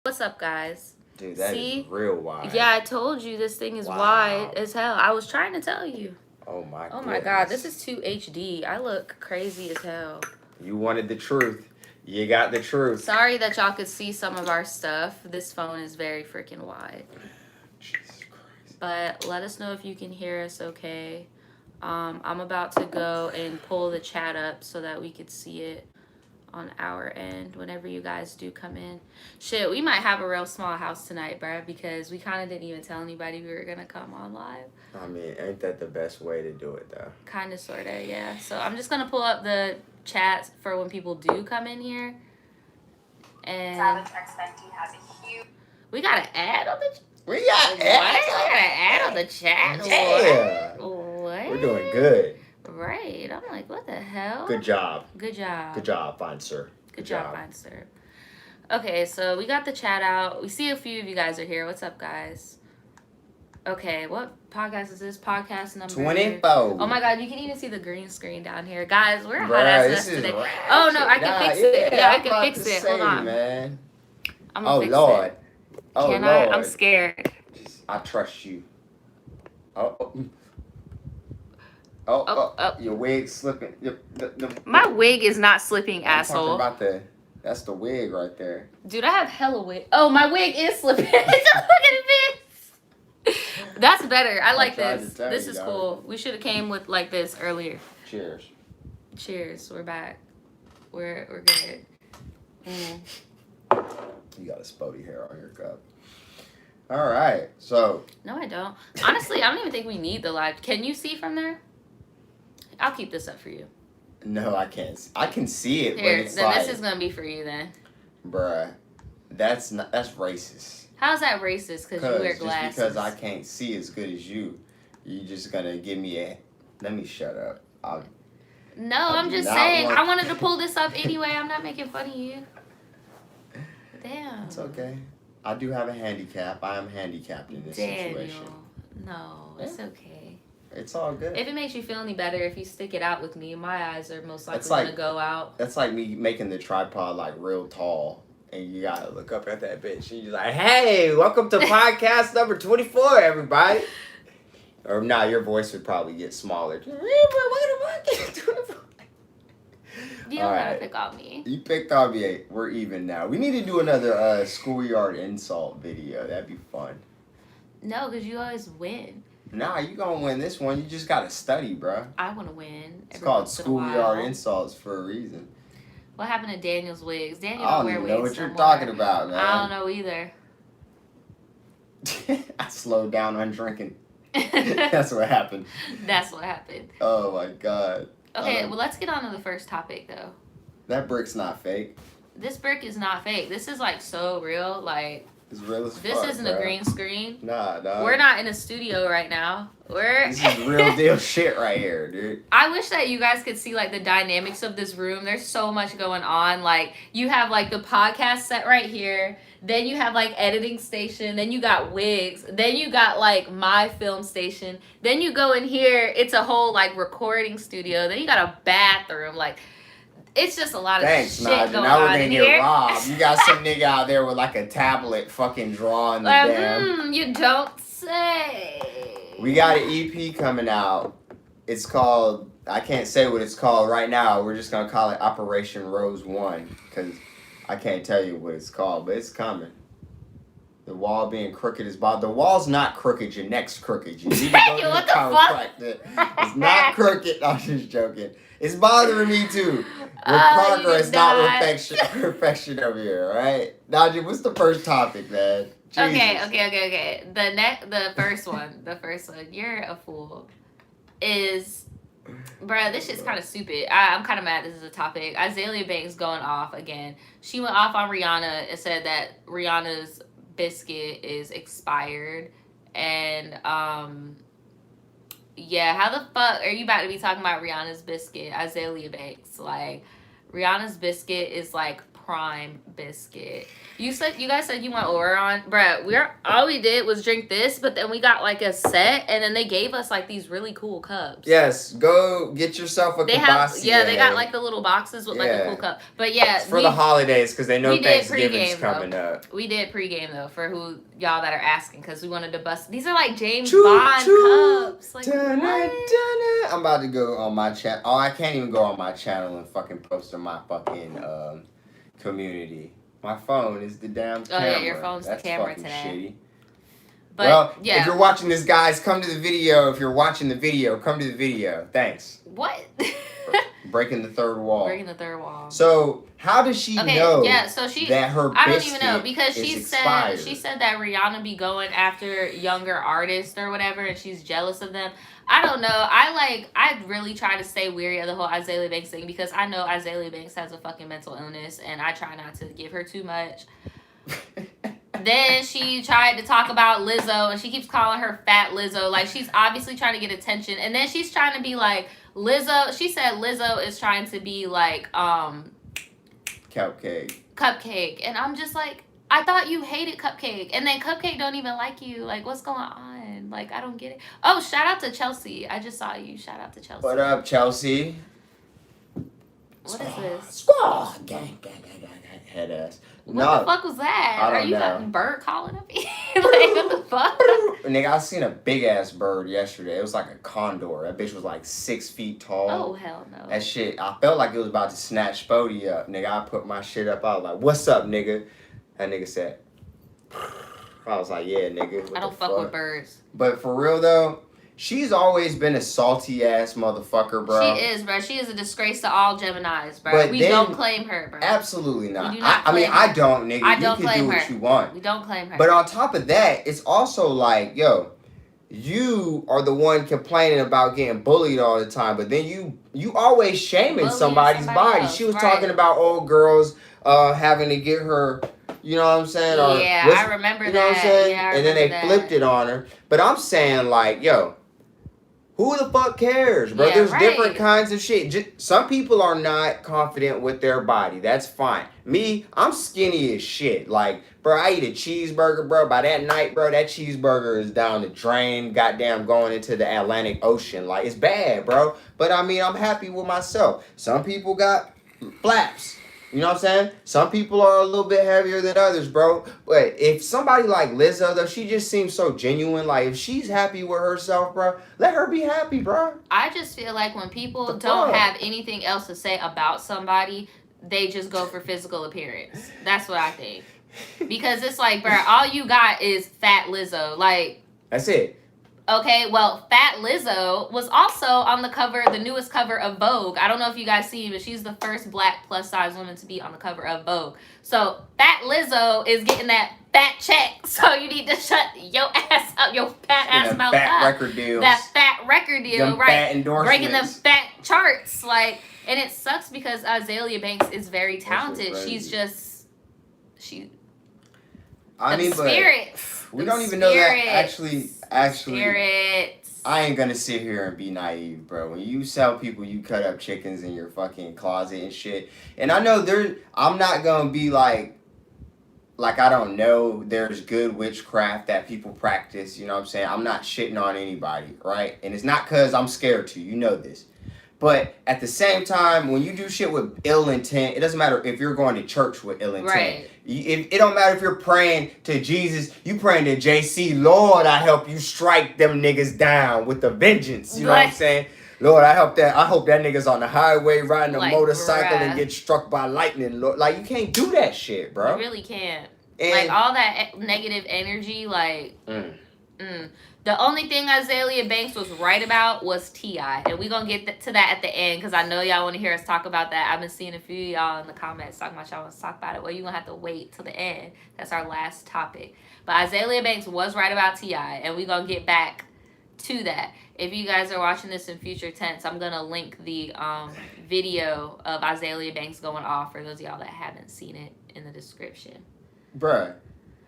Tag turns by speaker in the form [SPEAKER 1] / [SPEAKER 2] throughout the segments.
[SPEAKER 1] What's up, guys?
[SPEAKER 2] Dude, that
[SPEAKER 1] See?
[SPEAKER 2] is real wide.
[SPEAKER 1] Yeah, I told you this thing is wide as hell. I was trying to tell you.
[SPEAKER 2] Oh my
[SPEAKER 1] Oh my god, this is too HD. I look crazy as hell.
[SPEAKER 2] You wanted the truth. You got the truth.
[SPEAKER 1] Sorry that y'all could see some of our stuff. This phone is very freaking wide.
[SPEAKER 2] Jesus Christ.
[SPEAKER 1] But let us know if you can hear us okay. I'm about to go and pull the chat up so that we could see it on our end whenever you guys do come in. Shit, we might have a real small house tonight, bruh, because we kind of didn't even tell anybody we were gonna come on live.
[SPEAKER 2] I mean, ain't that the best way to do it, though?
[SPEAKER 1] Kind of, sort of, yeah. So I'm just gonna pull up the chat for when people do come in here. And we got an ad on the
[SPEAKER 2] We got
[SPEAKER 1] We got an ad on the chat.
[SPEAKER 2] Yeah.
[SPEAKER 1] What?
[SPEAKER 2] We're doing good.
[SPEAKER 1] Right. I'm like, what the hell?
[SPEAKER 2] Good job.
[SPEAKER 1] Good job.
[SPEAKER 2] Good job, fine sir.
[SPEAKER 1] Good job, fine sir. Okay, so we got the chat out. We see a few of you guys are here. What's up, guys? Okay, what podcast is this? Podcast number
[SPEAKER 2] 24.
[SPEAKER 1] Oh my god, you can even see the green screen down here. Guys, we're hot ass mess today. Oh no, I can fix it. Yeah, I can fix it. Hold on.
[SPEAKER 2] Man.
[SPEAKER 1] I'm gonna fix
[SPEAKER 2] Lord.
[SPEAKER 1] it.
[SPEAKER 2] Oh
[SPEAKER 1] Can
[SPEAKER 2] Lord.
[SPEAKER 1] I'm scared.
[SPEAKER 2] I trust you. Oh, your wig's slipping.
[SPEAKER 1] My wig is not slipping,
[SPEAKER 2] I'm
[SPEAKER 1] asshole.
[SPEAKER 2] talking about that's the wig right there.
[SPEAKER 1] Dude, I have hella wig. Oh, my wig is slipping. Look at this. That's better. I like this. This is cool. We should have came with like this earlier.
[SPEAKER 2] Cheers.
[SPEAKER 1] Cheers. We're back. We're good.
[SPEAKER 2] You got a spotty hair on your cup. All right. So.
[SPEAKER 1] No, I don't. Honestly, I don't even think we need the live. Can you see from there? I'll keep this up for you.
[SPEAKER 2] No, I can't. I can see it,
[SPEAKER 1] Here,
[SPEAKER 2] but it's
[SPEAKER 1] then
[SPEAKER 2] like,
[SPEAKER 1] this is gonna be for you then.
[SPEAKER 2] Bruh, that's racist.
[SPEAKER 1] How's that racist? Because you wear glasses.
[SPEAKER 2] Just because I can't see as good as you, you just gonna give me a. Let me shut up.
[SPEAKER 1] I'm just saying. I wanted to pull this up anyway. I'm not making fun of you. Damn.
[SPEAKER 2] It's okay. I do have a handicap. I am handicapped in this situation.
[SPEAKER 1] No, it's okay.
[SPEAKER 2] It's all good.
[SPEAKER 1] If it makes you feel any better, if you stick it out with me, my eyes are most likely gonna go out.
[SPEAKER 2] That's like me making the tripod like real tall, and you gotta look up at that bitch. And you're like, "Hey, welcome to podcast number 24, everybody." Or nah, your voice would probably get smaller.
[SPEAKER 1] You don't gotta pick on me.
[SPEAKER 2] You picked on me. We're even now. We need to do another schoolyard insult video. That'd be fun.
[SPEAKER 1] No, because you always win.
[SPEAKER 2] Nah, you gonna win this one. You just gotta study, bruh.
[SPEAKER 1] I want to win.
[SPEAKER 2] It's called schoolyard insults for a reason.
[SPEAKER 1] What happened to Daniel's wigs? Daniel
[SPEAKER 2] I
[SPEAKER 1] don't wear
[SPEAKER 2] don't
[SPEAKER 1] wigs
[SPEAKER 2] know what you're
[SPEAKER 1] no
[SPEAKER 2] talking
[SPEAKER 1] more.
[SPEAKER 2] about, man.
[SPEAKER 1] I don't know either.
[SPEAKER 2] I slowed down on drinking. That's what happened.
[SPEAKER 1] That's what happened.
[SPEAKER 2] Oh my god.
[SPEAKER 1] Okay, well, let's get on to the first topic, though.
[SPEAKER 2] That brick's not fake.
[SPEAKER 1] This brick is not fake. This is, like, so real. Like,
[SPEAKER 2] it's real as fuck,
[SPEAKER 1] this isn't a green screen.
[SPEAKER 2] Nah, dog.
[SPEAKER 1] We're not in a studio right now.
[SPEAKER 2] This is real deal shit right here, dude.
[SPEAKER 1] I wish that you guys could see, like, the dynamics of this room. There's so much going on. Like, you have, like, the podcast set right here. Then you have, like, editing station. Then you got wigs. Then you got, like, my film station. Then you go in here. It's a whole, like, recording studio. Then you got a bathroom. Like, it's just a lot of shit going on in here.
[SPEAKER 2] Now we're gonna get robbed. You got some nigga out there with, like, a tablet fucking drawing the damn...
[SPEAKER 1] You don't say.
[SPEAKER 2] We got an EP coming out. It's called... I can't say what it's called right now. We're just gonna call it Operation Rose 1. Because... I can't tell you what it's called, but it's coming. The wall being crooked is bothered. The wall's not crooked. Your neck's crooked. You need to go to
[SPEAKER 1] what
[SPEAKER 2] the
[SPEAKER 1] the
[SPEAKER 2] fuck? It's not crooked. I'm just joking. It's bothering me too. With progress, not perfection over here, right? Najee, what's the first topic, man? Jesus.
[SPEAKER 1] Okay. The first one. You're a fool. Is... Bruh, this shit's kind of stupid. I'm kind of mad this is a topic. AZELEA Banks going off again. She went off on Rihanna and said that Rihanna's biscuit is expired. And, yeah, how the fuck are you about to be talking about Rihanna's biscuit? AZELEA Banks. Like, Rihanna's biscuit is, like, crime biscuit. You guys said you want order on, bruh. All we did was drink this, but then we got like a set, and then they gave us like these really cool cups.
[SPEAKER 2] Yes, go get yourself a Cabassier.
[SPEAKER 1] They got like the little boxes with like a cool cup. But yeah,
[SPEAKER 2] it's for the holidays because they know Thanksgiving's coming up.
[SPEAKER 1] We did pregame though for who y'all that are asking because we wanted to bust. These are like James Bond cups. Like what?
[SPEAKER 2] I'm about to go on my chat. Oh, I can't even go on my channel and fucking post on my fucking community. My phone is the damn camera.
[SPEAKER 1] Oh yeah, your phone's the camera today.
[SPEAKER 2] Shitty.
[SPEAKER 1] But,
[SPEAKER 2] well,
[SPEAKER 1] yeah.
[SPEAKER 2] If you're watching this, guys, come to the video. If you're watching the video, come to the video. Thanks.
[SPEAKER 1] What?
[SPEAKER 2] Breaking the third wall.
[SPEAKER 1] Breaking the third wall.
[SPEAKER 2] So how does she know?
[SPEAKER 1] Yeah, so that
[SPEAKER 2] her
[SPEAKER 1] I don't even know because
[SPEAKER 2] expired?
[SPEAKER 1] She said that Rihanna be going after younger artists or whatever, and she's jealous of them. I don't know. I really try to stay weary of the whole AZELEA Banks thing because I know AZELEA Banks has a fucking mental illness, and I try not to give her too much. Then she tried to talk about Lizzo, and she keeps calling her fat Lizzo. Like, she's obviously trying to get attention. And then she's trying to be like, Lizzo, she said Lizzo is trying to be like, Cupcake. And I'm just like, I thought you hated Cupcake. And then Cupcake don't even like you. Like, what's going on? Like, I don't get it. Oh, shout out to Chelsea. I just saw you. Shout out to Chelsea.
[SPEAKER 2] What up, Chelsea?
[SPEAKER 1] What is this?
[SPEAKER 2] Squaw! Gang. Head ass.
[SPEAKER 1] What the fuck was that? Are you fucking bird calling at me? Like, what the fuck?
[SPEAKER 2] Nigga, I seen a big ass bird yesterday. It was like a condor. That bitch was like 6 feet tall.
[SPEAKER 1] Oh, hell no.
[SPEAKER 2] That shit, I felt like it was about to snatch Spody up. Nigga, I put my shit up. I was like, what's up, nigga? That nigga said, I was like, yeah, nigga.
[SPEAKER 1] I don't fuck with birds.
[SPEAKER 2] But for real, though, she's always been a salty ass motherfucker, bro.
[SPEAKER 1] She is, bro. She is a disgrace to all Geminis, bro.
[SPEAKER 2] But
[SPEAKER 1] we don't claim her, bro.
[SPEAKER 2] Absolutely not.
[SPEAKER 1] We do not
[SPEAKER 2] I mean,
[SPEAKER 1] her.
[SPEAKER 2] I don't, nigga.
[SPEAKER 1] I don't
[SPEAKER 2] you can
[SPEAKER 1] claim
[SPEAKER 2] do
[SPEAKER 1] her.
[SPEAKER 2] what you want.
[SPEAKER 1] We don't claim her.
[SPEAKER 2] But on top of that, it's also like, yo, you are the one complaining about getting bullied all the time, but then you always shaming somebody's body.
[SPEAKER 1] Else,
[SPEAKER 2] she was talking about old girls having to get her, you know what I'm saying?
[SPEAKER 1] Yeah, I remember that.
[SPEAKER 2] You know what I'm saying?
[SPEAKER 1] Yeah,
[SPEAKER 2] and then they flipped it on her. But I'm saying, like, yo, who the fuck cares, bro?
[SPEAKER 1] Yeah,
[SPEAKER 2] There's different kinds of shit. Some people are not confident with their body. That's fine. Me, I'm skinny as shit. Like, bro, I eat a cheeseburger, bro. By that night, bro, that cheeseburger is down the drain, goddamn going into the Atlantic Ocean. Like, it's bad, bro. But, I mean, I'm happy with myself. Some people got flaps. You know what I'm saying? Some people are a little bit heavier than others, bro. But if somebody like Lizzo, though, she just seems so genuine. Like, if she's happy with herself, bro, let her be happy, bro.
[SPEAKER 1] I just feel like when people don't have anything else to say about somebody, they just go for physical appearance. That's what I think. Because it's like, bro, all you got is fat Lizzo. Like,
[SPEAKER 2] that's it.
[SPEAKER 1] Okay, well, Fat Lizzo was also on the newest cover of Vogue. I don't know if you guys see, but she's the first black plus-size woman to be on the cover of Vogue. So, Fat Lizzo is getting that fat check. So, you need to shut your ass up, your fat ass mouth up.
[SPEAKER 2] Fat record deals.
[SPEAKER 1] That fat record deal,
[SPEAKER 2] them
[SPEAKER 1] right?
[SPEAKER 2] Fat endorsements.
[SPEAKER 1] Breaking them fat charts. Like, and it sucks because AZELEA Banks is very talented. She's just,
[SPEAKER 2] I mean,
[SPEAKER 1] spirits.
[SPEAKER 2] We don't even know that actually.
[SPEAKER 1] Spirits.
[SPEAKER 2] I ain't gonna sit here and be naive, bro. When you sell people, you cut up chickens in your fucking closet and shit. And I know I'm not gonna be like I don't know. There's good witchcraft that people practice. You know what I'm saying? I'm not shitting on anybody, right? And it's not because I'm scared to. You know this. But at the same time, when you do shit with ill intent, it doesn't matter if you're going to church with ill intent.
[SPEAKER 1] Right.
[SPEAKER 2] It don't matter if you're praying to Jesus. You praying to JC. Lord, I help you strike them niggas down with a vengeance. You know what I'm saying? Lord, I hope that nigga's on the highway riding a motorcycle and get struck by lightning. Lord, like, you can't do that shit, bro.
[SPEAKER 1] You really can't. And like, all that negative energy, like... The only thing AZELEA Banks was right about was T.I. And we're going to get to that at the end because I know y'all want to hear us talk about that. I've been seeing a few of y'all in the comments talking about y'all want to talk about it. Well, you're going to have to wait till the end. That's our last topic. But AZELEA Banks was right about T.I. And we're going to get back to that. If you guys are watching this in future tense, I'm going to link the video of AZELEA Banks going off for those of y'all that haven't seen it in the description.
[SPEAKER 2] Bruh,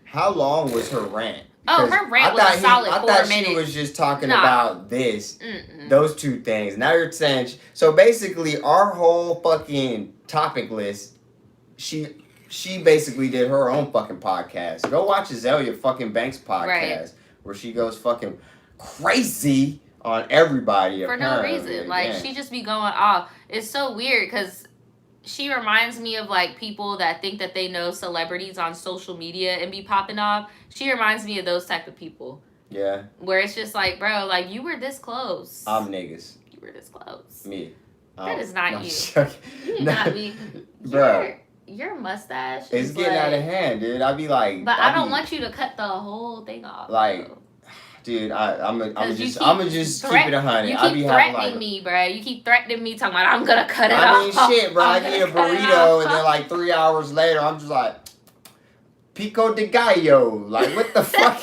[SPEAKER 2] how long was her rant?
[SPEAKER 1] Oh, her rant was a solid 4 minutes.
[SPEAKER 2] I thought she was just talking about this, those two things. Now you're saying, so basically our whole fucking topic list, she basically did her own fucking podcast. Go watch AZELEA fucking Banks podcast
[SPEAKER 1] Right.
[SPEAKER 2] where she goes fucking crazy on everybody
[SPEAKER 1] For no
[SPEAKER 2] apparently.
[SPEAKER 1] reason. Like,
[SPEAKER 2] Again.
[SPEAKER 1] she just be going off. It's so weird because she reminds me of like people that think that they know celebrities on social media and be popping off. She reminds me of those type of people.
[SPEAKER 2] Yeah.
[SPEAKER 1] Where it's just like, bro, like you were this close.
[SPEAKER 2] I'm niggas.
[SPEAKER 1] You were this close.
[SPEAKER 2] Me.
[SPEAKER 1] That is not
[SPEAKER 2] no,
[SPEAKER 1] you.
[SPEAKER 2] joking.
[SPEAKER 1] You did
[SPEAKER 2] No,
[SPEAKER 1] not be.
[SPEAKER 2] Bro.
[SPEAKER 1] Your mustache
[SPEAKER 2] It's
[SPEAKER 1] is
[SPEAKER 2] getting
[SPEAKER 1] like,
[SPEAKER 2] out of hand, dude. I be like,
[SPEAKER 1] But I don't want you to cut the whole thing off.
[SPEAKER 2] Like,
[SPEAKER 1] bro.
[SPEAKER 2] dude, I'm gonna
[SPEAKER 1] you
[SPEAKER 2] just
[SPEAKER 1] keep
[SPEAKER 2] keep it 100.
[SPEAKER 1] You
[SPEAKER 2] I
[SPEAKER 1] keep
[SPEAKER 2] be
[SPEAKER 1] threatening
[SPEAKER 2] having like,
[SPEAKER 1] me, bro. You keep threatening me, talking about I'm gonna cut it
[SPEAKER 2] I mean,
[SPEAKER 1] off.
[SPEAKER 2] shit, bro. I
[SPEAKER 1] I'm
[SPEAKER 2] eat a
[SPEAKER 1] gonna cut it
[SPEAKER 2] burrito, and
[SPEAKER 1] off.
[SPEAKER 2] then like 3 hours later, I'm just like, pico de gallo. Like, what the fuck?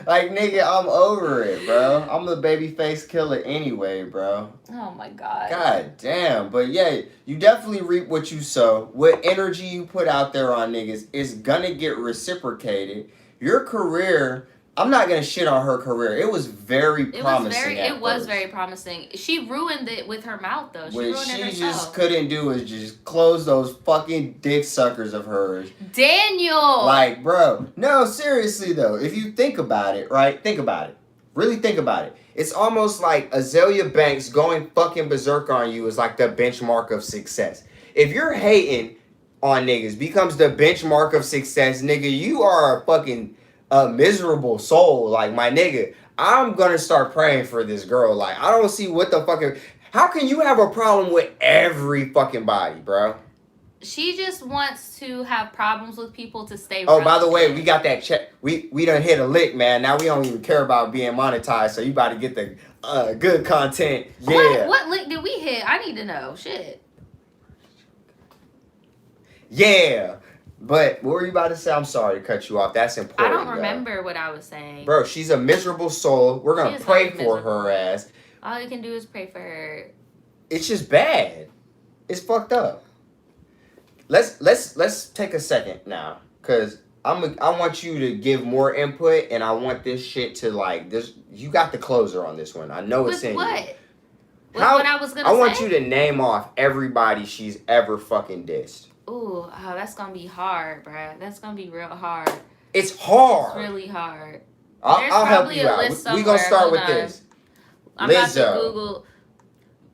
[SPEAKER 2] Like, nigga, I'm over it, bro. I'm the baby face killer anyway, bro.
[SPEAKER 1] Oh my god.
[SPEAKER 2] God damn. But yeah, you definitely reap what you sow. What energy you put out there on niggas is gonna get reciprocated. Your career, I'm not gonna shit on her career. It was very promising.
[SPEAKER 1] It was very promising. She ruined it with her mouth though. She
[SPEAKER 2] What
[SPEAKER 1] ruined
[SPEAKER 2] she
[SPEAKER 1] it herself.
[SPEAKER 2] just couldn't do is just close those fucking dick suckers of hers.
[SPEAKER 1] Daniel.
[SPEAKER 2] Like, bro, no, seriously though, if you think about it, right? Think about it. Really think about it. It's almost like AZELEA Banks going fucking berserk on you is like the benchmark of success. If you're hating on niggas becomes the benchmark of success, nigga, you are a fucking miserable soul. Like, my nigga, I'm gonna start praying for this girl. Like, I don't see what the fucking... How can you have a problem with every fucking body, bro?
[SPEAKER 1] She just wants to have problems with people to stay
[SPEAKER 2] Oh, by the way,
[SPEAKER 1] relevant.
[SPEAKER 2] we got that check. We done hit a lick, man. Now we don't even care about being monetized. So you about to get the good content. Yeah.
[SPEAKER 1] What link did we hit? I need to know. Shit.
[SPEAKER 2] Yeah. But what were you about to say? I'm sorry to cut you off. That's important.
[SPEAKER 1] I don't remember what I was saying.
[SPEAKER 2] Bro, she's a miserable soul. We're going
[SPEAKER 1] She
[SPEAKER 2] to
[SPEAKER 1] is
[SPEAKER 2] pray
[SPEAKER 1] very
[SPEAKER 2] for
[SPEAKER 1] miserable.
[SPEAKER 2] her ass.
[SPEAKER 1] All you can do is pray for her.
[SPEAKER 2] It's just bad. It's fucked up. Let's take a second now, cause I want you to give more input, and I want this shit to like this. You got the closer on this one. I know it's
[SPEAKER 1] With
[SPEAKER 2] in
[SPEAKER 1] what?
[SPEAKER 2] you.
[SPEAKER 1] With
[SPEAKER 2] How-
[SPEAKER 1] what I was gonna
[SPEAKER 2] I
[SPEAKER 1] say?
[SPEAKER 2] want you to name off everybody she's ever fucking dissed.
[SPEAKER 1] Ooh, oh, that's gonna be hard, bruh. That's gonna be real hard.
[SPEAKER 2] It's hard.
[SPEAKER 1] It's really hard.
[SPEAKER 2] I'll help
[SPEAKER 1] probably
[SPEAKER 2] you
[SPEAKER 1] a
[SPEAKER 2] out.
[SPEAKER 1] list
[SPEAKER 2] We gonna
[SPEAKER 1] somewhere.
[SPEAKER 2] start
[SPEAKER 1] Hold
[SPEAKER 2] with
[SPEAKER 1] on.
[SPEAKER 2] this.
[SPEAKER 1] I'm about to
[SPEAKER 2] Lizzo.
[SPEAKER 1] Google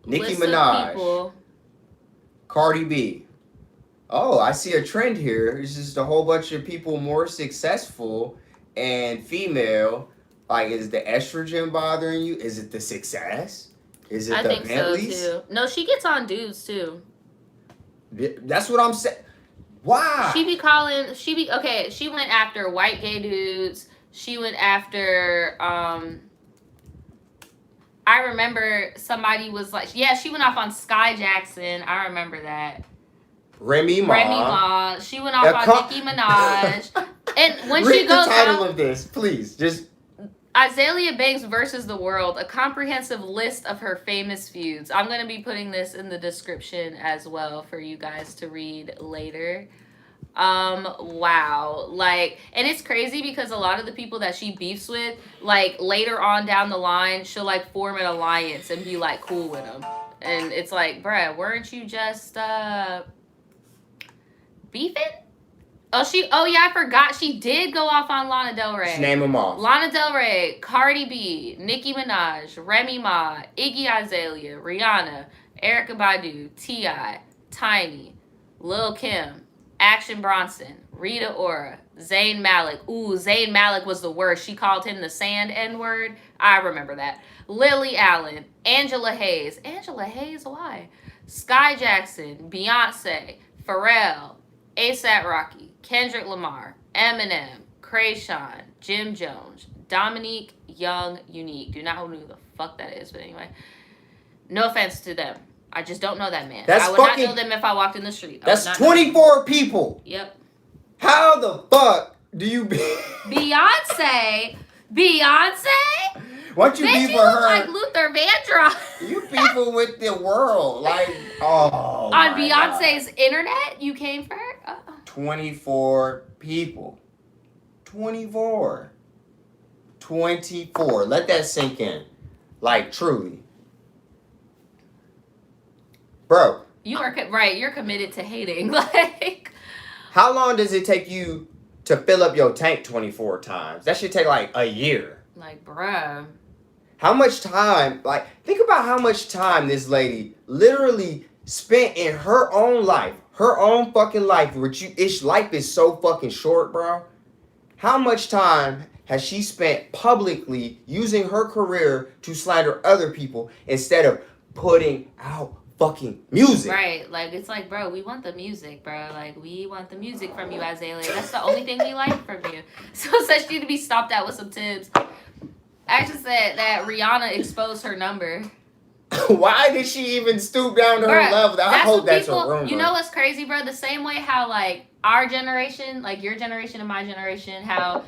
[SPEAKER 2] Nicki
[SPEAKER 1] list of
[SPEAKER 2] Minaj.
[SPEAKER 1] people.
[SPEAKER 2] Cardi B. Oh, I see a trend here. It's just a whole bunch of people more successful and female. Like, is the estrogen bothering you? Is it the success? Is it
[SPEAKER 1] I
[SPEAKER 2] the
[SPEAKER 1] think
[SPEAKER 2] Bentleys?
[SPEAKER 1] so too. No, she gets on dudes too.
[SPEAKER 2] That's what I'm saying. Why?
[SPEAKER 1] She went after white gay dudes. She went after I remember somebody was like, yeah, she went off on Sky Jackson. I remember that.
[SPEAKER 2] Remy Ma.
[SPEAKER 1] She went off on Nicki Minaj. And when
[SPEAKER 2] Read
[SPEAKER 1] she goes
[SPEAKER 2] the title
[SPEAKER 1] out,
[SPEAKER 2] of this, please. Just
[SPEAKER 1] AZELEA Banks versus the World, a comprehensive list of her famous feuds. I'm going to be putting this in the description as well for you guys to read later. Wow. Like, and it's crazy because a lot of the people that she beefs with, like, later on down the line, she'll, like, form an alliance and be, like, cool with them. And it's like, bruh, weren't you just, beefing? Oh yeah, I forgot. She did go off on Lana Del Rey.
[SPEAKER 2] Just name them off.
[SPEAKER 1] Lana Del Rey, Cardi B, Nicki Minaj, Remy Ma, Iggy Azalea, Rihanna, Erykah Badu, T.I., Tiny, Lil Kim, Action Bronson, Rita Ora, Zayn Malik. Ooh, Zayn Malik was the worst. She called him the sand N-word. I remember that. Lily Allen, Angela Hayes. Angela Hayes, why? Sky Jackson, Beyonce, Pharrell, A$AP Rocky, Kendrick Lamar, Eminem, Krayshawn, Jim Jones, Dominique Young Unique. Do not know who the fuck that is, but anyway. No offense to them. I just don't know that man.
[SPEAKER 2] That's
[SPEAKER 1] I would
[SPEAKER 2] fucking-
[SPEAKER 1] not know them if I walked in the street.
[SPEAKER 2] That's 24 people.
[SPEAKER 1] Yep.
[SPEAKER 2] How the fuck do you be?
[SPEAKER 1] Beyonce?
[SPEAKER 2] Once you
[SPEAKER 1] Bitch,
[SPEAKER 2] beef
[SPEAKER 1] you
[SPEAKER 2] with
[SPEAKER 1] look
[SPEAKER 2] her,
[SPEAKER 1] like Luther Vandross.
[SPEAKER 2] you beefing with the world. Like, oh.
[SPEAKER 1] On
[SPEAKER 2] my
[SPEAKER 1] Beyonce's
[SPEAKER 2] God.
[SPEAKER 1] internet, you came for her?
[SPEAKER 2] 24 people. 24. 24. Let that sink in. Like, truly. Bro.
[SPEAKER 1] You are right. You're committed to hating. Like,
[SPEAKER 2] How long does it take you to fill up your tank 24 times? That should take like a year.
[SPEAKER 1] Like, bruh.
[SPEAKER 2] How much time, like, think about how much time this lady literally spent in her own life, her own fucking life, which life is so fucking short, bro. How much time has she spent publicly using her career to slander other people instead of putting out fucking music?
[SPEAKER 1] Right, like, it's like, bro, we want the music, bro. Like, we want the music from you, AZELEA. That's the only thing we like from you. So it says she need to be stopped out with some tips. Actually said that Rihanna exposed her number.
[SPEAKER 2] Why did she even stoop down to her level? I hope that's a rumor.
[SPEAKER 1] You know what's crazy, bro? The same way how, like, our generation, like your generation and my generation, how,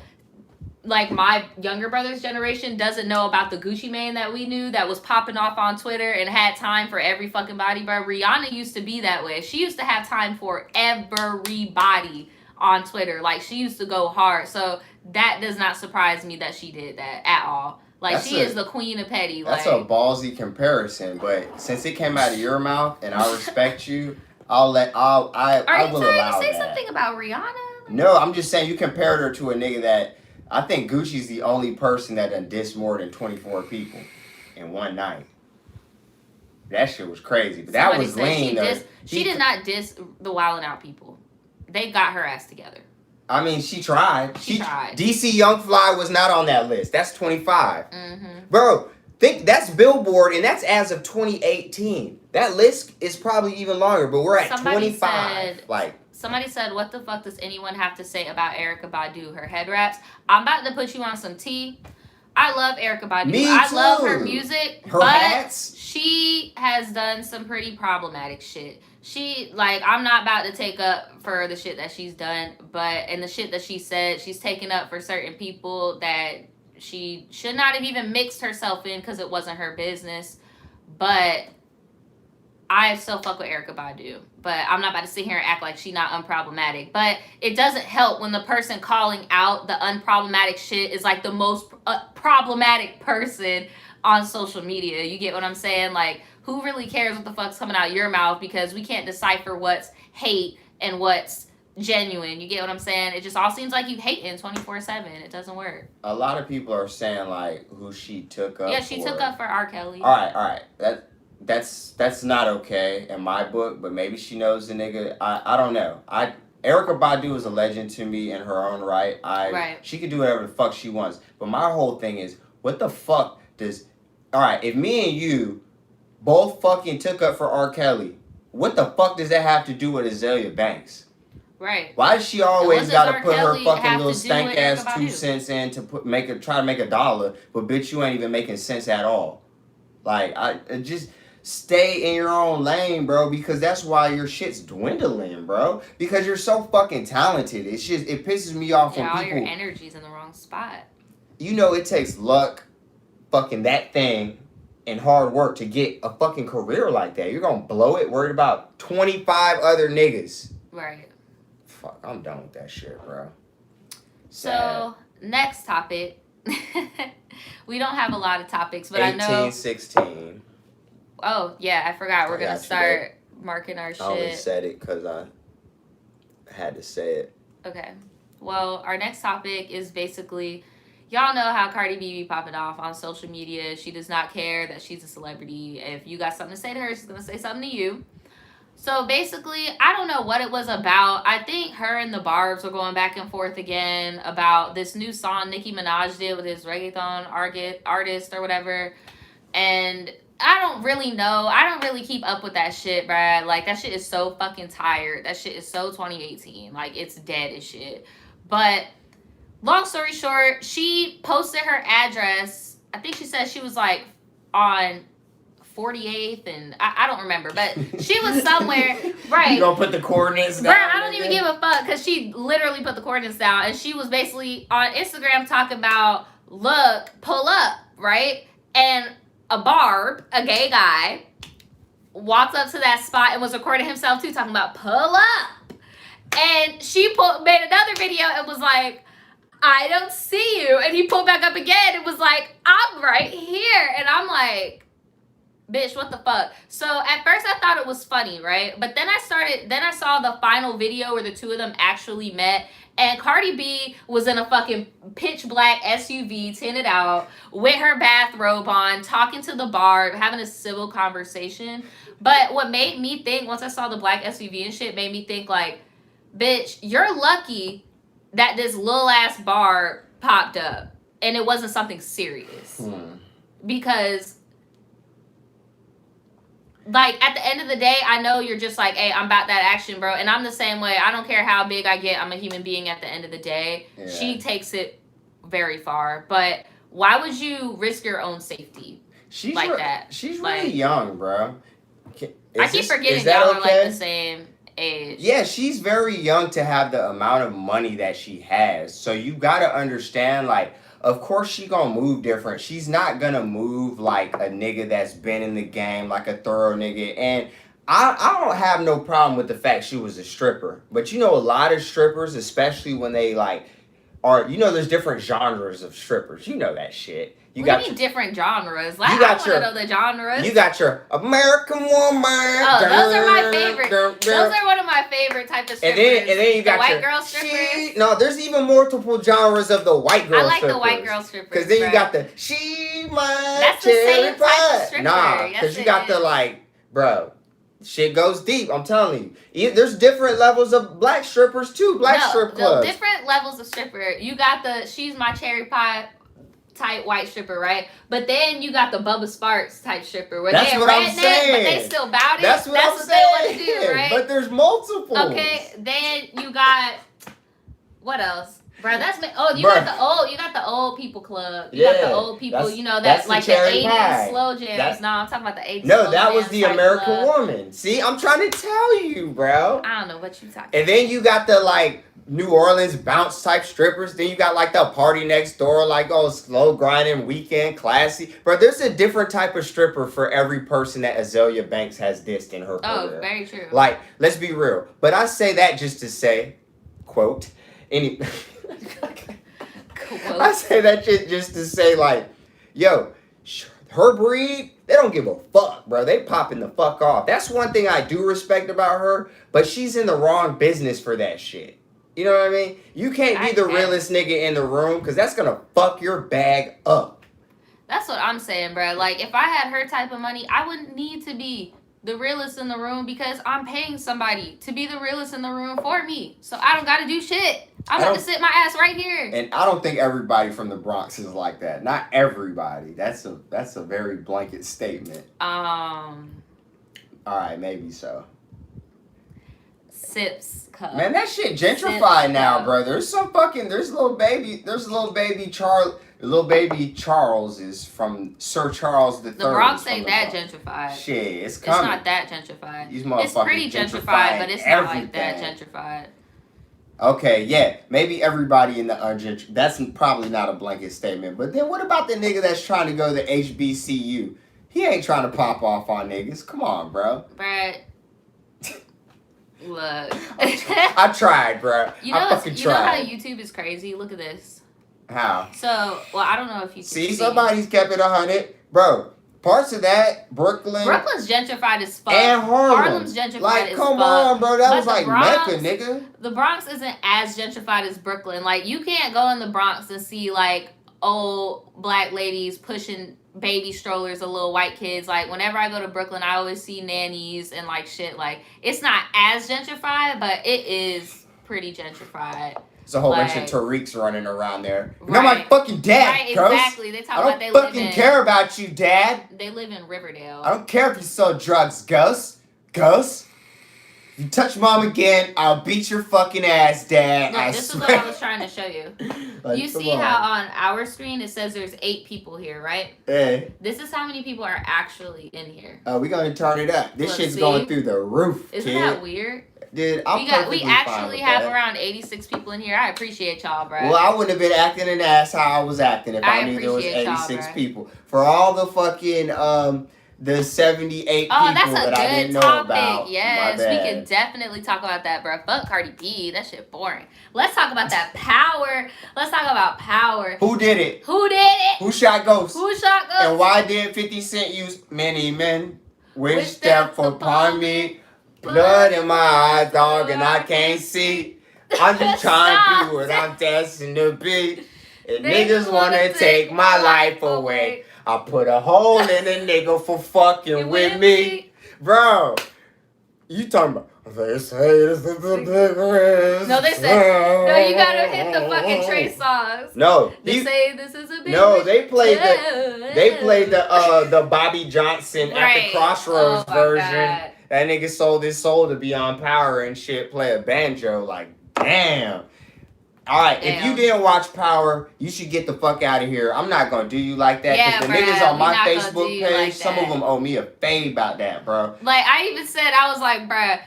[SPEAKER 1] like, my younger brother's generation doesn't know about the Gucci Mane that we knew that was popping off on Twitter and had time for every fucking body, bro. Rihanna used to be that way. She used to have time for everybody on Twitter. Like, she used to go hard. So that does not surprise me that she did that at all. Like, she is the queen of petty.
[SPEAKER 2] That's
[SPEAKER 1] like,
[SPEAKER 2] a ballsy comparison, but since it came out of your mouth and I respect you, I will allow that.
[SPEAKER 1] Are you trying to say something about Rihanna?
[SPEAKER 2] No, I'm just saying you compared her to a nigga that I think Gucci's the only person that done dissed more than 24 people in one night. That shit was crazy, but that was lean.
[SPEAKER 1] She did not diss the Wild 'N Out people. They got her ass together.
[SPEAKER 2] I mean, she tried.
[SPEAKER 1] She tried.
[SPEAKER 2] DC Young Fly was not on that list. That's 25.
[SPEAKER 1] Mm-hmm.
[SPEAKER 2] Bro, think that's Billboard, and that's as of 2018. That list is probably even longer, but we're at 25.
[SPEAKER 1] Somebody said, what the fuck does anyone have to say about Erykah Badu, her head wraps? I'm about to put you on some tea. I love Erykah Badu.
[SPEAKER 2] Me too.
[SPEAKER 1] I love her music,
[SPEAKER 2] her
[SPEAKER 1] but
[SPEAKER 2] hats.
[SPEAKER 1] She has done some pretty problematic shit. I'm not about to take up for the shit that she's done, and the shit that she said, she's taken up for certain people that she should not have even mixed herself in because it wasn't her business. But I still fuck with Erykah Badu. But I'm not about to sit here and act like she's not unproblematic. But it doesn't help when the person calling out the unproblematic shit is like the most problematic person on social media. You get what I'm saying? Like, who really cares what the fuck's coming out your mouth, because we can't decipher what's hate and what's genuine. You get what I'm saying? It just all seems like you hating 24/7. It doesn't work.
[SPEAKER 2] A lot of people are saying like who she took up.
[SPEAKER 1] Yeah, she took up for R. Kelly.
[SPEAKER 2] All right. That's not okay in my book, but maybe she knows the nigga. I don't know. Erykah Badu is a legend to me in her own right. She can do whatever the fuck she wants. But my whole thing is, what the fuck does... All right, if me and you both fucking took up for R. Kelly, what the fuck does that have to do with Azalea Banks?
[SPEAKER 1] Right.
[SPEAKER 2] Why does she always got to put her fucking little stank ass 2 cents in to try to make $1, but bitch, you ain't even making sense at all. Like, just stay in your own lane, bro, because that's why your shit's dwindling, bro. Because you're so fucking talented. It's just, it pisses me off when people...
[SPEAKER 1] all your energy's in the wrong spot.
[SPEAKER 2] You know it takes luck, fucking that thing, and hard work to get a fucking career like that. You're gonna blow it worried about 25 other niggas.
[SPEAKER 1] Right.
[SPEAKER 2] Fuck, I'm done with that shit, bro.
[SPEAKER 1] Sad. So, next topic. We don't have a lot of topics, but
[SPEAKER 2] 18,
[SPEAKER 1] I know...
[SPEAKER 2] 16.
[SPEAKER 1] Oh, yeah, I forgot. We're gonna start marking our shit.
[SPEAKER 2] I only said it because I had to say it.
[SPEAKER 1] Okay. Well, our next topic is basically... Y'all know how Cardi B be popping off on social media. She does not care that she's a celebrity. If you got something to say to her, she's going to say something to you. So basically, I don't know what it was about. I think her and the Barbs were going back and forth again about this new song Nicki Minaj did with his reggaeton artist or whatever. And I don't really know. I don't really keep up with that shit, bruh. Like, that shit is so fucking tired. That shit is so 2018. Like, it's dead as shit. But... long story short, she posted her address. I think she said she was like on 48th and I don't remember, but she was somewhere. Right.
[SPEAKER 2] You gonna put the coordinates down?
[SPEAKER 1] Right, I don't even give a fuck because she literally put the coordinates down and she was basically on Instagram talking about, look, pull up, right? And a Barb, a gay guy, walked up to that spot and was recording himself too, talking about pull up. And she made another video and was like, I don't see you. And he pulled back up again and was like, I'm right here. And I'm like, Bitch, what the fuck? So at first I thought it was funny, right? But then I saw the final video where the two of them actually met. And Cardi B was in a fucking pitch black SUV, tinted out, with her bathrobe on, talking to the bar, having a civil conversation. But what made me think, once I saw the black SUV and shit, made me think like, bitch, you're lucky that this little ass bar popped up and it wasn't something serious. Because like at the end of the day, I know you're just like, hey, I'm about that action, bro. And I'm the same way. I don't care how big I get. I'm a human being at the end of the day. Yeah. She takes it very far. But why would you risk your own safety that?
[SPEAKER 2] She's really young, bro.
[SPEAKER 1] I keep forgetting y'all are like the same age.
[SPEAKER 2] Yeah, she's very young to have the amount of money that she has. So you got to understand, like, of course she gonna move different. She's not gonna move like a nigga that's been in the game, like a thorough nigga. And I don't have no problem with the fact she was a stripper. But you know, a lot of strippers, especially when they like are, you know, there's different genres of strippers. You know that shit.
[SPEAKER 1] You got different genres. Like, I want to know the genres.
[SPEAKER 2] You got your American Woman.
[SPEAKER 1] Oh, those are my favorite. Those are one of my favorite type of strippers.
[SPEAKER 2] And then you got
[SPEAKER 1] the white girl strippers.
[SPEAKER 2] No, there's even multiple genres of the white girl strippers.
[SPEAKER 1] I like the white girl strippers.
[SPEAKER 2] Because then you got the she my
[SPEAKER 1] That's the same type of stripper.
[SPEAKER 2] Nah, because you got the like, bro. Shit goes deep, I'm telling you. There's different levels of black strippers too. Strip clubs.
[SPEAKER 1] Different levels of stripper. You got the she's my cherry pie type white stripper, right? But then you got the Bubba Sparks type stripper where they're redneck, but they still bout it.
[SPEAKER 2] That's what they want to do, right? But there's multiple.
[SPEAKER 1] Okay, then you got what else? Bro, that's me. Oh, you got the old people club. You got the old people, you know, that like the 80s slow jams. No, I'm talking about the 80s.
[SPEAKER 2] No, that was the American Woman. See, I'm trying to tell you, bro.
[SPEAKER 1] I don't know what you talking about.
[SPEAKER 2] And then you got the like New Orleans bounce type strippers. Then you got like the party next door, like slow grinding, weekend, classy. Bro, there's a different type of stripper for every person that Azalea Banks has dissed in her career.
[SPEAKER 1] Oh, very true.
[SPEAKER 2] Like, let's be real. But I say that just to say, quote, I say that shit just to say, like, yo, her breed, they don't give a fuck, bro. They popping the fuck off. That's one thing I do respect about her, but she's in the wrong business for that shit. You know what I mean? You can't be the realest nigga in the room because that's going to fuck your bag up.
[SPEAKER 1] That's what I'm saying, bro. Like, if I had her type of money, I wouldn't need to be the realest in the room because I'm paying somebody to be the realest in the room for me. So I don't got to do shit. I'm going to sit my ass right here.
[SPEAKER 2] And I don't think everybody from the Bronx is like that. Not everybody. That's a very blanket statement. All right, maybe so.
[SPEAKER 1] Sips cup.
[SPEAKER 2] Man, that shit gentrified now, bro. There's little baby Charles is from Sir Charles III.
[SPEAKER 1] The Bronx ain't that gentrified.
[SPEAKER 2] Shit, it's coming.
[SPEAKER 1] It's not that gentrified.
[SPEAKER 2] These motherfuckers
[SPEAKER 1] it's pretty gentrified, but it's not like that gentrified.
[SPEAKER 2] Okay, yeah, maybe everybody in the that's probably not a blanket statement. But then what about the nigga that's trying to go to HBCU? He ain't trying to pop off on niggas. Come on, bro.
[SPEAKER 1] Brad. Look.
[SPEAKER 2] I tried, bro.
[SPEAKER 1] You know how YouTube is crazy? Look at this.
[SPEAKER 2] How?
[SPEAKER 1] So, well, I don't know if you
[SPEAKER 2] see. Somebody's kept it 100, bro. Parts of that,
[SPEAKER 1] Brooklyn's gentrified as fuck.
[SPEAKER 2] And
[SPEAKER 1] Harlem's gentrified
[SPEAKER 2] like,
[SPEAKER 1] as
[SPEAKER 2] come
[SPEAKER 1] fuck.
[SPEAKER 2] on, bro. That
[SPEAKER 1] but
[SPEAKER 2] was like
[SPEAKER 1] Bronx,
[SPEAKER 2] Mecca, nigga.
[SPEAKER 1] The Bronx isn't as gentrified as Brooklyn. Like, you can't go in the Bronx and see, like, old black ladies pushing baby strollers of little white kids. Like, whenever I go to Brooklyn, I always see nannies and, like, shit. Like, it's not as gentrified, but it is pretty gentrified.
[SPEAKER 2] It's a whole bunch of Tariqs running around there. Right. You're my fucking dad,
[SPEAKER 1] right, exactly. They talk about they
[SPEAKER 2] live in... I don't fucking care about you, Dad.
[SPEAKER 1] They live in Riverdale.
[SPEAKER 2] I don't care if you sell drugs, Ghost. Ghost. If you touch Mom again, I'll beat your fucking ass, Dad.
[SPEAKER 1] Look, this is what I was trying to show you. Like, you see how on our screen it says there's 8 people here, right?
[SPEAKER 2] Hey.
[SPEAKER 1] This is how many people are actually in here.
[SPEAKER 2] We're going to turn it up. This shit's going through the roof,
[SPEAKER 1] Isn't that weird?
[SPEAKER 2] Dude,
[SPEAKER 1] we actually have around 86 people in here. I appreciate y'all, bro.
[SPEAKER 2] Well, I wouldn't have been acting an ass how I was acting if I knew there was 86 people. For all the fucking the 78
[SPEAKER 1] Oh,
[SPEAKER 2] people
[SPEAKER 1] that's a
[SPEAKER 2] that I didn't
[SPEAKER 1] good
[SPEAKER 2] know
[SPEAKER 1] topic.
[SPEAKER 2] about.
[SPEAKER 1] Yes,
[SPEAKER 2] My
[SPEAKER 1] we
[SPEAKER 2] bad.
[SPEAKER 1] can definitely talk about that, bro. Fuck Cardi B. That shit boring. Let's talk about that power. Let's talk about power.
[SPEAKER 2] Who did it?
[SPEAKER 1] Who did it?
[SPEAKER 2] Who shot Ghost?
[SPEAKER 1] Who shot Ghost?
[SPEAKER 2] And why did 50 Cent use many men? Wish step upon me. Blood in my eyes, dog, and I can't see. I'm just trying to be what I'm destined to be. And niggas wanna take my life away. I put a hole in a nigga for fucking with me. Bro, you talking about, they say this is the biggest.
[SPEAKER 1] No, they said, no, you gotta hit the fucking Trey songs.
[SPEAKER 2] No.
[SPEAKER 1] They say this is a big
[SPEAKER 2] No, they played the Bobby Johnson at the Crossroads version.
[SPEAKER 1] God.
[SPEAKER 2] That nigga sold his soul to be on Power and shit, play a banjo. Like, damn. Alright, if you didn't watch Power, you should get the fuck out of here. I'm not gonna do you like that.
[SPEAKER 1] Yeah,
[SPEAKER 2] the
[SPEAKER 1] bruh,
[SPEAKER 2] niggas on
[SPEAKER 1] we
[SPEAKER 2] my
[SPEAKER 1] not gonna
[SPEAKER 2] Facebook
[SPEAKER 1] do you
[SPEAKER 2] page,
[SPEAKER 1] like
[SPEAKER 2] some of them owe me a fade about that, bro.
[SPEAKER 1] Like, I even said, I was like, bruh,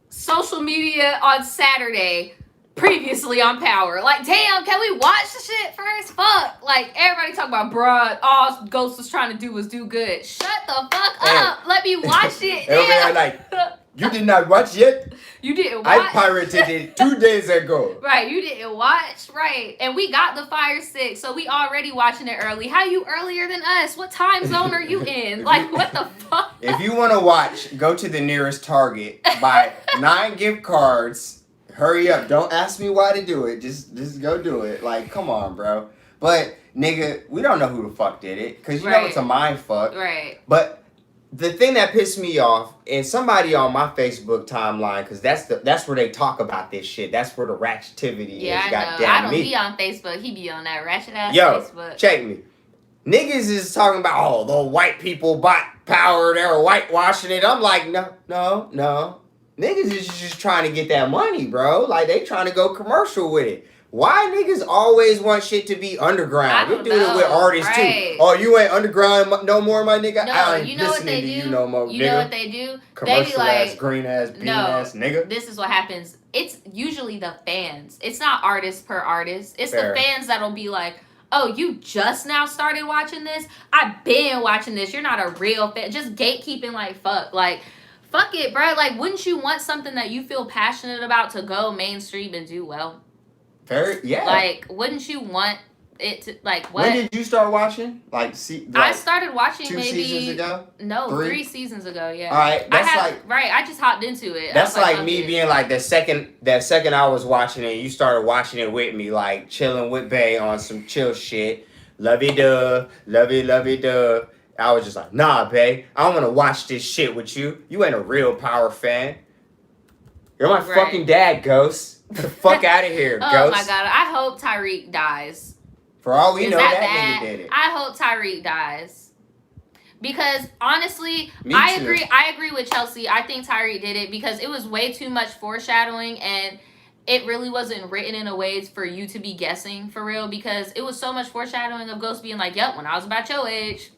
[SPEAKER 1] social media on Saturday, previously on Power. Like, damn, can we watch the shit first? Fuck. Like, everybody talk about, bruh, all Ghost was trying to do was do good. Shut the fuck up. Let me watch it.
[SPEAKER 2] Everybody like, you did not watch yet?
[SPEAKER 1] You didn't watch?
[SPEAKER 2] I pirated it 2 days ago.
[SPEAKER 1] Right, you didn't watch? Right. And we got the Fire Stick, so we already watching it early. How you earlier than us? What time zone are you in? Like, what the fuck?
[SPEAKER 2] If you want to watch, go to the nearest Target, buy 9 gift cards. Hurry up. Don't ask me why to do it. Just go do it. Like, come on, bro. But, nigga, we don't know who the fuck did it. Because you know it's a mind fuck.
[SPEAKER 1] Right.
[SPEAKER 2] But the thing that pissed me off, and somebody on my Facebook timeline, because that's where they talk about this shit. That's where the ratchetivity is.
[SPEAKER 1] Yeah, I know. I don't be on Facebook. He be on that ratchet ass Facebook.
[SPEAKER 2] Check me. Niggas is talking about, oh, the white people bought Power. They're whitewashing it. I'm like, no. Niggas is just trying to get that money, bro. Like, they trying to go commercial with it. Why niggas always want shit to be underground? We do it with artists too. Oh, you ain't underground no more, my nigga?
[SPEAKER 1] No,
[SPEAKER 2] I ain't
[SPEAKER 1] you know what they
[SPEAKER 2] listening to
[SPEAKER 1] do?
[SPEAKER 2] you no more,
[SPEAKER 1] You know what they do?
[SPEAKER 2] Commercial
[SPEAKER 1] they be like,
[SPEAKER 2] ass, green ass, bean ass nigga.
[SPEAKER 1] This is what happens. It's usually the fans. It's not artist per artist. It's the fans that'll be like, oh, you just now started watching this? I've been watching this. You're not a real fan. Just gatekeeping like fuck. Like, fuck it, bro. Like, wouldn't you want something that you feel passionate about to go mainstream and do well?
[SPEAKER 2] Yeah.
[SPEAKER 1] Like, wouldn't you want it to, like, what?
[SPEAKER 2] When did you start watching? Like,
[SPEAKER 1] I started watching
[SPEAKER 2] 2
[SPEAKER 1] maybe
[SPEAKER 2] seasons ago?
[SPEAKER 1] No,
[SPEAKER 2] 3?
[SPEAKER 1] 3 seasons ago, yeah.
[SPEAKER 2] Alright, that's
[SPEAKER 1] I just hopped into it.
[SPEAKER 2] That's like me being like that second I was watching it, you started watching it with me, like chilling with Bay on some chill shit. Lovey-dove, lovey-dove. I was just like, nah, Bay, I don't want to watch this shit with you. You ain't a real Power fan. You're my fucking dad, Ghost. Get the fuck out of here, Ghost.
[SPEAKER 1] Oh my god, I hope Tyreek dies.
[SPEAKER 2] For all we know, that nigga did it.
[SPEAKER 1] I hope Tyreek dies. Because honestly,
[SPEAKER 2] Me
[SPEAKER 1] I
[SPEAKER 2] too.
[SPEAKER 1] agree with Chelsea. I think Tyreek did it because it was way too much foreshadowing and it really wasn't written in a way for you to be guessing for real because it was so much foreshadowing of Ghost being like, yep, when I was about your age,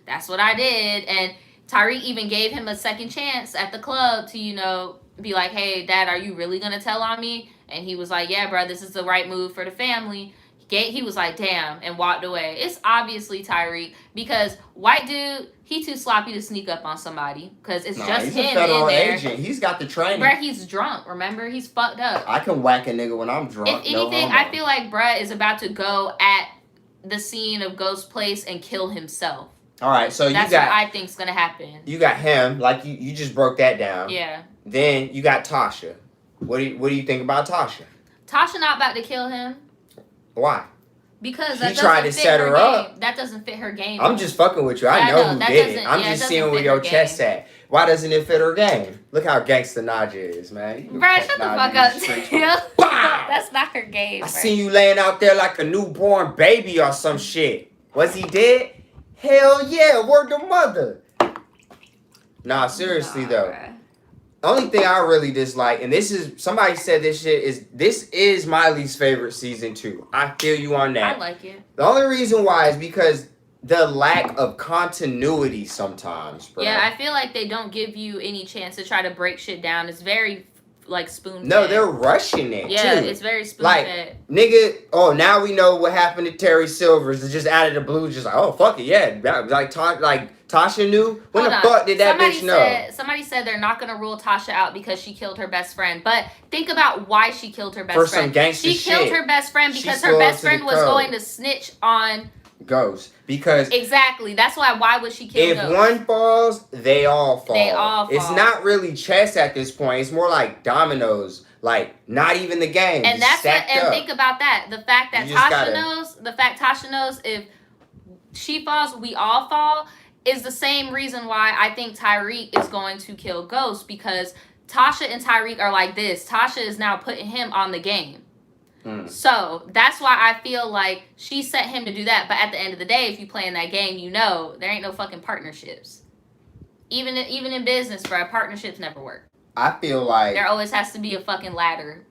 [SPEAKER 1] that's what I did. And Tyreek even gave him a second chance at the club to, you know, be like, hey, Dad, are you really going to tell on me? And he was like, yeah, bro, this is the right move for the family. He was like, damn, and walked away. It's obviously Tyreek because white dude, he too sloppy to sneak up on somebody because it's just
[SPEAKER 2] he's
[SPEAKER 1] him
[SPEAKER 2] a federal
[SPEAKER 1] in there.
[SPEAKER 2] agent. He's got the training.
[SPEAKER 1] Bruh, he's drunk, remember? He's fucked up.
[SPEAKER 2] I can whack a nigga when I'm drunk.
[SPEAKER 1] If anything, I feel like bruh is about to go at the scene of Ghost's place and kill himself.
[SPEAKER 2] All right, so
[SPEAKER 1] that's what I think's gonna happen.
[SPEAKER 2] You got him, like you just broke that down.
[SPEAKER 1] Yeah.
[SPEAKER 2] Then you got Tasha. What do you think about Tasha?
[SPEAKER 1] Tasha not about to kill him.
[SPEAKER 2] Why?
[SPEAKER 1] Because
[SPEAKER 2] he tried to set her up.
[SPEAKER 1] That doesn't fit her game.
[SPEAKER 2] I'm just fucking with you. I know who did it. I'm just seeing where your chest at. Why doesn't it fit her game? Look how gangsta Naja is, man.
[SPEAKER 1] Bruh, shut the fuck up. That's not her game.
[SPEAKER 2] I seen you laying out there like a newborn baby or some shit. Was he dead? Hell yeah, word to mother. Nah, seriously though.
[SPEAKER 1] Bruh.
[SPEAKER 2] Only thing I really dislike, and this is, somebody said this is my least favorite season 2. I feel you on that.
[SPEAKER 1] I like it.
[SPEAKER 2] The only reason why is because the lack of continuity sometimes, bro.
[SPEAKER 1] Yeah, I feel like they don't give you any chance to try to break shit down. It's very like spoon fed.
[SPEAKER 2] No, they're rushing it.
[SPEAKER 1] Yeah,
[SPEAKER 2] too.
[SPEAKER 1] it's very spoon
[SPEAKER 2] Like,
[SPEAKER 1] fed.
[SPEAKER 2] nigga, oh, now we know what happened to Terry Silvers. It's just out of the blue, just like, oh, fuck it, yeah. Like Tasha knew? When
[SPEAKER 1] Hold
[SPEAKER 2] the
[SPEAKER 1] on.
[SPEAKER 2] fuck did that bitch know?
[SPEAKER 1] Somebody said they're not going to rule Tasha out because she killed her best friend. But think about why she killed her best
[SPEAKER 2] For
[SPEAKER 1] friend.
[SPEAKER 2] some gangster
[SPEAKER 1] She killed
[SPEAKER 2] shit.
[SPEAKER 1] her best friend
[SPEAKER 2] She
[SPEAKER 1] because
[SPEAKER 2] stole
[SPEAKER 1] her
[SPEAKER 2] it
[SPEAKER 1] best
[SPEAKER 2] to the
[SPEAKER 1] friend was
[SPEAKER 2] code.
[SPEAKER 1] going to snitch on
[SPEAKER 2] Ghost. Because
[SPEAKER 1] exactly. That's why would she kill
[SPEAKER 2] if
[SPEAKER 1] Ghost?
[SPEAKER 2] one falls, they all fall.
[SPEAKER 1] They all fall.
[SPEAKER 2] It's not really chess at this point. It's more like dominoes. Like, not even the game.
[SPEAKER 1] And
[SPEAKER 2] just
[SPEAKER 1] that's
[SPEAKER 2] stacked up.
[SPEAKER 1] think about that. The fact that
[SPEAKER 2] You just
[SPEAKER 1] Tasha knows if she falls, we all fall, is the same reason why I think Tyreek is going to kill Ghost, because Tasha and Tyreek are like this. Tasha is now putting him on the game. So that's why I feel like she set him to do that. But at the end of the day, if you play in that game, you know there ain't no fucking partnerships. Even in business, bro, partnerships never work.
[SPEAKER 2] I feel like
[SPEAKER 1] there always has to be a fucking ladder.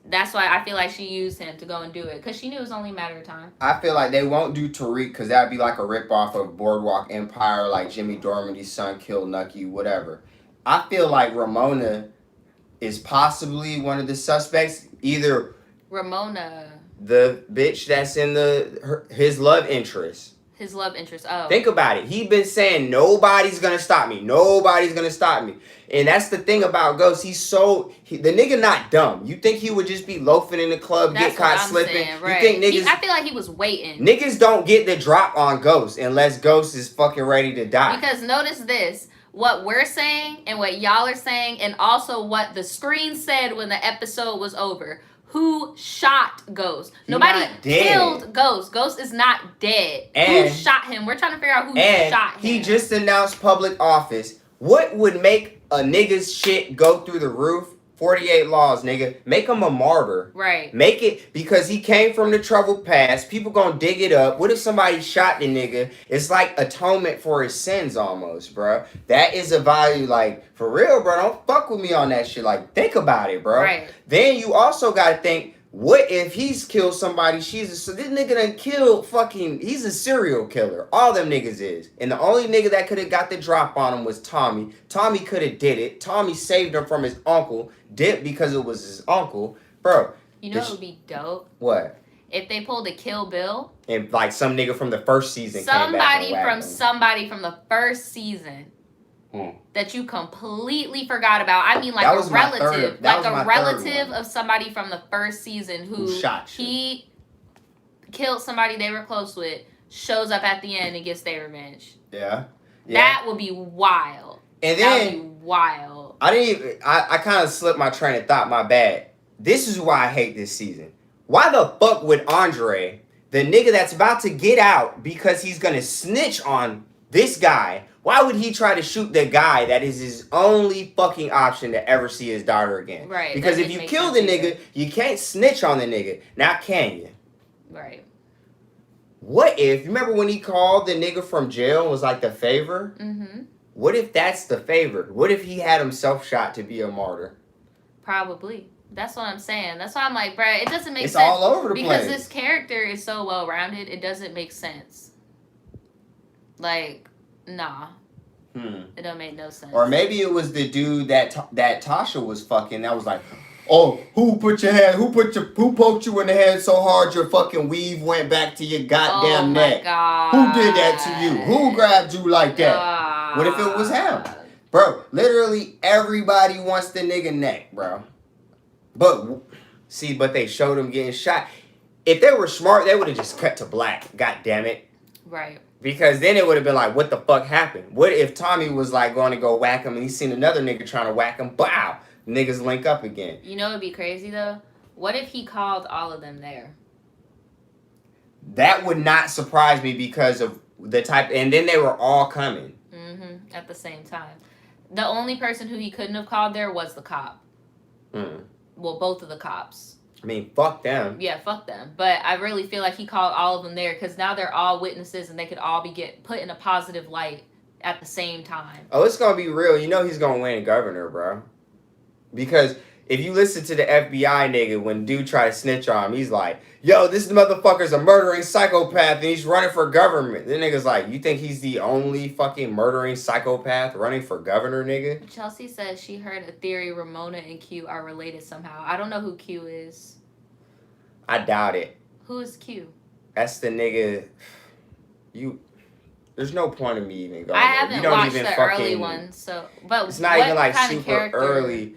[SPEAKER 1] That's why I feel like she used him to go and do it, because she knew it was only a matter of time.
[SPEAKER 2] I feel like they won't do Tariq because that'd be like a ripoff of Boardwalk Empire, like Jimmy Dormandy's son killed Nucky, whatever. I feel like Ramona is possibly one of the suspects. Either
[SPEAKER 1] Ramona,
[SPEAKER 2] the bitch that's in his love interest.
[SPEAKER 1] His love interest. Oh.
[SPEAKER 2] Think about it. He been saying nobody's gonna stop me. Nobody's gonna stop me. And that's the thing about Ghost. The nigga not dumb. You think he would just be loafing in the club, get caught slipping?
[SPEAKER 1] Saying, right.
[SPEAKER 2] You think niggas?
[SPEAKER 1] I feel like he was waiting.
[SPEAKER 2] Niggas don't get the drop on Ghost unless Ghost is fucking ready to die.
[SPEAKER 1] Because notice this. What we're saying and what y'all are saying, and also what the screen said when the episode was over. Who shot Ghost? Nobody killed Ghost. Ghost is not dead. Who shot him? We're trying to figure out who shot him.
[SPEAKER 2] He just announced public office. What would make a nigga's shit go through the roof? 48 laws, nigga. Make him a martyr.
[SPEAKER 1] Right.
[SPEAKER 2] Make it because he came from the troubled past. People gonna dig it up. What if somebody shot the nigga? It's like atonement for his sins almost, bro. That is a value, like, for real, bro. Don't fuck with me on that shit. Like, think about it, bro.
[SPEAKER 1] Right.
[SPEAKER 2] Then you also gotta think, what if he's killed somebody? So this nigga done killed he's a serial killer. All them niggas is. And the only nigga that could have got the drop on him was Tommy. Tommy could have did it. Tommy saved him from his uncle. Did because it was his uncle. Bro.
[SPEAKER 1] You know what would be dope?
[SPEAKER 2] What?
[SPEAKER 1] If they pulled a Kill Bill.
[SPEAKER 2] And like some nigga from the first season
[SPEAKER 1] somebody from the first season. That you completely forgot about. I mean, like a relative. Like a relative of somebody from the first season who shot you. He killed somebody they were close with, shows up at the end and gets their revenge.
[SPEAKER 2] Yeah.
[SPEAKER 1] That would be wild.
[SPEAKER 2] And then,
[SPEAKER 1] that would be wild.
[SPEAKER 2] I kind of slipped my train of thought, my bad. This is why I hate this season. Why the fuck would Andre, the nigga that's about to get out because he's gonna snitch on this guy, why would he try to shoot the guy that is his only fucking option to ever see his daughter again?
[SPEAKER 1] Right.
[SPEAKER 2] Because if you kill the nigga, you can't snitch on the nigga. Now can you?
[SPEAKER 1] Right.
[SPEAKER 2] What if, you remember when he called the nigga from jail and was like the favor?
[SPEAKER 1] Mm-hmm.
[SPEAKER 2] What if that's the favor? What if he had himself shot to be a martyr?
[SPEAKER 1] Probably. That's what I'm saying. That's why I'm like, bruh, it doesn't make sense.
[SPEAKER 2] It's all over the place.
[SPEAKER 1] Because this character is so well-rounded, it doesn't make sense. Like, nah. It don't make no sense.
[SPEAKER 2] Or maybe it was the dude that Tasha was fucking that was like, oh, who poked you in the head so hard your fucking weave went back to your goddamn neck?
[SPEAKER 1] God.
[SPEAKER 2] Who did that to you? Who grabbed you like that? What if it was him? Bro, literally everybody wants the nigga neck, bro. But they showed him getting shot. If they were smart, they would have just cut to black. God damn it.
[SPEAKER 1] Right.
[SPEAKER 2] Because then it would have been like, what the fuck happened? What if Tommy was like going to go whack him and he's seen another nigga trying to whack him? Bow! Niggas link up again.
[SPEAKER 1] You know what would be crazy though? What if he called all of them there?
[SPEAKER 2] That would not surprise me because of the type, and then they were all coming.
[SPEAKER 1] Mm-hmm. At the same time. The only person who he couldn't have called there was the cop. Well, both of the cops.
[SPEAKER 2] I mean, fuck them.
[SPEAKER 1] Yeah, fuck them. But I really feel like he called all of them there because now they're all witnesses and they could all be put in a positive light at the same time.
[SPEAKER 2] Oh, it's gonna be real. You know he's gonna win governor, bro. Because if you listen to the FBI nigga, when dude try to snitch on him, he's like, yo, this motherfucker's a murdering psychopath and he's running for government. The nigga's like, you think he's the only fucking murdering psychopath running for governor, nigga?
[SPEAKER 1] Chelsea says she heard a theory Ramona and Q are related somehow. I don't know who Q is.
[SPEAKER 2] I doubt it.
[SPEAKER 1] Who is Q?
[SPEAKER 2] That's the nigga. There's no point in me even going.
[SPEAKER 1] I haven't watched the early one, so but
[SPEAKER 2] it's not even like super
[SPEAKER 1] character?
[SPEAKER 2] early.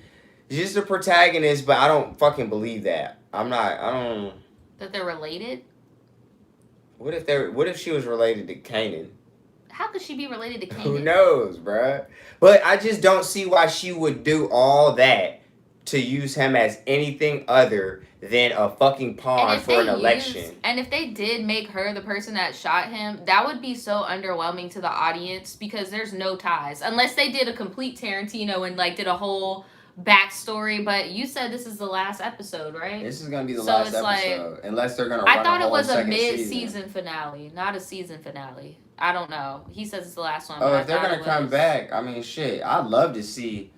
[SPEAKER 2] He's just a protagonist, but I don't fucking believe that. I don't.
[SPEAKER 1] That they're related?
[SPEAKER 2] What if she was related to Kanan?
[SPEAKER 1] How could she be related to Kanan?
[SPEAKER 2] Who knows, bruh? But I just don't see why she would do all that to use him as anything other than a fucking pawn for an election.
[SPEAKER 1] And if they did make her the person that shot him, that would be so underwhelming to the audience because there's no ties. Unless they did a complete Tarantino and like did a whole backstory. But you said this is the last episode, right?
[SPEAKER 2] This is gonna be the last episode, like, unless they're gonna.
[SPEAKER 1] I thought it was a mid-season finale, not a season finale. I don't know. He says it's the last one.
[SPEAKER 2] Oh, if they're gonna come back, I mean, shit. I'd love to see,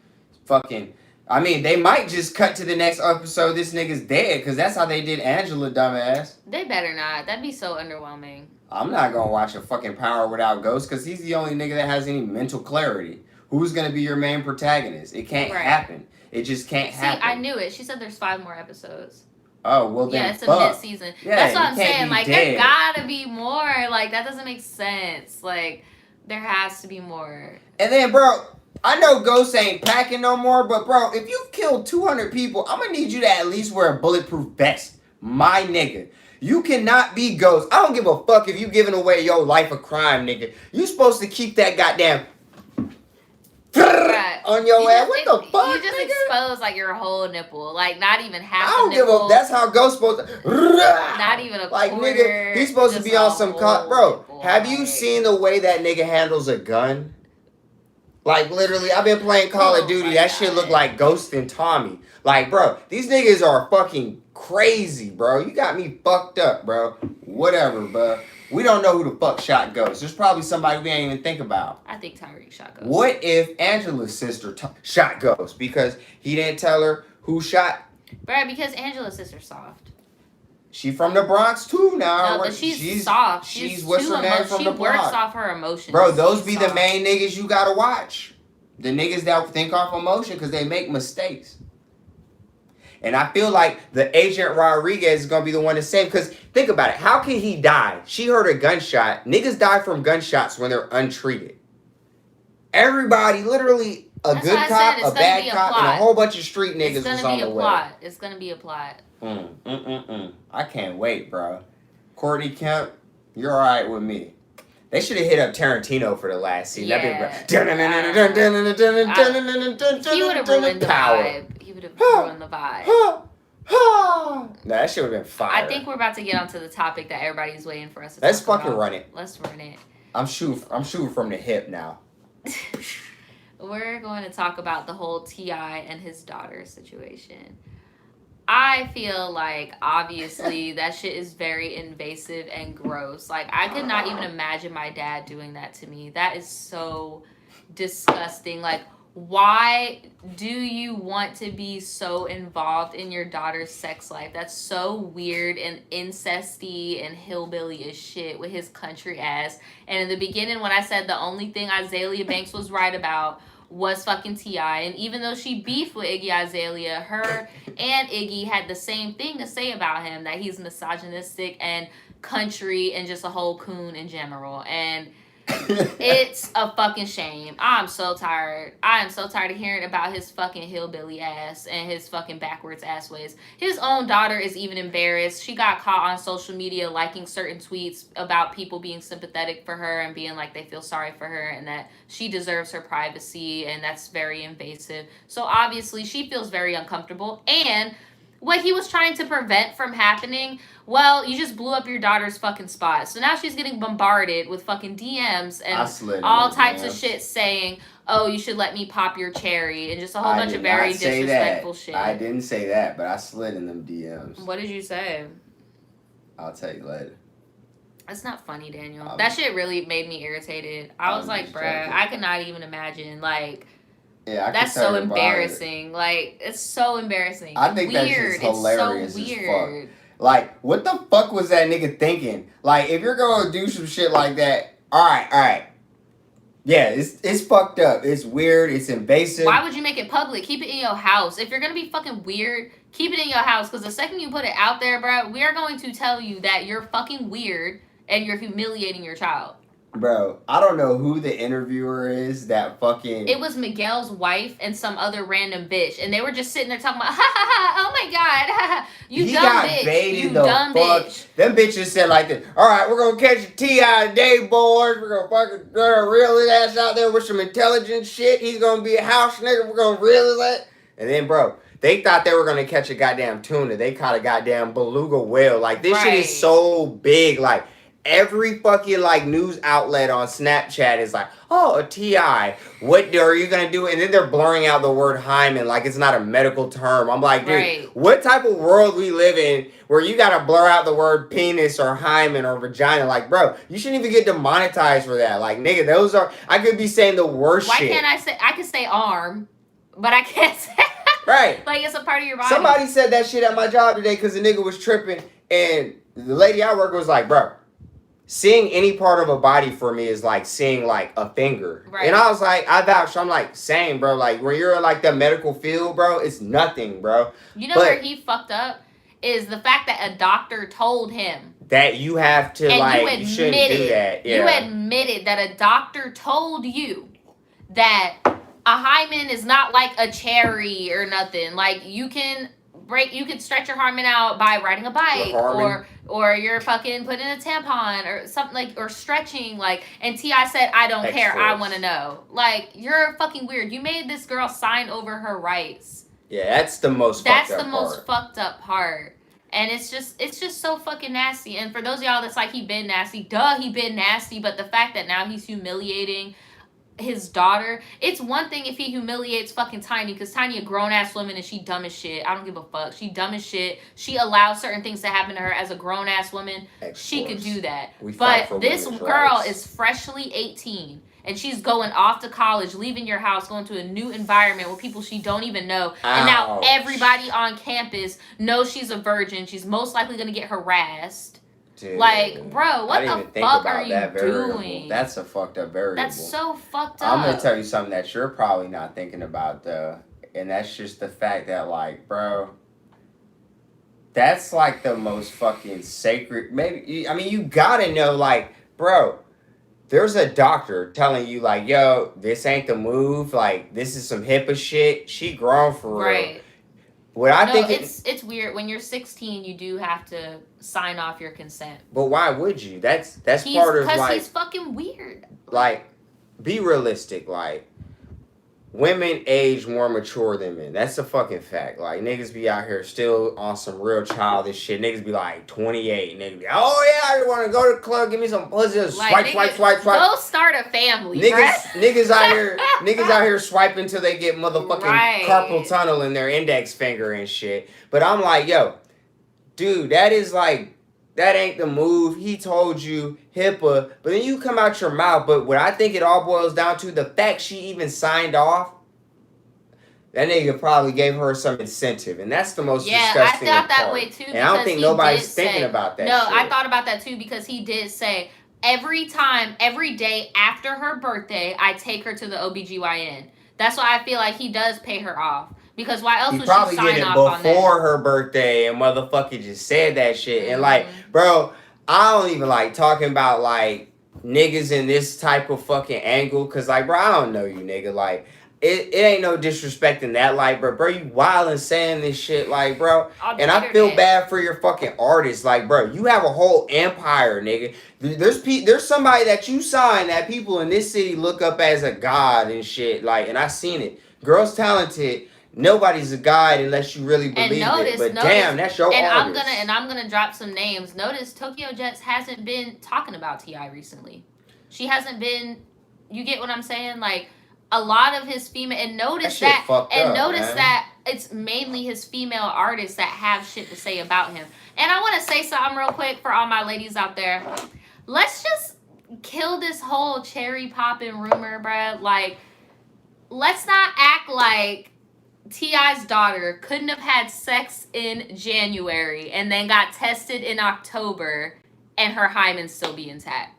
[SPEAKER 2] fucking. I mean, they might just cut to the next episode. This nigga's dead, because that's how they did Angela, dumbass.
[SPEAKER 1] They better not. That'd be so underwhelming.
[SPEAKER 2] I'm not gonna watch a fucking Power Without Ghost, because he's the only nigga that has any mental clarity. Who's gonna be your main protagonist? It can't happen. It just can't happen.
[SPEAKER 1] See, I knew it. She said there's 5 more episodes.
[SPEAKER 2] Oh, well then,
[SPEAKER 1] yeah, it's a mid-season.
[SPEAKER 2] Yeah,
[SPEAKER 1] that's what I'm saying. Like,
[SPEAKER 2] dead.
[SPEAKER 1] there gotta be more. Like, that doesn't make sense. Like, there has to be more.
[SPEAKER 2] And then, bro, I know Ghost ain't packing no more, but, bro, if you've killed 200 people, I'm gonna need you to at least wear a bulletproof vest. My nigga. You cannot be Ghost. I don't give a fuck if you giving away your life a crime, nigga. You supposed to keep that goddamn...
[SPEAKER 1] Right.
[SPEAKER 2] On your ass. What the fuck,
[SPEAKER 1] You just
[SPEAKER 2] nigga?
[SPEAKER 1] expose like your whole nipple, like not even half.
[SPEAKER 2] I don't give a. That's how Ghost supposed to.
[SPEAKER 1] Not even a
[SPEAKER 2] like
[SPEAKER 1] quarter,
[SPEAKER 2] nigga. He's supposed to be on some bro.
[SPEAKER 1] Nipple,
[SPEAKER 2] have you seen the way that nigga handles a gun? Like literally, I've been playing Call of Duty. That shit look like Ghost and Tommy. Like, bro, these niggas are fucking crazy, bro. You got me fucked up, bro. Whatever, bro. We don't know who the fuck shot Ghost. There's probably somebody we ain't even think about.
[SPEAKER 1] I think Tyreek shot Ghost.
[SPEAKER 2] What if Angela's sister shot Ghost because he didn't tell her who shot?
[SPEAKER 1] Bruh, because Angela's sister's soft.
[SPEAKER 2] She from the Bronx too now.
[SPEAKER 1] No, but she's soft.
[SPEAKER 2] She's what's her name from the Bronx.
[SPEAKER 1] She works off her emotions.
[SPEAKER 2] Bro, those be the main niggas you gotta watch. The niggas that think off emotion because they make mistakes. And I feel like the Agent Rodriguez is going to be the one to save. Because think about it. How can he die? She heard a gunshot. Niggas die from gunshots when they're untreated. Everybody, literally,
[SPEAKER 1] That's
[SPEAKER 2] good cop, a bad cop, and a whole bunch of street niggas was on the way.
[SPEAKER 1] It's going to be a plot.
[SPEAKER 2] I can't wait, bro. Courtney Kemp, you're all right with me. They should have hit up Tarantino for the last scene.
[SPEAKER 1] Yeah.
[SPEAKER 2] He would
[SPEAKER 1] have ruined the vibe. He would have ruined the vibe.
[SPEAKER 2] Nah, that shit would have been fire.
[SPEAKER 1] I think we're about to get onto the topic that everybody's waiting for us to
[SPEAKER 2] Let's
[SPEAKER 1] talk
[SPEAKER 2] fucking
[SPEAKER 1] about.
[SPEAKER 2] run it.
[SPEAKER 1] Let's run it.
[SPEAKER 2] I'm shooting from the hip now.
[SPEAKER 1] We're going to talk about the whole T.I. and his daughter situation. I feel like, obviously, that shit is very invasive and gross. Like, I could not even imagine my dad doing that to me. That is so disgusting. Like, why do you want to be so involved in your daughter's sex life? That's so weird and incesty and hillbilly as shit with his country ass. And in the beginning, when I said the only thing Azalea Banks was right about was fucking T.I. And even though she beefed with Iggy Azalea, her and Iggy had the same thing to say about him, that he's misogynistic and country and just a whole coon in general. And it's a fucking shame. I'm so tired. I am so tired of hearing about his fucking hillbilly ass and his fucking backwards ass ways. His own daughter is even embarrassed. She got caught on social media liking certain tweets about people being sympathetic for her and being like they feel sorry for her and that she deserves her privacy, and that's very invasive. So obviously she feels very uncomfortable, and what he was trying to prevent from happening, well, you just blew up your daughter's fucking spot. So now she's getting bombarded with fucking DMs and all types of shit saying, oh, you should let me pop your cherry, and just a whole bunch of very disrespectful shit.
[SPEAKER 2] I didn't say that, but I slid in them DMs.
[SPEAKER 1] What did you say?
[SPEAKER 2] I'll tell you later.
[SPEAKER 1] That's not funny, Daniel. That shit really made me irritated. I was like, bruh, I could not even imagine, like,
[SPEAKER 2] Yeah, I
[SPEAKER 1] That's
[SPEAKER 2] can tell
[SPEAKER 1] so
[SPEAKER 2] you're behind it.
[SPEAKER 1] embarrassing. Like, it's so embarrassing.
[SPEAKER 2] I think that shit's
[SPEAKER 1] Weird.
[SPEAKER 2] hilarious
[SPEAKER 1] It's so
[SPEAKER 2] as fuck.
[SPEAKER 1] weird.
[SPEAKER 2] Like, what the fuck was that nigga thinking? Like, if you're gonna do some shit like that, all right. Yeah, it's fucked up. It's weird. It's invasive.
[SPEAKER 1] Why would you make it public? Keep it in your house. If you're gonna be fucking weird, keep it in your house. Because the second you put it out there, bro, we are going to tell you that you're fucking weird and you're humiliating your child.
[SPEAKER 2] Bro, I don't know who the interviewer is that fucking...
[SPEAKER 1] It was Miguel's wife and some other random bitch. And they were just sitting there talking about, ha ha ha, oh my god, ha ha. You dumb bitch.
[SPEAKER 2] Baited
[SPEAKER 1] You
[SPEAKER 2] the
[SPEAKER 1] dumb
[SPEAKER 2] fuck.
[SPEAKER 1] bitch.
[SPEAKER 2] Them bitches said like this, alright, we're gonna catch a T.I. today, boys. We're gonna fucking reel his ass out there with some intelligent shit. He's gonna be a house nigga. We're gonna reel his ass. And then, bro, they thought they were gonna catch a goddamn tuna. They caught a goddamn beluga whale. Like, this shit is so big. Like, every fucking like news outlet on Snapchat is like, oh, a TI. What are you gonna do? And then they're blurring out the word hymen like it's not a medical term. I'm like, dude, what type of world we live in where you gotta blur out the word penis or hymen or vagina? Like, bro, you shouldn't even get demonetized for that. Like, nigga, those are, I could be saying the worst shit.
[SPEAKER 1] Why can't I say, I could say arm, but I can't say,
[SPEAKER 2] right?
[SPEAKER 1] Like, it's a part of your body.
[SPEAKER 2] Somebody said that shit at my job today because the nigga was tripping, and the lady I work with was like, bro, seeing any part of a body for me is like seeing like a finger. Right. And I was like, I vouch, I'm like, same, bro. Like, when you're in like the medical field, bro, it's nothing, bro.
[SPEAKER 1] You know where he fucked up? Is the fact that a doctor told him
[SPEAKER 2] that you have to, and like, you shouldn't do that. Yeah. You
[SPEAKER 1] admitted that a doctor told you that a hymen is not like a cherry or nothing. Like, you can stretch your hymen out by riding a bike or you're fucking putting a tampon or something, like, or stretching, like. And T.I. said, I don't care, I want to know. Like, you're fucking weird. You made this girl sign over her rights.
[SPEAKER 2] Yeah, that's the most
[SPEAKER 1] fucked up part. And it's just so fucking nasty. And for those of y'all that's like, he been nasty, he been nasty, but the fact that now he's humiliating his daughter, it's one thing if he humiliates fucking Tiny, because Tiny a grown-ass woman and she dumb as shit. I don't give a fuck. She dumb as shit. She allows certain things to happen to her as a grown-ass woman. She could do that. But this girl is freshly 18. And she's going off to college, leaving your house, going to a new environment with people she don't even know. And now everybody on campus knows she's a virgin. She's most likely going to get harassed. Dude, like, bro, what the fuck are you doing?
[SPEAKER 2] That's a fucked up variable.
[SPEAKER 1] That's so fucked up.
[SPEAKER 2] I'm going to tell you something that you're probably not thinking about, though. And that's just the fact that, like, bro, that's like the most fucking sacred. Maybe, I mean, you got to know, like, bro, there's a doctor telling you, like, yo, this ain't the move. Like, this is some HIPAA shit. She grown for real. Right. What I think
[SPEAKER 1] it's weird. When you're 16, you do have to sign off your consent.
[SPEAKER 2] But why would you? That's part of, like...
[SPEAKER 1] Because he's fucking weird.
[SPEAKER 2] Like, be realistic. Like, women age more mature than men. That's a fucking fact. Like, niggas be out here still on some real childish shit. Niggas be like 28. Niggas be, oh yeah, I just want to go to the club, give me some pussy, like, swipe.
[SPEAKER 1] Go start a family,
[SPEAKER 2] niggas out here swiping till they get motherfucking carpal tunnel in their index finger and shit. But I'm like, yo, dude, that is like, that ain't the move. He told you HIPAA, but then you come out your mouth. But what I think it all boils down to, the fact she even signed off, that nigga probably gave her some incentive, and that's the most disgusting
[SPEAKER 1] I thought that
[SPEAKER 2] part.
[SPEAKER 1] way too.
[SPEAKER 2] And I don't think nobody's thinking about that.
[SPEAKER 1] No,
[SPEAKER 2] shit.
[SPEAKER 1] I thought about that too, because he did say every day after her birthday, I take her to the OBGYN. That's why I feel like he does pay her off. Because why else would she sign off on that? He probably did it before
[SPEAKER 2] her birthday and motherfucker just said that shit. And like, bro, I don't even like talking about like niggas in this type of fucking angle. Cause like, bro, I don't know you, nigga. Like, it ain't no disrespect in that light, bro. You wild and saying this shit, like, bro. And I feel bad for your fucking artists. Like, bro, you have a whole empire, nigga. There's somebody that you sign that people in this city look up as a god and shit. Like, and I seen it. Girls talented. Nobody's a god unless you really believe it. But damn, that's your artist.
[SPEAKER 1] I'm gonna drop some names. Notice Tokyo Jetz hasn't been talking about T.I. recently. She hasn't been. You get what I'm saying? Like, a lot of his female, and notice that it's mainly his female artists that have shit to say about him. And I want to say something real quick for all my ladies out there. Let's just kill this whole cherry popping rumor, bruh. Like, let's not act like T.I.'s daughter couldn't have had sex in January and then got tested in October and her hymens still be intact.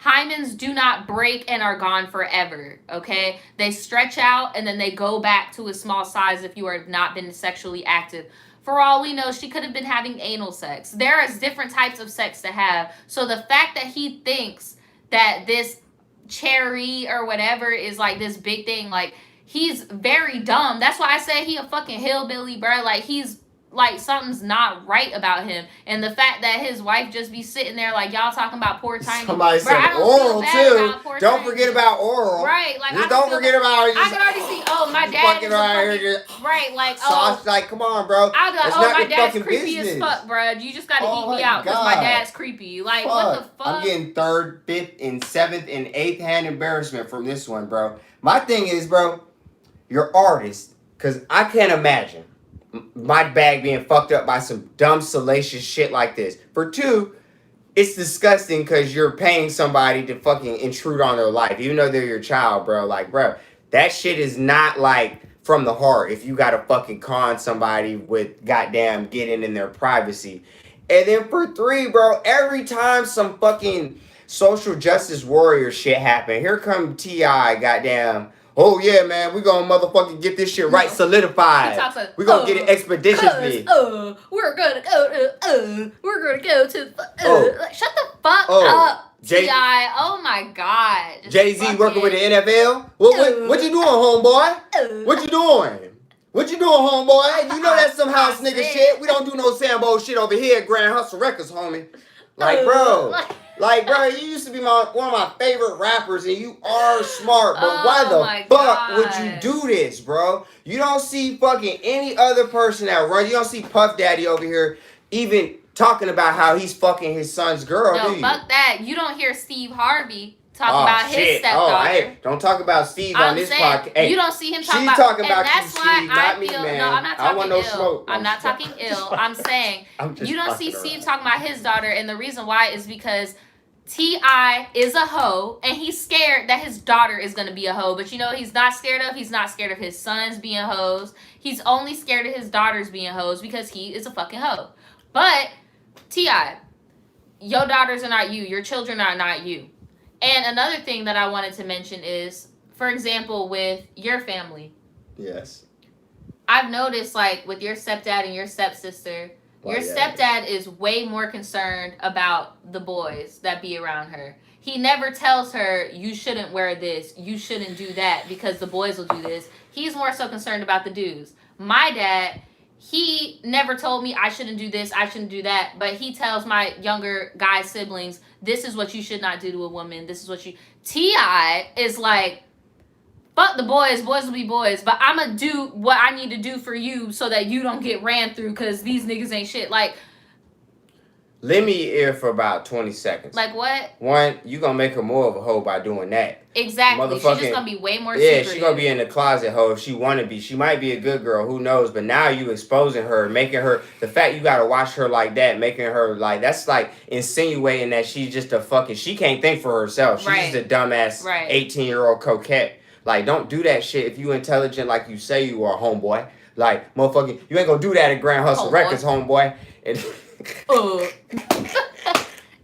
[SPEAKER 1] Hymens do not break and are gone forever, okay? They stretch out and then they go back to a small size if you have not been sexually active. For all we know, she could have been having anal sex. There is different types of sex to have. So the fact that he thinks that this cherry or whatever is like this big thing, like, he's very dumb. That's why I said he a fucking hillbilly, bro. Like, he's like, something's not right about him. And the fact that his wife just be sitting there like, y'all talking about poor Tiny.
[SPEAKER 2] Somebody
[SPEAKER 1] bro,
[SPEAKER 2] said oral too. Don't forget about oral.
[SPEAKER 1] Right, like,
[SPEAKER 2] just don't forget about it.
[SPEAKER 1] I can already see, oh, my dad is right, like, oh.
[SPEAKER 2] Sauce, like, come on, bro.
[SPEAKER 1] I'll be like,
[SPEAKER 2] That's
[SPEAKER 1] oh,
[SPEAKER 2] not
[SPEAKER 1] my
[SPEAKER 2] your
[SPEAKER 1] dad's
[SPEAKER 2] fucking
[SPEAKER 1] creepy
[SPEAKER 2] business.
[SPEAKER 1] as fuck, bro. You just gotta
[SPEAKER 2] Oh
[SPEAKER 1] eat me
[SPEAKER 2] my
[SPEAKER 1] out because my
[SPEAKER 2] God.
[SPEAKER 1] dad's creepy. Like, what the fuck?
[SPEAKER 2] I'm getting 3rd, 5th, and 7th, and 8th hand embarrassment from this one, bro. My thing is, bro, you're artist, because I can't imagine my bag being fucked up by some dumb, salacious shit like this. For 2, it's disgusting because you're paying somebody to fucking intrude on their life, even though they're your child, bro. Like, bro, that shit is not, like, from the heart if you gotta fucking con somebody with goddamn getting in their privacy. And then for 3, bro, every time some fucking social justice warrior shit happen, here come T.I. goddamn, oh yeah, man, we gonna motherfucking get this shit right solidified. We gonna get it expeditiously.
[SPEAKER 1] We're gonna go to like, shut the fuck up, T.I. Oh my God.
[SPEAKER 2] Jay-Z working with the NFL? What you doing, homeboy? What you doing? What you doing, homeboy? You know that's some house nigga shit. We don't do no Sambo shit over here at Grand Hustle Records, homie. Like, bro. Like, bro, you used to be one of my favorite rappers, and you are smart, but why the fuck would you do this, bro? You don't see fucking any other person that runs. You don't see Puff Daddy over here even talking about how he's fucking his son's girl, do you?
[SPEAKER 1] No, fuck that. You don't hear Steve Harvey talk about his stepdaughter.
[SPEAKER 2] Oh, hey, don't talk about Steve on this podcast. Hey,
[SPEAKER 1] you don't see him talk about.
[SPEAKER 2] She's talking about
[SPEAKER 1] that's
[SPEAKER 2] you,
[SPEAKER 1] why
[SPEAKER 2] Steve, not me, man.
[SPEAKER 1] No, I'm not talking
[SPEAKER 2] want no
[SPEAKER 1] ill.
[SPEAKER 2] smoke.
[SPEAKER 1] I'm not talking ill. I'm saying you don't see Steve talking about his daughter, and the reason why is because T.I. is a hoe, and he's scared that his daughter is going to be a hoe. But you know what he's not scared of? He's not scared of his sons being hoes. He's only scared of his daughters being hoes because he is a fucking hoe. But, T.I., your daughters are not you. Your children are not you. And another thing that I wanted to mention is, for example, with your family.
[SPEAKER 2] Yes.
[SPEAKER 1] I've noticed, like, with your stepdad and your stepsister, your stepdad is way more concerned about the boys that be around her. He never tells her, you shouldn't wear this, you shouldn't do that, because the boys will do this. He's more so concerned about the dudes. My dad, he never told me I shouldn't do this, I shouldn't do that, but he tells my younger guy siblings, this is what you should not do to a woman, this is what you... T.I. is like, fuck the boys will be boys, but I'm gonna do what I need to do for you so that you don't get ran through because these niggas ain't shit. Like,
[SPEAKER 2] lend me your ear for about 20 seconds.
[SPEAKER 1] Like what?
[SPEAKER 2] One, you gonna make her more of a hoe by doing that.
[SPEAKER 1] Exactly. She's just gonna be way more secretive.
[SPEAKER 2] Yeah, she's gonna be in the closet hoe if she wanna be. She might be a good girl, who knows? But now you exposing her, making her, the fact you gotta watch her like that, making her like, that's like insinuating that she's just a fucking, she can't think for herself. She's just a dumbass 18-year-old coquette. Like, don't do that shit if you intelligent like you say you are, homeboy. Like, motherfucking, you ain't gonna do that at Grand Hustle Records, homeboy. And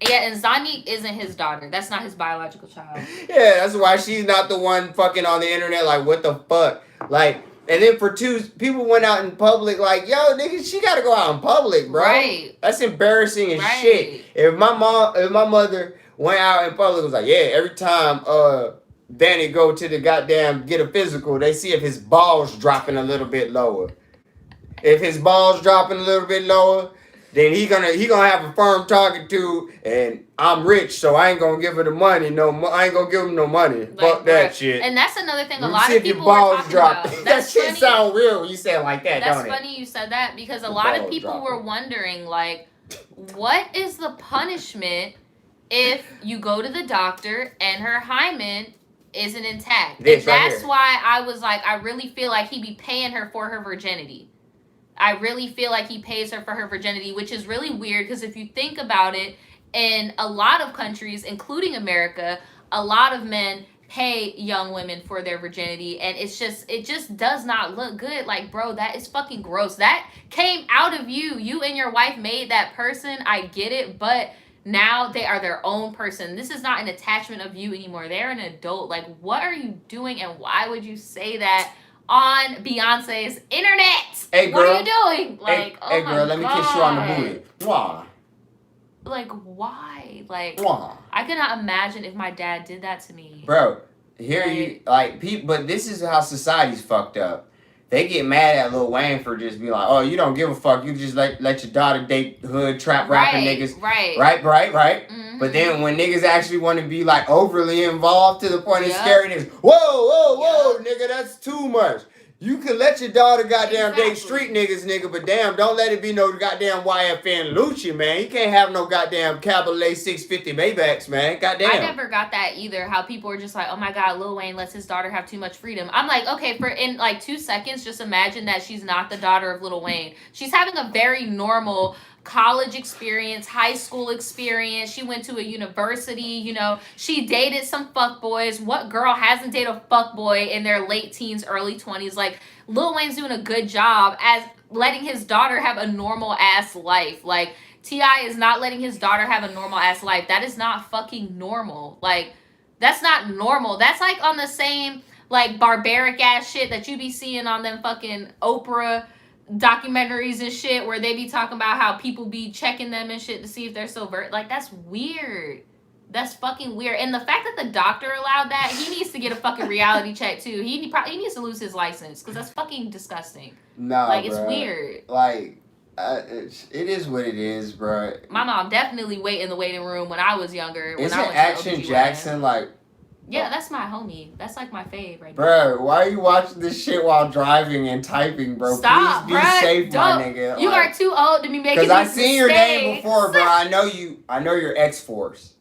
[SPEAKER 1] yeah, and Zani isn't his daughter. That's not his biological child.
[SPEAKER 2] Yeah, that's why she's not the one fucking on the internet like, what the fuck? Like, and then for 2, people went out in public like, yo, nigga, she gotta go out in public, bro. Right. That's embarrassing as shit. If my mother went out in public, was like, yeah, every time, Danny go to the goddamn get a physical, they see if his balls dropping a little bit lower. If his balls dropping a little bit lower, then he gonna have a firm talking to, and I'm rich, so I ain't gonna give her the money. I ain't gonna give him no money. Like, fuck that shit.
[SPEAKER 1] And that's another thing. A lot of people were talking about.
[SPEAKER 2] That shit sound real when you say it like that.
[SPEAKER 1] That's funny you said that because a lot of people were wondering, like, what is the punishment if you go to the doctor and her hymen isn't intact? That's why I was like, I really feel like he be paying her for her virginity. I really feel like he pays her for her virginity, which is really weird because if you think about it, in a lot of countries, including America, a lot of men pay young women for their virginity, and it just does not look good. Like, bro, that is fucking gross. That came out of you. You and your wife made that person. I get it, but now they are their own person. This is not an attachment of you anymore. They're an adult. Like, what are you doing, and why would you say that on Beyonce's internet?
[SPEAKER 2] Hey, girl.
[SPEAKER 1] What are you doing? Like,
[SPEAKER 2] hey, hey girl, let me kiss you on the booty. Why?
[SPEAKER 1] Like, why? Like,
[SPEAKER 2] why?
[SPEAKER 1] I could not imagine if my dad did that to me.
[SPEAKER 2] Bro, here you like people, but this is how society's fucked up. They get mad at Lil Wayne for just being like, oh, you don't give a fuck. You just let your daughter date hood trap rapping niggas.
[SPEAKER 1] Right.
[SPEAKER 2] Mm-hmm. But then when niggas actually want to be like overly involved to the point of scaring niggas, whoa, nigga, that's too much. You can let your daughter goddamn date street niggas, nigga, but damn, don't let it be no goddamn YFN Lucci, man. You can't have no goddamn Cabaret 650 Maybachs, man. Goddamn.
[SPEAKER 1] I never got that either, how people were just like, oh my God, Lil Wayne lets his daughter have too much freedom. I'm like, okay, for in like 2 seconds, just imagine that she's not the daughter of Lil Wayne. She's having a very normal college experience, high school experience. She went to a university, you know. She dated some fuckboys. What girl hasn't dated a fuckboy in their late teens, early 20s? Like, Lil Wayne's doing a good job as letting his daughter have a normal ass life. Like, T.I. is not letting his daughter have a normal ass life. That is not fucking normal. Like, that's not normal. That's like on the same like barbaric ass shit that you be seeing on them fucking Oprah documentaries and shit, where they be talking about how people be checking them and shit to see if they're so like, that's weird. That's fucking weird. And the fact that the doctor allowed that, he needs to get a fucking reality check too. He needs to lose his license, because that's fucking disgusting.
[SPEAKER 2] Nah,
[SPEAKER 1] like,
[SPEAKER 2] bro.
[SPEAKER 1] It's weird.
[SPEAKER 2] Like, it is what it is, bro.
[SPEAKER 1] My mom definitely wait in the waiting room when I was younger.
[SPEAKER 2] Isn't Action Jackson like?
[SPEAKER 1] Yeah, that's my homie. That's like my fave right
[SPEAKER 2] there. Bro, why are you watching this shit while driving and typing, bro?
[SPEAKER 1] Stop,
[SPEAKER 2] please be safe, my nigga.
[SPEAKER 1] You are too old to be making these
[SPEAKER 2] mistakes. Because I've seen your name
[SPEAKER 1] mistakes.
[SPEAKER 2] before, bro. I know your X-Force.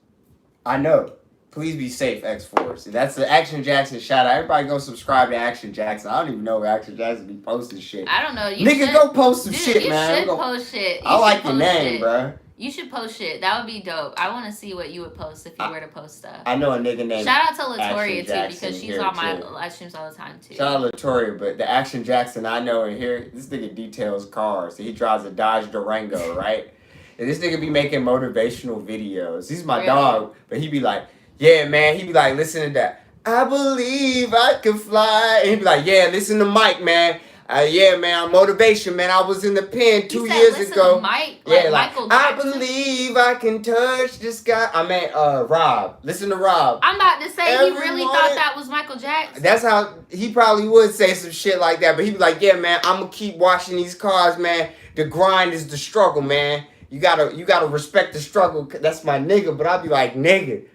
[SPEAKER 2] I know. Please be safe, X-Force. That's the Action Jackson shout out. Everybody go subscribe to Action Jackson. I don't even know where Action Jackson be posting shit.
[SPEAKER 1] I don't know.
[SPEAKER 2] Nigga, go post some shit, man.
[SPEAKER 1] You should post shit.
[SPEAKER 2] I like your name, bro.
[SPEAKER 1] You should post shit. That would be dope. I want to see what you would post if you were to post stuff.
[SPEAKER 2] I know a nigga named
[SPEAKER 1] Shout out to Latoria
[SPEAKER 2] Jackson,
[SPEAKER 1] too, because she's on my live streams all the time too.
[SPEAKER 2] Shout out Latoria, but the Action Jackson I know in here, this nigga details cars. He drives a Dodge Durango, right? And this nigga be making motivational videos. He's my dog, but he be like, yeah, man. He be like, listen to that. I believe I can fly. And he be like, yeah, listen to Mike, man. Yeah, man, motivation, man. I was in the pen 2 years ago.
[SPEAKER 1] To Mike, like
[SPEAKER 2] yeah, like,
[SPEAKER 1] Michael Jackson.
[SPEAKER 2] I believe I can touch the sky. I mean, Rob. Listen to Rob.
[SPEAKER 1] I'm about to say, he really thought that was Michael Jackson.
[SPEAKER 2] That's how he probably would say some shit like that. But he'd be like, yeah, man, I'm gonna keep washing these cars, man. The grind is the struggle, man. You gotta respect the struggle. That's my nigga. But I'd be like, nigga,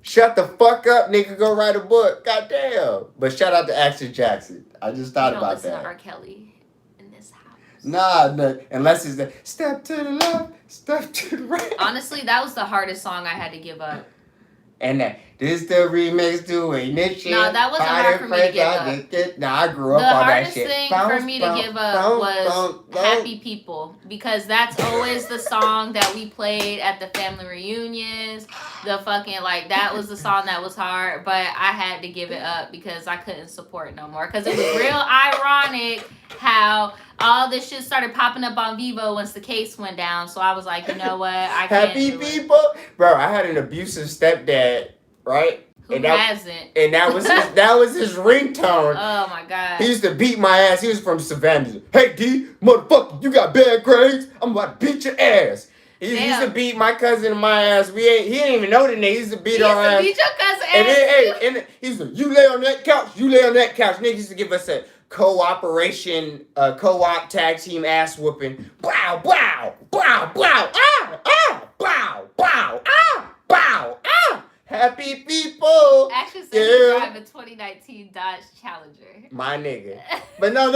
[SPEAKER 2] shut the fuck up, nigga. Go write a book. Goddamn. But shout out to Action Jackson. I just thought about that.
[SPEAKER 1] To R. Kelly in this house.
[SPEAKER 2] Nah, no, unless it's the step to the left, step to the right.
[SPEAKER 1] Honestly, that was the hardest song I had to give up.
[SPEAKER 2] And this the remix to Ignition.
[SPEAKER 1] No, that wasn't hard for me to give up.
[SPEAKER 2] Nah, I grew up on that shit.
[SPEAKER 1] The hardest thing for me to give up was Happy People, because that's always the song that we played at the family reunions. The fucking, like, that was the song that was hard, but I had to give it up because I couldn't support it no more. Because it was real ironic how all this shit started popping up on Vivo once the case went down. So I was like, you know what? I can't
[SPEAKER 2] Happy People? Bro, I had an abusive stepdad, right?
[SPEAKER 1] Who hasn't?
[SPEAKER 2] And that was his ringtone.
[SPEAKER 1] Oh my God.
[SPEAKER 2] He used to beat my ass. He was from Savannah. Hey D, motherfucker, you got bad grades? I'm about to beat your ass. He used to beat my cousin and my ass. He didn't even know the name. He used to beat our ass.
[SPEAKER 1] He used to beat your cousin ass.
[SPEAKER 2] And then, and he used to, you lay on that couch, you lay on that couch. Nigga used to give us a co-operation, co-op tag team ass whooping. Bow, bow, bow, bow, ah, ah, bow, bow, ah, bow, ah. Happy People.
[SPEAKER 1] Actually said he drive a 2019 Dodge Challenger.
[SPEAKER 2] My nigga. But no.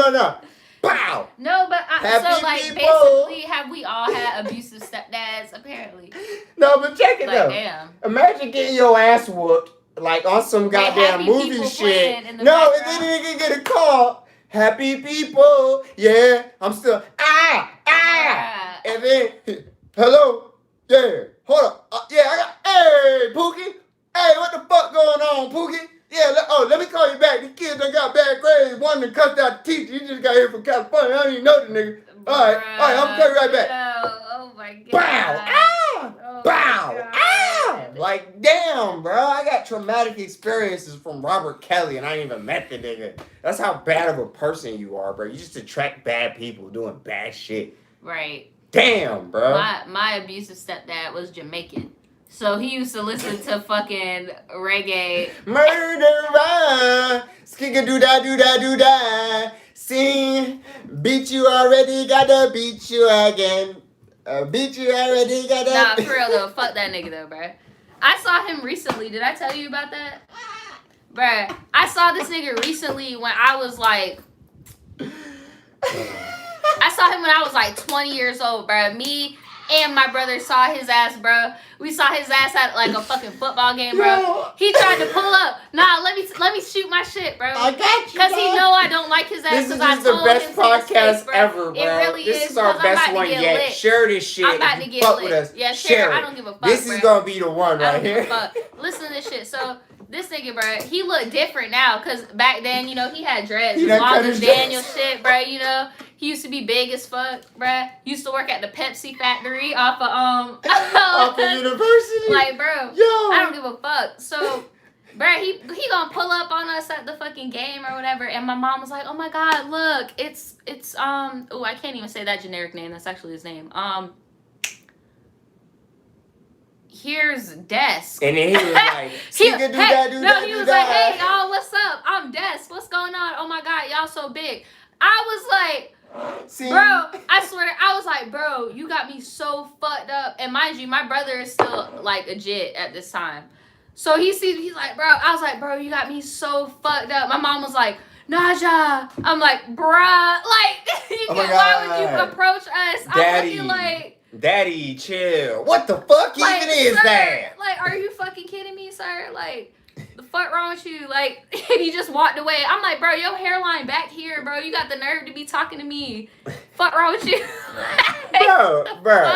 [SPEAKER 2] Bow.
[SPEAKER 1] No, but so like
[SPEAKER 2] people.
[SPEAKER 1] basically, have we all had abusive stepdads? Apparently.
[SPEAKER 2] No, but check it though.
[SPEAKER 1] Damn.
[SPEAKER 2] Imagine getting your ass whooped like on some goddamn movie shit. No, and then you can get a call. Happy People. Yeah, I'm still and then hello. Yeah, hold up. Yeah, I got. Hey, Pookie. Hey, what the fuck going on, Pookie? Yeah, one that cussed out the teacher. He just got here from California. I don't even know the nigga. All right, I'm coming right back.
[SPEAKER 1] No. Oh my god.
[SPEAKER 2] Bow, ah,
[SPEAKER 1] Oh
[SPEAKER 2] bow, ah. Like, damn, bro. I got traumatic experiences from Robert Kelly, and I ain't even met the nigga. That's how bad of a person you are, bro. You just attract bad people doing bad shit.
[SPEAKER 1] Right.
[SPEAKER 2] Damn, bro.
[SPEAKER 1] My abusive stepdad was Jamaican. So he used to listen to fucking reggae.
[SPEAKER 2] Murderer, skigga-doo-da-doo-da-doo-da. Sing, beat you already, gotta beat you again. Beat you already, gotta...
[SPEAKER 1] Nah, for real though. Fuck that nigga though, bruh. I saw him recently. Did I tell you about that? Bruh, I saw this nigga recently when I was like... I saw him when I was like 20 years old, bruh. Me and my brother saw his ass, bro. We saw his ass at like a fucking football game, bro.
[SPEAKER 2] Yo.
[SPEAKER 1] He tried to pull up. Nah, let me shoot my shit, bro.
[SPEAKER 2] I got you,
[SPEAKER 1] Cause he know I don't like his ass.
[SPEAKER 2] This is
[SPEAKER 1] I
[SPEAKER 2] just the
[SPEAKER 1] told
[SPEAKER 2] best
[SPEAKER 1] him to his
[SPEAKER 2] podcast
[SPEAKER 1] face, bro.
[SPEAKER 2] ever, bro.
[SPEAKER 1] It really
[SPEAKER 2] this is our
[SPEAKER 1] 'cause I'm
[SPEAKER 2] best
[SPEAKER 1] about to
[SPEAKER 2] one
[SPEAKER 1] get
[SPEAKER 2] yet.
[SPEAKER 1] lit.
[SPEAKER 2] Share this shit.
[SPEAKER 1] I'm about
[SPEAKER 2] If
[SPEAKER 1] to
[SPEAKER 2] you
[SPEAKER 1] get
[SPEAKER 2] fuck
[SPEAKER 1] lit.
[SPEAKER 2] with us,
[SPEAKER 1] Yeah,
[SPEAKER 2] share
[SPEAKER 1] I
[SPEAKER 2] it.
[SPEAKER 1] don't give a fuck.
[SPEAKER 2] This
[SPEAKER 1] bro.
[SPEAKER 2] is gonna be the one
[SPEAKER 1] I
[SPEAKER 2] right
[SPEAKER 1] don't give a
[SPEAKER 2] here.
[SPEAKER 1] fuck. Listen to this shit. So this nigga, bro, he looked different now. Cause back then, you know, he had dreads.
[SPEAKER 2] He
[SPEAKER 1] As
[SPEAKER 2] done
[SPEAKER 1] long
[SPEAKER 2] cut
[SPEAKER 1] as
[SPEAKER 2] his
[SPEAKER 1] Daniel
[SPEAKER 2] dreads.
[SPEAKER 1] shit, bro. You know, he used to be big as fuck, bro. Used to work at the Pepsi factory off of
[SPEAKER 2] Off the university.
[SPEAKER 1] like, bro.
[SPEAKER 2] Yo.
[SPEAKER 1] I don't give a fuck. So, bruh, he gonna pull up on us at the fucking game or whatever, and my mom was like, "Oh my god, look, it's oh, I can't even say that generic name. That's actually his name. Here's Desk."
[SPEAKER 2] And then he was like,
[SPEAKER 1] he was like, "Hey y'all, what's up? I'm Desk. What's going on? Oh my god, y'all so big." I was like,
[SPEAKER 2] See?
[SPEAKER 1] bro, I swear, I was like, bro, you got me so fucked up. And mind you, my brother is still like a jit at this time. So he's like, bro, I was like, bro, you got me so fucked up. My mom was like, Naja. I'm like, bruh, like, why would you approach us?
[SPEAKER 2] Daddy.
[SPEAKER 1] I'm looking like,
[SPEAKER 2] Daddy, chill. What the fuck
[SPEAKER 1] like,
[SPEAKER 2] even is
[SPEAKER 1] sir,
[SPEAKER 2] that?
[SPEAKER 1] Like, are you fucking kidding me, sir? Like, the fuck wrong with you? Like, and he just walked away. I'm like, bro, your hairline back here, bro. You got the nerve to be talking to me. Fuck wrong with you?
[SPEAKER 2] Bro.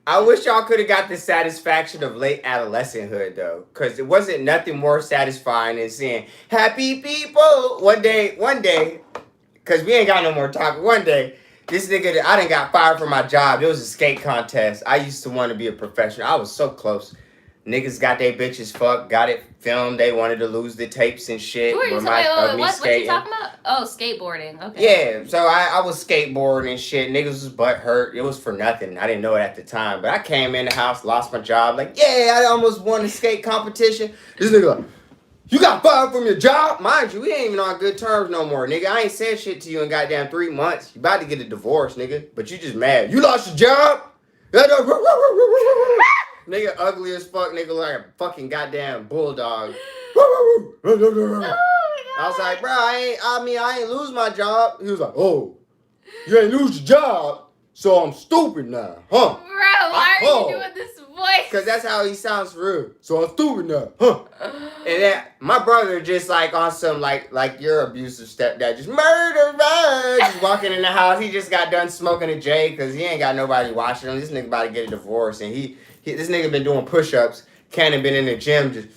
[SPEAKER 2] I wish y'all could have got the satisfaction of late adolescenthood, though. Because it wasn't nothing more satisfying than seeing happy people. One day, because we ain't got no more talk. One day, this nigga, I done got fired from my job. It was a skate contest. I used to want to be a professional. I was so close. Niggas got their bitches fucked, got it filmed. They wanted to lose the tapes and shit.
[SPEAKER 1] Who are you talking what you talking about? Oh, skateboarding. Okay.
[SPEAKER 2] Yeah, so I was skateboarding and shit. Niggas was butt hurt. It was for nothing. I didn't know it at the time. But I came in the house, lost my job. Like, yeah, I almost won the skate competition. This nigga like, you got fired from your job? Mind you, we ain't even on good terms no more, nigga. I ain't said shit to you in goddamn 3 months. You about to get a divorce, nigga. But you just mad. You lost your job? Nigga ugly as fuck, nigga like a fucking goddamn bulldog.
[SPEAKER 1] Oh my god.
[SPEAKER 2] I was like, bro, I ain't lose my job. He was like, oh, you ain't lose your job, so I'm stupid now, huh?
[SPEAKER 1] Bro, why are you doing this voice?
[SPEAKER 2] Because that's how he sounds for real. So I'm stupid now, huh? And then my brother just like on some like your abusive stepdad, just murderer, just walking in the house. He just got done smoking a J because he ain't got nobody watching him. This nigga about to get a divorce, and this nigga been doing push-ups. Cannon been in the gym just.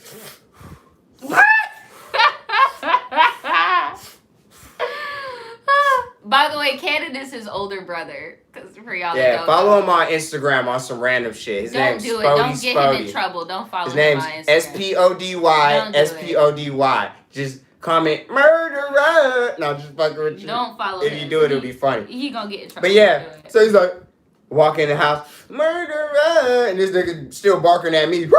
[SPEAKER 1] By the way, Cannon is his older brother. Because for y'all
[SPEAKER 2] Yeah,
[SPEAKER 1] that don't
[SPEAKER 2] follow
[SPEAKER 1] know.
[SPEAKER 2] him on Instagram on some random shit. His
[SPEAKER 1] Don't
[SPEAKER 2] name's
[SPEAKER 1] do it.
[SPEAKER 2] Spody
[SPEAKER 1] Don't get him in trouble. Don't follow
[SPEAKER 2] His
[SPEAKER 1] him
[SPEAKER 2] name's
[SPEAKER 1] on Instagram.
[SPEAKER 2] SPODY. Just comment murderer. No, just fucking with you.
[SPEAKER 1] Don't follow
[SPEAKER 2] If
[SPEAKER 1] him.
[SPEAKER 2] you do it, it'll be funny.
[SPEAKER 1] He gonna get in trouble.
[SPEAKER 2] But yeah, so he's like, walk in the house, murderer, and this nigga still barking at me.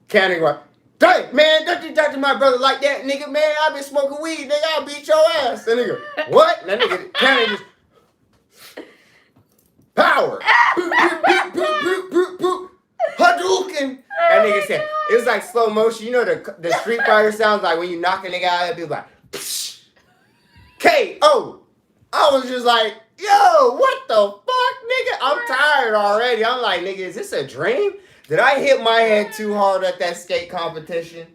[SPEAKER 2] Cannon like, dang, man, don't you talk to my brother like that, nigga, man. I been smoking weed, nigga. I'll beat your ass. That nigga, what? That nigga, Cannon just, power. Hadouken. That nigga said, it was like slow motion. You know the Street Fighter sounds like when you knock a nigga out, it'd be like, psh, K.O. I was just like, yo, what the fuck, nigga? I'm tired already. I'm like, nigga, is this a dream? Did I hit my head too hard at that skate competition?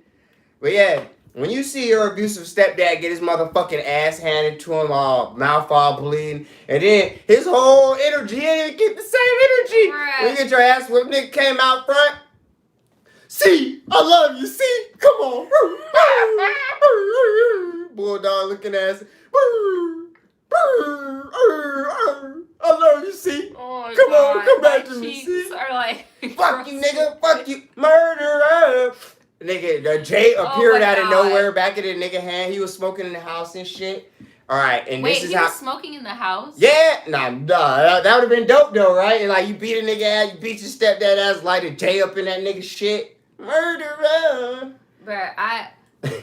[SPEAKER 2] But yeah, when you see your abusive stepdad get his motherfucking ass handed to him, all mouth all bleeding, and then his whole energy, he didn't even keep the same energy.
[SPEAKER 1] Right.
[SPEAKER 2] When you get your ass whipped, nigga came out front. See, I love you. See, come on. Bulldog looking ass. I love you, see.
[SPEAKER 1] Oh,
[SPEAKER 2] Come
[SPEAKER 1] God.
[SPEAKER 2] on, come back
[SPEAKER 1] My
[SPEAKER 2] to me,
[SPEAKER 1] cheeks
[SPEAKER 2] see.
[SPEAKER 1] are like...
[SPEAKER 2] Fuck you, nigga. Fuck you. Murderer. Nigga, the Jay appeared out of nowhere back in the nigga hand. He was smoking in the house and shit. All right, and
[SPEAKER 1] wait,
[SPEAKER 2] this is
[SPEAKER 1] he
[SPEAKER 2] how...
[SPEAKER 1] was smoking in the house?
[SPEAKER 2] Yeah. Nah, that would have been dope, though, right? And, like, you beat a nigga ass, you beat your stepdad ass, light a J up in that nigga shit. Murderer.
[SPEAKER 1] Bruh,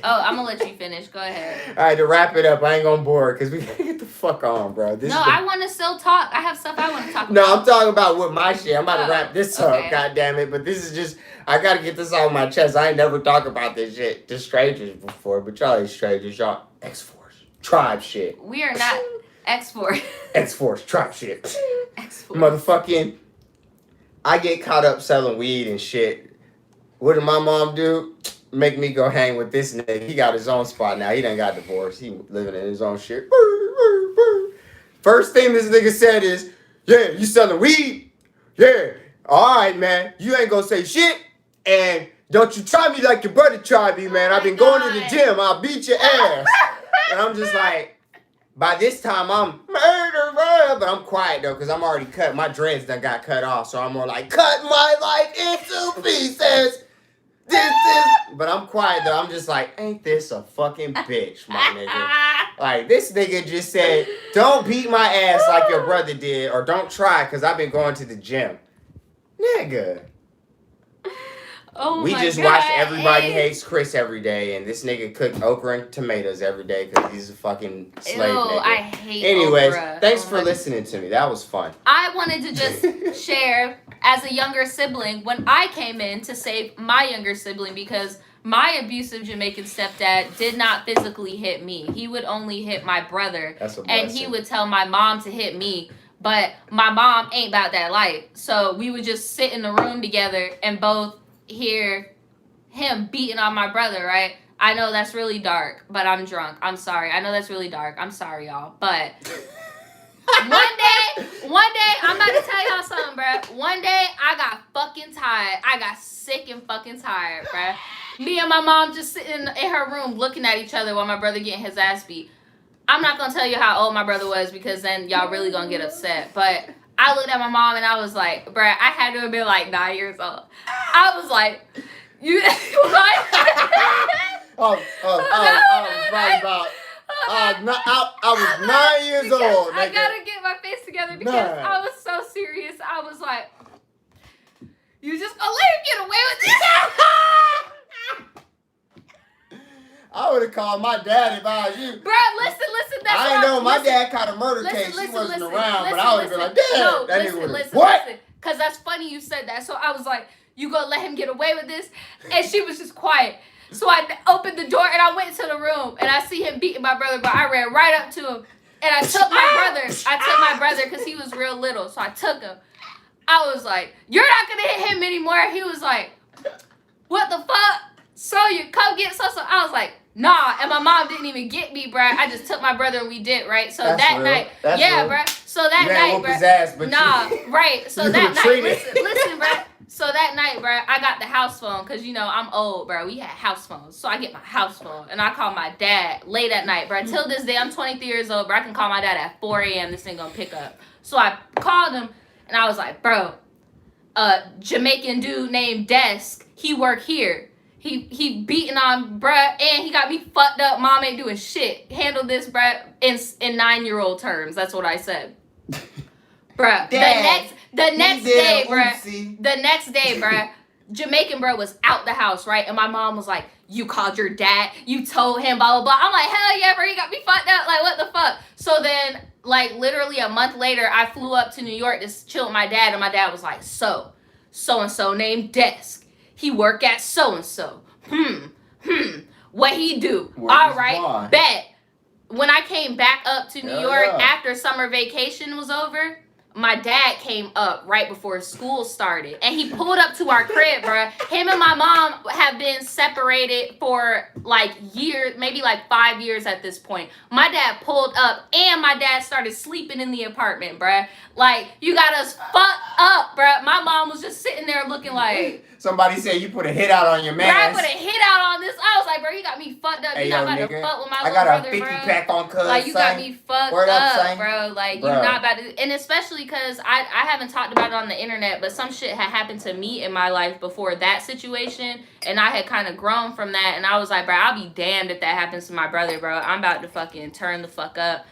[SPEAKER 1] I'm gonna let you finish. Go ahead.
[SPEAKER 2] All right, to wrap it up, I ain't gonna bore because we gotta get the fuck on, bro.
[SPEAKER 1] I want to still talk. I have stuff I want to talk about.
[SPEAKER 2] No, I'm talking about with my shit. I'm about to wrap this up,
[SPEAKER 1] okay.
[SPEAKER 2] God damn it. But this is just, I gotta get this off my chest. I ain't never talked about this shit to strangers before, but y'all ain't strangers. Y'all X-Force, tribe shit.
[SPEAKER 1] We are not X-Force.
[SPEAKER 2] X-Force, tribe shit.
[SPEAKER 1] X-Force.
[SPEAKER 2] Motherfucking, I get caught up selling weed and shit. What did my mom do? Make me go hang with this nigga. He got his own spot now. He done got divorced. He living in his own shit. First thing this nigga said is, yeah, you selling weed? Yeah. All right, man. You ain't gonna say shit. And don't you try me like your brother tried me, man. I've been going to the gym. I'll beat your ass. And I'm just like, by this time, I'm murderer. But I'm quiet, though, because I'm already cut. My dreads done got cut off. So I'm more like, cut my life into pieces. But I'm quiet though. I'm just like, ain't this a fucking bitch, my nigga? Like, this nigga just said, don't beat my ass like your brother did, or don't try, because I've been going to the gym. Nigga.
[SPEAKER 1] Oh
[SPEAKER 2] we
[SPEAKER 1] my
[SPEAKER 2] just
[SPEAKER 1] God.
[SPEAKER 2] watched Everybody Hates Chris every day, and this nigga cooked okra and tomatoes every day because he's a fucking slave nigga.
[SPEAKER 1] I hate
[SPEAKER 2] Anyways,
[SPEAKER 1] okra.
[SPEAKER 2] thanks for listening to me. That was fun.
[SPEAKER 1] I wanted to just share, as a younger sibling, when I came in to save my younger sibling, because my abusive Jamaican stepdad did not physically hit me. He would only hit my brother.
[SPEAKER 2] That's a blessing.
[SPEAKER 1] And he would tell my mom to hit me. But my mom ain't about that life. So we would just sit in the room together and both hear him beating on my brother, right? I know that's really dark, but I'm drunk. I'm sorry. I know that's really dark. I'm sorry, y'all. But one day, I'm about to tell y'all something, bruh. One day, I got fucking tired. I got sick and fucking tired, bruh. Me and my mom just sitting in her room looking at each other while my brother getting his ass beat. I'm not going to tell you how old my brother was because then y'all really going to get upset. But I looked at my mom and I was like, bruh, I had to have been like 9 years old. I was like, you what?
[SPEAKER 2] I was probably about 9 years old.
[SPEAKER 1] I gotta get my face together because I was so serious. I was like, you just gonna let him get away with this?
[SPEAKER 2] I would have called my dad if I was you.
[SPEAKER 1] Bruh, listen. That's
[SPEAKER 2] I ain't know my dad caught a murder case. He wasn't around, but I would have been like, Dad, that nigga would have. What?
[SPEAKER 1] Because that's funny you said that. So I was like, you gonna let him get away with this? And she was just quiet. So I opened the door and I went to the room and I see him beating my brother, but I ran right up to him and I took my brother because he was real little. So I took him. I was like, you're not gonna hit him anymore. He was like, what the fuck? So you come get so. I was like, nah. And my mom didn't even get me, bruh. I just took my brother and we did, right? So
[SPEAKER 2] that's
[SPEAKER 1] that
[SPEAKER 2] real.
[SPEAKER 1] night,
[SPEAKER 2] that's
[SPEAKER 1] yeah,
[SPEAKER 2] real.
[SPEAKER 1] bruh. So that night, bruh.
[SPEAKER 2] His ass, but
[SPEAKER 1] right. So
[SPEAKER 2] you
[SPEAKER 1] that night,
[SPEAKER 2] retreated.
[SPEAKER 1] listen, bruh. So that night, bruh, I got the house phone because, you know, I'm old, bruh. We had house phones. So I get my house phone and I call my dad late at night, bruh. Till this day, I'm 23 years old, bruh. I can call my dad at 4 a.m. This ain't gonna pick up. So I called him and I was like, bro, Jamaican dude named Desk, he work here. He beating on bruh and he got me fucked up. Mom ain't doing shit. Handle this, bruh, in 9-year-old terms. That's what I said. Bruh.
[SPEAKER 2] Dad,
[SPEAKER 1] the next day, bruh, Jamaican bruh was out the house, right? And my mom was like, you called your dad, you told him, blah, blah, blah. I'm like, hell yeah, bro, you got me fucked up. Like, what the fuck? So then, like, literally a month later, I flew up to New York to chill with my dad, and my dad was like, so-and-so named Desk. He work at so-and-so. What he do? All right, bet. When I came back up to New York after summer vacation was over, my dad came up right before school started. And he pulled up to our crib, bruh. Him and my mom have been separated for like years, maybe like 5 years at this point. My dad pulled up and my dad started sleeping in the apartment, bruh. Like, you got us fucked up, bruh. My mom was just sitting there looking like...
[SPEAKER 2] Somebody said you put a hit out on your man.
[SPEAKER 1] Bro, I put a hit out on this. I was like, bro, you got me fucked up.
[SPEAKER 2] Hey,
[SPEAKER 1] You
[SPEAKER 2] yo,
[SPEAKER 1] not about
[SPEAKER 2] nigga,
[SPEAKER 1] to fuck with my
[SPEAKER 2] I
[SPEAKER 1] little
[SPEAKER 2] got
[SPEAKER 1] brother,
[SPEAKER 2] a 50
[SPEAKER 1] bro.
[SPEAKER 2] pack on cuz.
[SPEAKER 1] Like, you got me fucked
[SPEAKER 2] Word
[SPEAKER 1] up,
[SPEAKER 2] son.
[SPEAKER 1] bro. Like,
[SPEAKER 2] Bro.
[SPEAKER 1] you not about to. And especially because I haven't talked about it on the internet, but some shit had happened to me in my life before that situation. And I had kind of grown from that. And I was like, bro, I'll be damned if that happens to my brother, bro. I'm about to fucking turn the fuck up.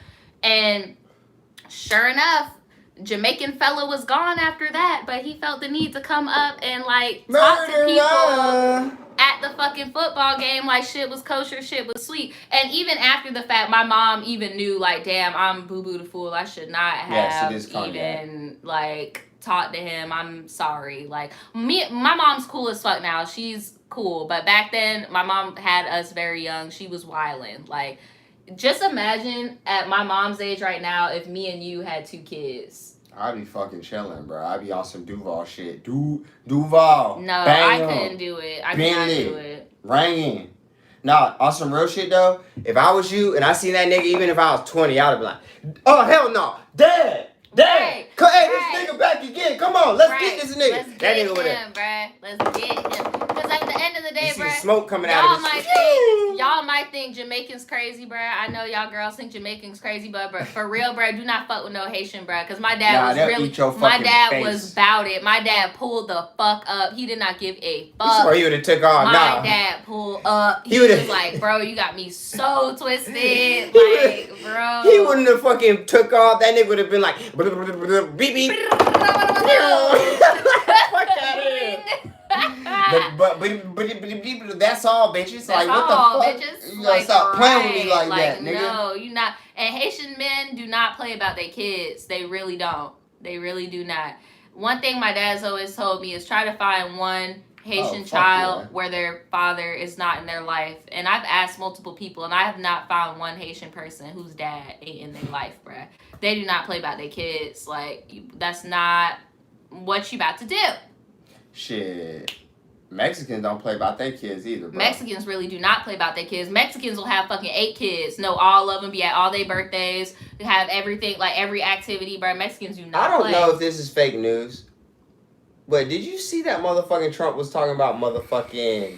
[SPEAKER 1] And sure enough, Jamaican fella was gone after that, but he felt the need to come up and like talk to people at the fucking football game like shit was kosher, shit was sweet. And even after the fact, my mom even knew like, damn, I'm boo boo the fool. I should not have even like talked to him. I'm sorry. Like my mom's cool as fuck now. She's cool, but back then my mom had us very young. She was wildin'. Like, just imagine at my mom's age right now if me and you had 2 kids.
[SPEAKER 2] I'd be fucking chilling, bro. I'd be on some Duval shit. Duval.
[SPEAKER 1] No,
[SPEAKER 2] Bang
[SPEAKER 1] I
[SPEAKER 2] on.
[SPEAKER 1] couldn't do it. I could not do it.
[SPEAKER 2] Ring. Nah, on some real shit though, if I was you and I seen that nigga, even if I was 20, I'd be like, oh, hell no. Dad.
[SPEAKER 1] Right.
[SPEAKER 2] Hey, this nigga back again. Come on, let's get this nigga.
[SPEAKER 1] Let's get him, bruh. Let's get him. Because at the end of the day,
[SPEAKER 2] bruh,
[SPEAKER 1] bruh,
[SPEAKER 2] smoke coming out of
[SPEAKER 1] y'all might think Jamaicans crazy, bruh. I know y'all girls think Jamaicans crazy, but for real, bruh, do not fuck with no Haitian, bruh. Because my dad was about it. My dad pulled the fuck up. He did not give a fuck.
[SPEAKER 2] He would have took off.
[SPEAKER 1] My dad pulled up. He was like, bro, you got me so twisted. Like, bro.
[SPEAKER 2] He wouldn't have fucking took off. That nigga would have been like, beep beep. Fuck out of here. But that's all, bitches. Like, what the fuck?
[SPEAKER 1] Bitches?
[SPEAKER 2] You gotta stop playing with me like that, nigga.
[SPEAKER 1] No, you not. And Haitian men do not play about their kids. They really don't. They really do not. One thing my dad's always told me is try to find one Haitian child where their father is not in their life. And I've asked multiple people, and I have not found one Haitian person whose dad ain't in their life, bruh. They do not play about their kids. Like, that's not what you about to do.
[SPEAKER 2] Shit. Mexicans don't play about their kids either, bro.
[SPEAKER 1] Mexicans really do not play about their kids. Mexicans will have fucking 8 kids. Know all of them, be at all their birthdays, have everything, like every activity, bro. Mexicans do not play.
[SPEAKER 2] I don't know if this is fake news, but did you see that motherfucking Trump was talking about motherfucking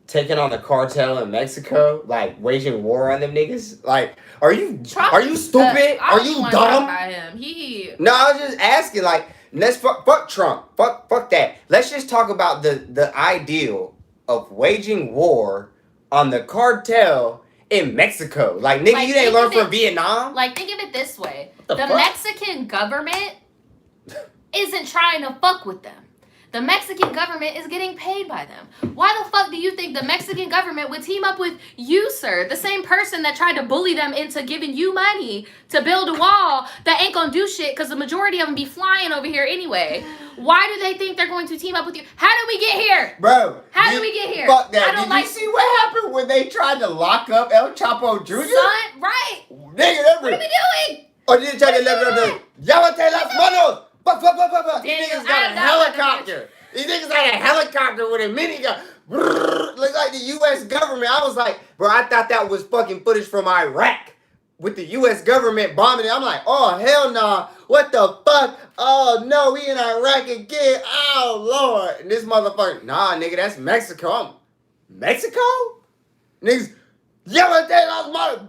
[SPEAKER 2] taking on the cartel in Mexico? Like, waging war on them niggas? Like, are you stupid? Are you dumb? No, I was just asking, like, let's fuck Trump. Fuck that. Let's just talk about the ideal of waging war on the cartel in Mexico. Like, nigga, you didn't learn from Vietnam?
[SPEAKER 1] Like, think of it this way.
[SPEAKER 2] The
[SPEAKER 1] Mexican government isn't trying to fuck with them. The Mexican government is getting paid by them. Why the fuck do you think the Mexican government would team up with you, sir? The same person that tried to bully them into giving you money to build a wall that ain't gonna do shit because the majority of them be flying over here anyway. Why do they think they're going to team up with you? How did we get here?
[SPEAKER 2] Bro.
[SPEAKER 1] How did we get here?
[SPEAKER 2] Fuck that. Did you see what happened when they tried to lock up El Chapo Jr.?
[SPEAKER 1] Son, right.
[SPEAKER 2] Nigga,
[SPEAKER 1] what are we doing?
[SPEAKER 2] Or did you try to let them Llévate las manos. These niggas got a helicopter. These niggas got a helicopter with a minigun. Look like the U.S. government. I was like, bro, I thought that was fucking footage from Iraq with the U.S. government bombing it. I'm like, oh, hell nah. What the fuck? Oh, no, we in Iraq again. Oh, Lord. And this motherfucker, nah, nigga, that's Mexico. Mexico? Niggas, Llévate las manos.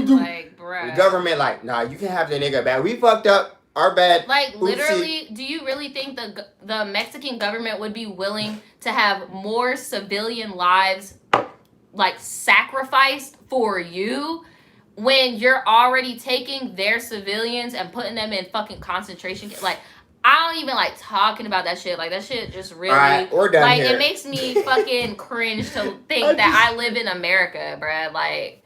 [SPEAKER 1] Like, bruh.
[SPEAKER 2] The government like, nah, you can have the nigga back. We fucked up. Our bad.
[SPEAKER 1] Like, literally, do you really think the Mexican government would be willing to have more civilian lives, like, sacrificed for you when you're already taking their civilians and putting them in fucking concentration camps? Like, I don't even like talking about that shit. Like, that shit just really,
[SPEAKER 2] right, we're done here.
[SPEAKER 1] It makes me fucking cringe to think that I live in America, bruh. Like,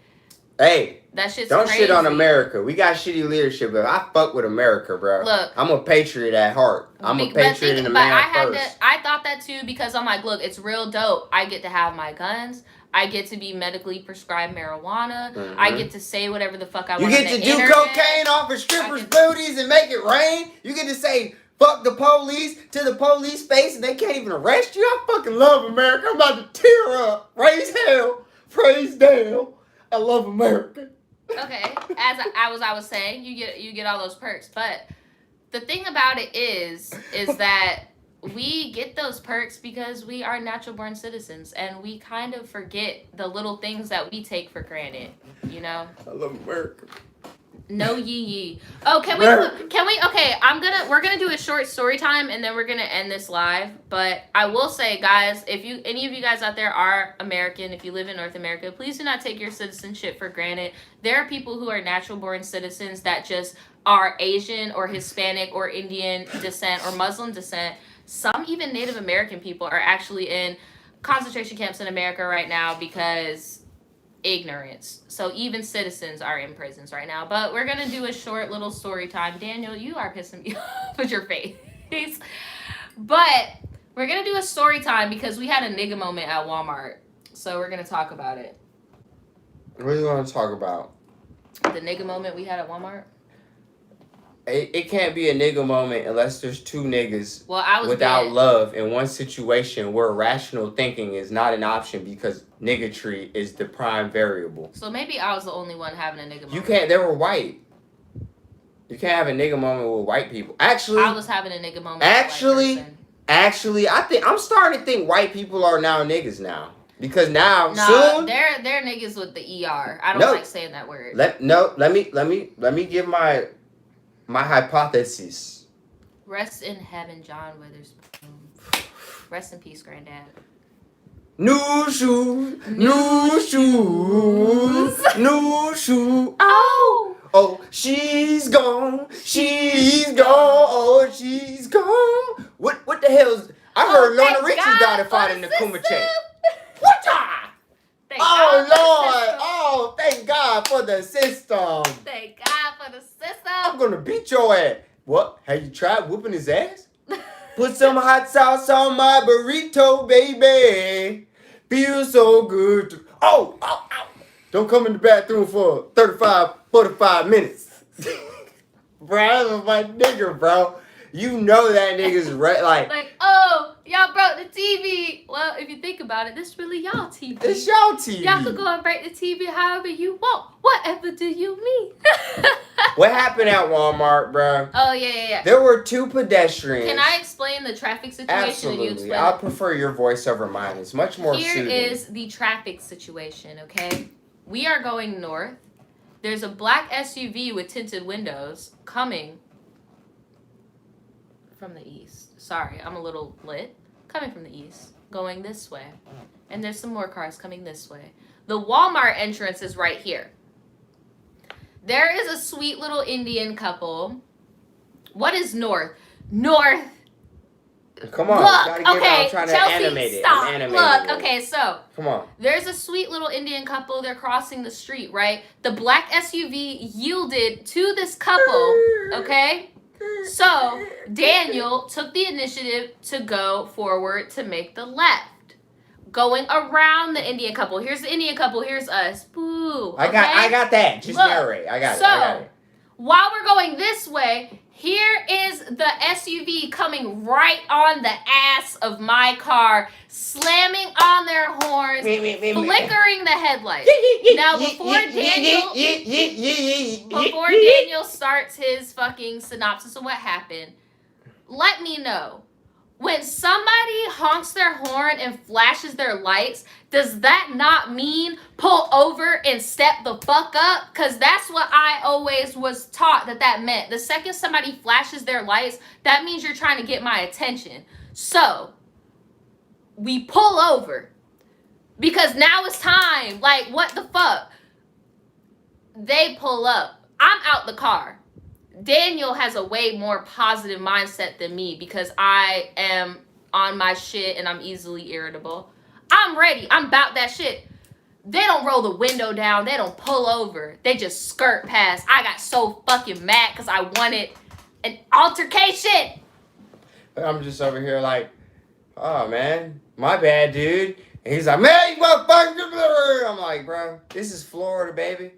[SPEAKER 2] hey,
[SPEAKER 1] that shit's
[SPEAKER 2] don't
[SPEAKER 1] crazy.
[SPEAKER 2] shit on America. We got shitty leadership, but I fuck with America, bro.
[SPEAKER 1] Look,
[SPEAKER 2] I'm a patriot at heart. I'm a patriot in the man first.
[SPEAKER 1] I thought that too because I'm like, look, it's real dope. I get to have my guns. I get to be medically prescribed marijuana. Mm-hmm. I get to say whatever the fuck I want.
[SPEAKER 2] You get to do cocaine off of strippers' booties and make it rain. You get to say fuck the police to the police face and they can't even arrest you. I fucking love America. I'm about to tear up. Praise hell. Praise down. I love America.
[SPEAKER 1] Okay, as I was saying, you get all those perks, but the thing about it is that we get those perks because we are natural born citizens, and we kind of forget the little things that we take for granted, you know?
[SPEAKER 2] I love America.
[SPEAKER 1] No yee. Oh, can we okay, we're gonna do a short story time and then we're gonna end this live. But I will say, guys, if any of you guys out there are American, if you live in North America, please do not take your citizenship for granted. There are people who are natural born citizens that just are Asian or Hispanic or Indian descent or Muslim descent. Some even Native American people are actually in concentration camps in America right now because ignorance. So even citizens are in prisons right now. But we're gonna do a short little story time. Daniel, you are pissing me off with your face. But we're gonna do a story time because we had a nigga moment at Walmart. So we're gonna talk about it.
[SPEAKER 2] What do you want to talk about?
[SPEAKER 1] The nigga moment we had at Walmart.
[SPEAKER 2] It can't be a nigga moment unless there's two niggas
[SPEAKER 1] without
[SPEAKER 2] love in one situation where rational thinking is not an option because niggatry is the prime variable.
[SPEAKER 1] So maybe I was the only one having a nigga moment.
[SPEAKER 2] You can't. They were white. You can't have a nigga moment with white people. Actually,
[SPEAKER 1] I was having a nigga moment.
[SPEAKER 2] Actually, I'm starting to think white people are now niggas now. Because now soon
[SPEAKER 1] they're niggas with the ER. I don't like saying that word.
[SPEAKER 2] Let me give my hypothesis.
[SPEAKER 1] Rest in heaven, John Witherspoon. Rest in peace, Granddad.
[SPEAKER 2] New shoes. Oh, she's gone. Oh, she's gone. What the hell's... I heard Lorna Richie got it fighting the Kumite. What? Oh, Lord. Oh, thank God for the system.
[SPEAKER 1] Thank God for the system.
[SPEAKER 2] I'm going to beat your ass. What? Have you tried whooping his ass? Put some hot sauce on my burrito, baby. Feels so good. Oh. Don't come in the bathroom for 45 minutes. Bro, that's my nigga, bro. You know that nigga's right.
[SPEAKER 1] Like, oh, y'all broke the TV. Well, if you think about it, this really y'all TV.
[SPEAKER 2] This y'all TV.
[SPEAKER 1] Y'all could go and break the TV however you want. Whatever do you mean?
[SPEAKER 2] What happened at Walmart, bro?
[SPEAKER 1] Oh, yeah.
[SPEAKER 2] There were two pedestrians.
[SPEAKER 1] Can I explain the traffic situation?
[SPEAKER 2] Absolutely.
[SPEAKER 1] And you explain
[SPEAKER 2] I prefer your voice over mine. It's much more soothing.
[SPEAKER 1] Here is the traffic situation, okay? We are going north. There's a black SUV with tinted windows coming from the east. Sorry, I'm a little lit. Coming from the east, going this way. And there's some more cars coming this way. The Walmart entrance is right here. There is a sweet little Indian couple. What is north? North.
[SPEAKER 2] Come on.
[SPEAKER 1] Look, okay,
[SPEAKER 2] I'm trying
[SPEAKER 1] Chelsea,
[SPEAKER 2] to animate it.
[SPEAKER 1] stop. Look, okay, so.
[SPEAKER 2] Come on.
[SPEAKER 1] There's a sweet little Indian couple. They're crossing the street, right? The black SUV yielded to this couple, okay? So, Daniel took the initiative to go forward to make the left. Going around the Indian couple. Here's the Indian couple. Here's us. Boo. Okay?
[SPEAKER 2] I got that. Just narrate. I got it.
[SPEAKER 1] While we're going this way, here is the SUV coming right on the ass of my car, slamming on their horns, flickering the headlights. Now, before Daniel starts his fucking synopsis of what happened, let me know. When somebody honks their horn and flashes their lights, does that not mean pull over and step the fuck up? Because that's what I always was taught that meant. The second somebody flashes their lights, that means you're trying to get my attention. So, we pull over. Because now it's time. Like, what the fuck? They pull up. I'm out the car. Daniel has a way more positive mindset than me because I am on my shit and I'm easily irritable. I'm ready. I'm about that shit. They don't roll the window down. They don't pull over. They just skirt past. I got so fucking mad because I wanted an altercation.
[SPEAKER 2] I'm just over here like, oh, man, my bad, dude. And he's like, man, you motherfucker. I'm like, bro, this is Florida, baby.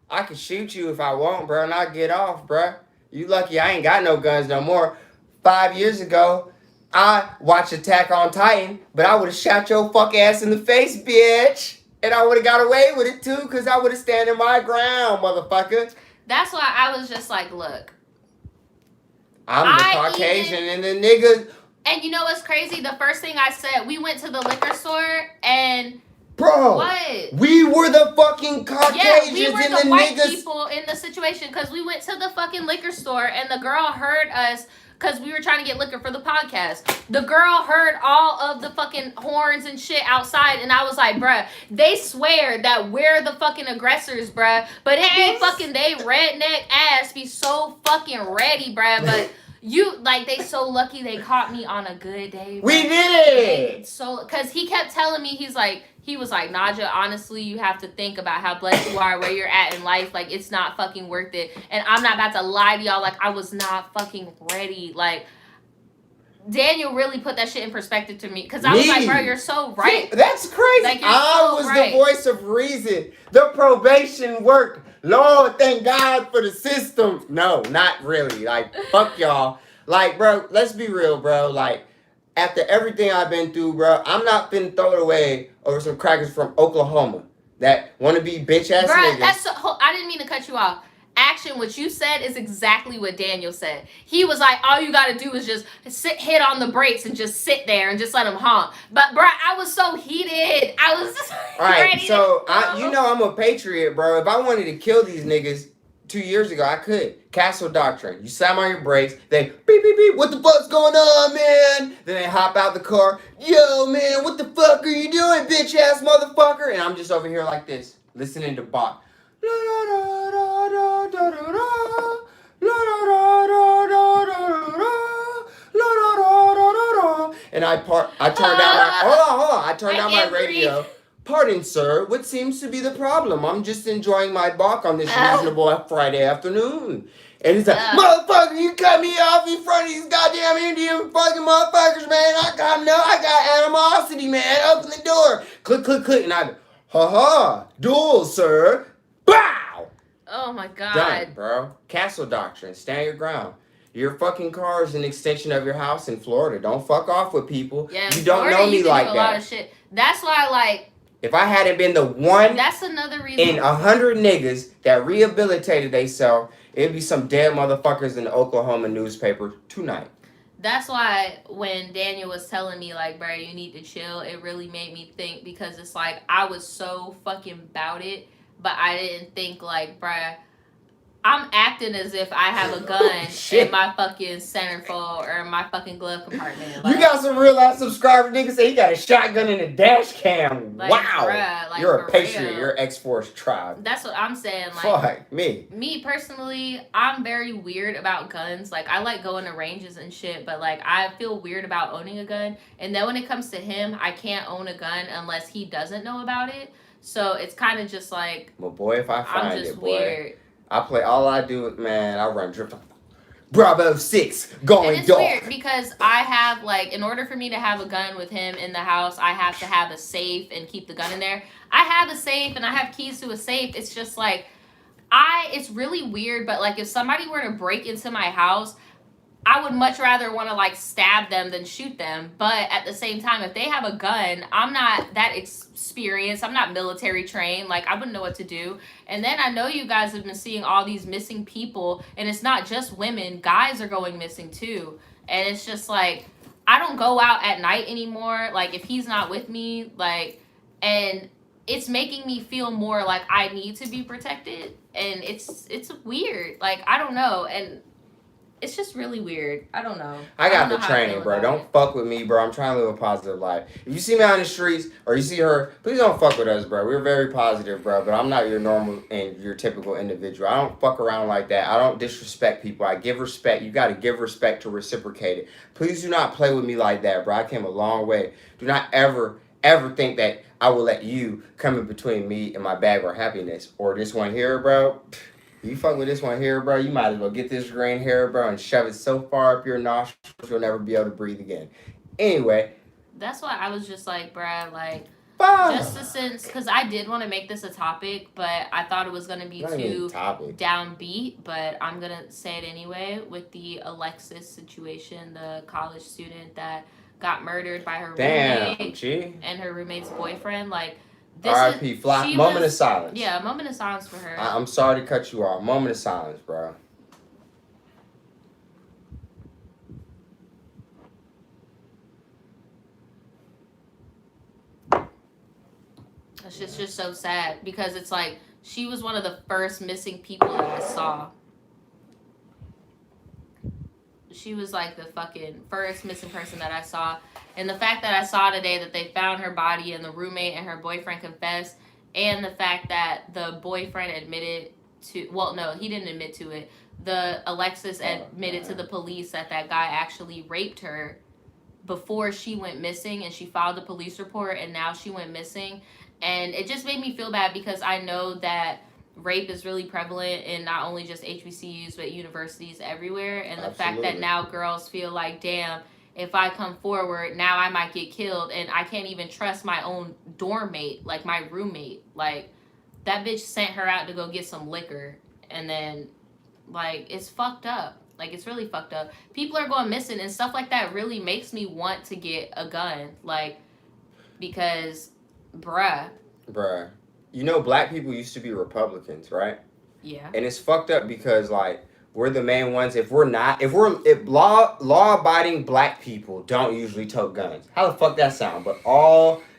[SPEAKER 2] I can shoot you if I want, bro, and I'll get off, bro. You lucky I ain't got no guns no more. 5 years ago, I watched Attack on Titan, but I would have shot your fuck ass in the face, bitch. And I would have got away with it, too, because I would have standing my ground, motherfucker.
[SPEAKER 1] That's why I was just like, look.
[SPEAKER 2] I'm the Caucasian, and the nigga
[SPEAKER 1] And you know what's crazy? The first thing I said, we went to the liquor store and
[SPEAKER 2] Bro,
[SPEAKER 1] what?
[SPEAKER 2] We were the fucking Caucasians
[SPEAKER 1] we were
[SPEAKER 2] and
[SPEAKER 1] the
[SPEAKER 2] the
[SPEAKER 1] white
[SPEAKER 2] niggas.
[SPEAKER 1] people in the situation because we went to the fucking liquor store and the girl heard us because we were trying to get liquor for the podcast. The girl heard all of the fucking horns and shit outside, and I was like, bruh, they swear that we're the fucking aggressors, bruh. But it be fucking they redneck ass be so fucking ready, bruh. But you like they so lucky they caught me on a good day. Bruh.
[SPEAKER 2] We did it.
[SPEAKER 1] So, cause he kept telling me he was like, Naja, honestly, you have to think about how blessed you are, where you're at in life. Like, it's not fucking worth it. And I'm not about to lie to y'all. Like, I was not fucking ready. Like, Daniel really put that shit in perspective to me. Because I was like, bro, you're so right.
[SPEAKER 2] See, that's crazy.
[SPEAKER 1] Like,
[SPEAKER 2] I was the voice of reason. The probation worked. Lord, thank God for the system. No, not really. Like, fuck y'all. Like, bro, let's be real, bro. Like, after everything I've been through, bro, I'm not finna throw it away over some crackers from Oklahoma that want to be bitch ass niggas.
[SPEAKER 1] That's I didn't mean to cut you off. Action, what you said is exactly what Daniel said. He was like, all you gotta do is just hit on the brakes and just sit there and just let him honk. But bro, I was so heated. I was just
[SPEAKER 2] ready. So you know I'm a patriot, bro. If I wanted to kill these niggas 2 years ago, I could. Castle Doctrine. You slam on your brakes, they beep, beep, beep, what the fuck's going on, man? Then they hop out the car, yo, man, what the fuck are you doing, bitch ass motherfucker? And I'm just over here like this, listening to Bach. And I turned down my, hold on, I turned down my radio. Pardon, sir, what seems to be the problem? I'm just enjoying my Bach on this reasonable Friday afternoon. And he's like, motherfucker, you cut me off in front of these goddamn Indian fucking motherfuckers, man. I got animosity, man. Open the door. Click, click, click. And I go, ha, duel, sir. Bow!
[SPEAKER 1] Oh, my God.
[SPEAKER 2] Done, bro. Castle Doctrine. Stand your ground. Your fucking car is an extension of your house in Florida. Don't fuck off with people.
[SPEAKER 1] Yeah,
[SPEAKER 2] you don't
[SPEAKER 1] Florida,
[SPEAKER 2] know me
[SPEAKER 1] you can
[SPEAKER 2] like
[SPEAKER 1] do a
[SPEAKER 2] that.
[SPEAKER 1] lot of shit. That's why, like,
[SPEAKER 2] if I hadn't been the one
[SPEAKER 1] that's another reason
[SPEAKER 2] in 100 niggas that rehabilitated themselves, it'd be some dead motherfuckers in the Oklahoma newspaper tonight.
[SPEAKER 1] That's why when Daniel was telling me, like, bro, you need to chill, it really made me think, because it's like, I was so fucking about it, but I didn't think, like, bruh, I'm acting as if I have a gun in my fucking centerfold or in my fucking glove compartment. Like,
[SPEAKER 2] you got some real life subscriber niggas say he got a shotgun in a dash cam.
[SPEAKER 1] Like,
[SPEAKER 2] wow.
[SPEAKER 1] Bruh, like,
[SPEAKER 2] you're a patriot.
[SPEAKER 1] real.
[SPEAKER 2] You're X-Force tribe.
[SPEAKER 1] That's what I'm saying. Like,
[SPEAKER 2] fuck me.
[SPEAKER 1] Me personally, I'm very weird about guns. Like, I like going to ranges and shit, but like, I feel weird about owning a gun. And then when it comes to him, I can't own a gun unless he doesn't know about it. So it's kind of just like,
[SPEAKER 2] well, boy, if I find
[SPEAKER 1] I'm just
[SPEAKER 2] it, boy.
[SPEAKER 1] Weird.
[SPEAKER 2] I play, all I do is, man, I run drift. Bravo 6, going
[SPEAKER 1] and it's
[SPEAKER 2] dark.
[SPEAKER 1] Weird because I have, like, in order for me to have a gun with him in the house, I have to have a safe and keep the gun in there. I have a safe and I have keys to a safe. It's just like, it's really weird, but like, if somebody were to break into my house, I would much rather want to, like, stab them than shoot them. But at the same time, if they have a gun, I'm not that experienced. I'm not military trained. Like, I wouldn't know what to do. And then I know you guys have been seeing all these missing people. And it's not just women. Guys are going missing, too. And it's just, like, I don't go out at night anymore. Like, if he's not with me, like, and it's making me feel more like I need to be protected. And it's weird. Like, I don't know. And it's just really weird. I don't know.
[SPEAKER 2] I got the training, bro. Don't fuck with me, bro. I'm trying to live a positive life. If you see me on the streets or you see her, please don't fuck with us, bro. We're very positive, bro. But I'm not your normal and your typical individual. I don't fuck around like that. I don't disrespect people. I give respect. You got to give respect to reciprocate it. Please do not play with me like that, bro. I came a long way. Do not ever think that I will let you come in between me and my bag or happiness. Or this one here, bro. You fuck with this one here, bro, you might as well get this green hair, bro, and shove it so far up your nostrils you'll never be able to breathe again. Anyway.
[SPEAKER 1] That's why I was just like, bruh, like, just a sense, because I did want to make this a topic, but I thought it was going to be too downbeat, but I'm going to say it anyway, with the Alexis situation, the college student that got murdered by her roommate and her roommate's boyfriend, like,
[SPEAKER 2] R.I.P. Fly. Moment of silence.
[SPEAKER 1] Yeah, a moment of silence for her.
[SPEAKER 2] I'm sorry to cut you off. Moment of silence, bro.
[SPEAKER 1] It's just so sad because it's like she was one of the first missing people that I saw. She was like the fucking first missing person that I saw. And the fact that I saw today that they found her body and the roommate and her boyfriend confessed, and the fact that the boyfriend admitted to, well, no, he didn't admit to it. The Alexis admitted to the police that that guy actually raped her before she went missing, and she filed a police report, and now she went missing. And it just made me feel bad because I know that rape is really prevalent in not only just HBCUs but universities everywhere, and the fact that now girls feel like, damn, if I come forward now I might get killed, and I can't even trust my own dorm mate, like my roommate. Like, that bitch sent her out to go get some liquor, and then, like, it's fucked up. Like, it's really fucked up. People are going missing, and stuff like that really makes me want to get a gun. Like, because, bruh.
[SPEAKER 2] You know, black people used to be Republicans, right?
[SPEAKER 1] Yeah.
[SPEAKER 2] And it's fucked up because, like, we're the main ones. If law-abiding black people don't usually tote guns. How the fuck that sound? But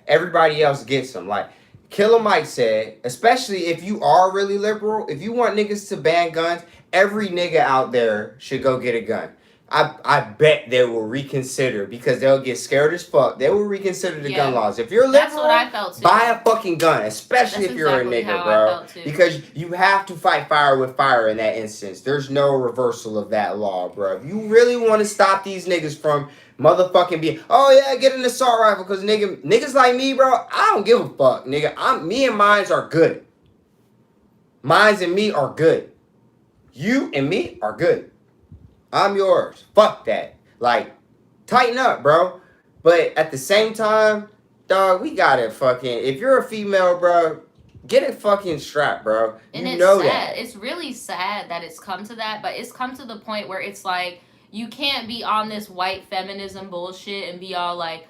[SPEAKER 2] everybody else gets them. Like, Killer Mike said, especially if you are really liberal, if you want niggas to ban guns, every nigga out there should go get a gun. I bet they will reconsider because they'll get scared as fuck. They will reconsider the gun laws. If you're liberal, that's what I felt too. Buy a fucking gun, especially if you're a nigga, bro. Because you have to fight fire with fire in that instance. There's no reversal of that law, bro. If you really want to stop these niggas from motherfucking being, oh yeah, get an assault rifle, because niggas like me, bro, I don't give a fuck, nigga. Me and mines are good. Mines and me are good. You and me are good. I'm yours. Fuck that. Like, tighten up, bro. But at the same time, dog, we gotta fucking, if you're a female, bro, get it fucking strapped, bro.
[SPEAKER 1] And
[SPEAKER 2] you know
[SPEAKER 1] sad.
[SPEAKER 2] That.
[SPEAKER 1] It's really sad that it's come to that, but it's come to the point where it's like, you can't be on this white feminism bullshit and be all like,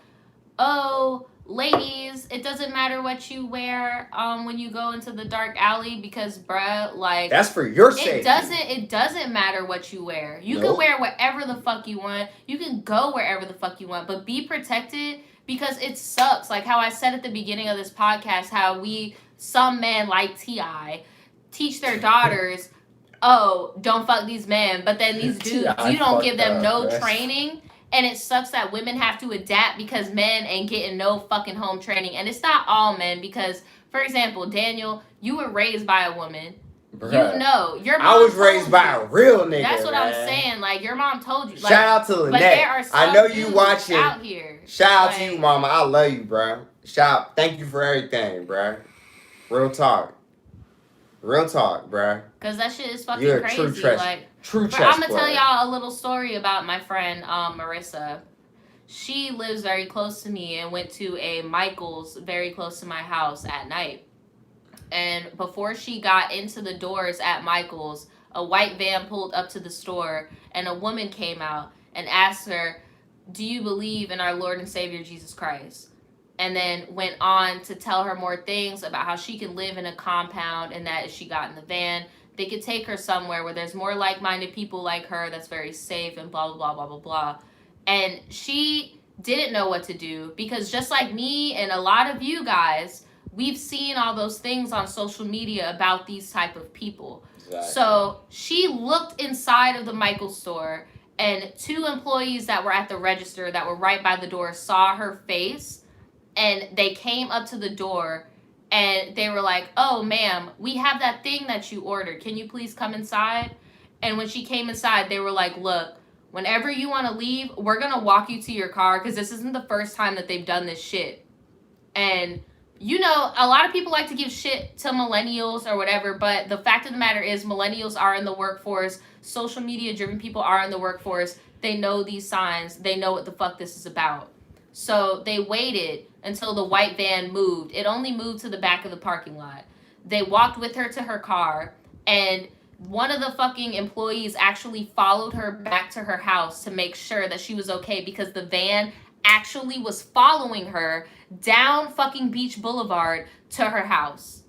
[SPEAKER 1] oh, ladies, it doesn't matter what you wear when you go into the dark alley, because bruh, like,
[SPEAKER 2] that's for your safety.
[SPEAKER 1] It doesn't matter what you wear. You can wear whatever the fuck you want. You can go wherever the fuck you want, but be protected, because it sucks. Like how I said at the beginning of this podcast, how some men like T.I. teach their daughters, oh, don't fuck these men, but then these dudes, you don't give them no training. And it sucks that women have to adapt because men ain't getting no fucking home training. And it's not all men, because, for example, Daniel, you were raised by a woman. Bruh. You know, your mom
[SPEAKER 2] I was raised by a real nigga.
[SPEAKER 1] That's what
[SPEAKER 2] man.
[SPEAKER 1] I'm saying. Like, your mom told you. Like,
[SPEAKER 2] shout out to Lynette.
[SPEAKER 1] But there are some
[SPEAKER 2] I know you watching.
[SPEAKER 1] Out here.
[SPEAKER 2] Shout out to you, mama. I love you, bro. Thank you for everything, bro. Real talk, bro.
[SPEAKER 1] Because that shit is fucking
[SPEAKER 2] You're
[SPEAKER 1] crazy.
[SPEAKER 2] True
[SPEAKER 1] I'm gonna tell y'all a little story about my friend Marissa. She lives very close to me and went to a Michael's very close to my house at night. And before she got into the doors at Michael's, a white van pulled up to the store, and a woman came out and asked her, do you believe in our Lord and Savior Jesus Christ? And then went on to tell her more things about how she can live in a compound, and that if she got in the van, they could take her somewhere where there's more like-minded people like her that's very safe, and blah, blah, blah, blah, blah, blah. And she didn't know what to do, because just like me and a lot of you guys, we've seen all those things on social media about these type of people. Exactly. So she looked inside of the Michael's store, and 2 employees that were at the register that were right by the door saw her face, and they came up to the door, and they were like, oh, ma'am, we have that thing that you ordered. Can you please come inside? And when she came inside, they were like, look, whenever you want to leave, we're going to walk you to your car, because this isn't the first time that they've done this shit. And, you know, a lot of people like to give shit to millennials or whatever, but the fact of the matter is millennials are in the workforce. Social media-driven people are in the workforce. They know these signs. They know what the fuck this is about. So they waited until the white van moved. It only moved to the back of the parking lot. They walked with her to her car, and one of the fucking employees actually followed her back to her house to make sure that she was okay, because the van actually was following her down fucking Beach Boulevard to her house.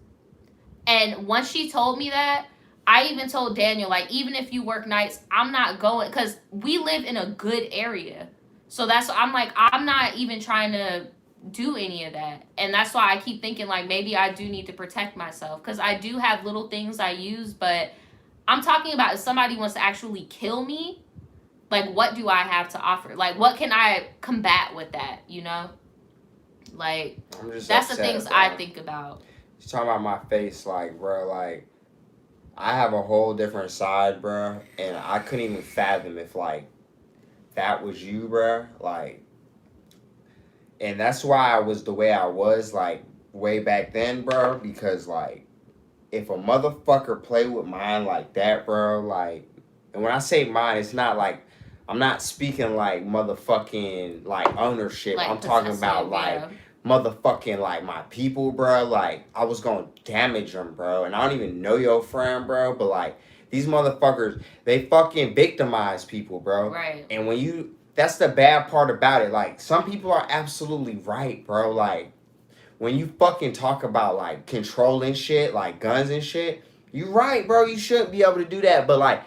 [SPEAKER 1] And once she told me that, I even told Daniel, like, even if you work nights, I'm not going, because we live in a good area. So that's, I'm like, I'm not even trying to do any of that. And that's why I keep thinking, like, maybe I do need to protect myself. Because I do have little things I use, but I'm talking about if somebody wants to actually kill me, like, what do I have to offer? Like, what can I combat with that, you know? Like, that's the things I think about.
[SPEAKER 2] You're talking about my face, like, bro, like, I have a whole different side, bro, and I couldn't even fathom if, like, that was you, bro, like, and that's why I was the way I was, like, way back then, bro, because, like, if a motherfucker play with mine like that, bro, like, and when I say mine, it's not like, I'm not speaking like motherfucking, like, ownership.
[SPEAKER 1] Like,
[SPEAKER 2] I'm talking about, like, motherfucking, like, my people, bro. Like, I was gonna damage them, bro. And I don't even know your friend, bro. But, like, these motherfuckers, they fucking victimize people, bro.
[SPEAKER 1] Right.
[SPEAKER 2] And when you, that's the bad part about it. Like, some people are absolutely right, bro. Like, when you fucking talk about, like, controlling shit, like guns and shit, you right, bro. You shouldn't be able to do that. But, like,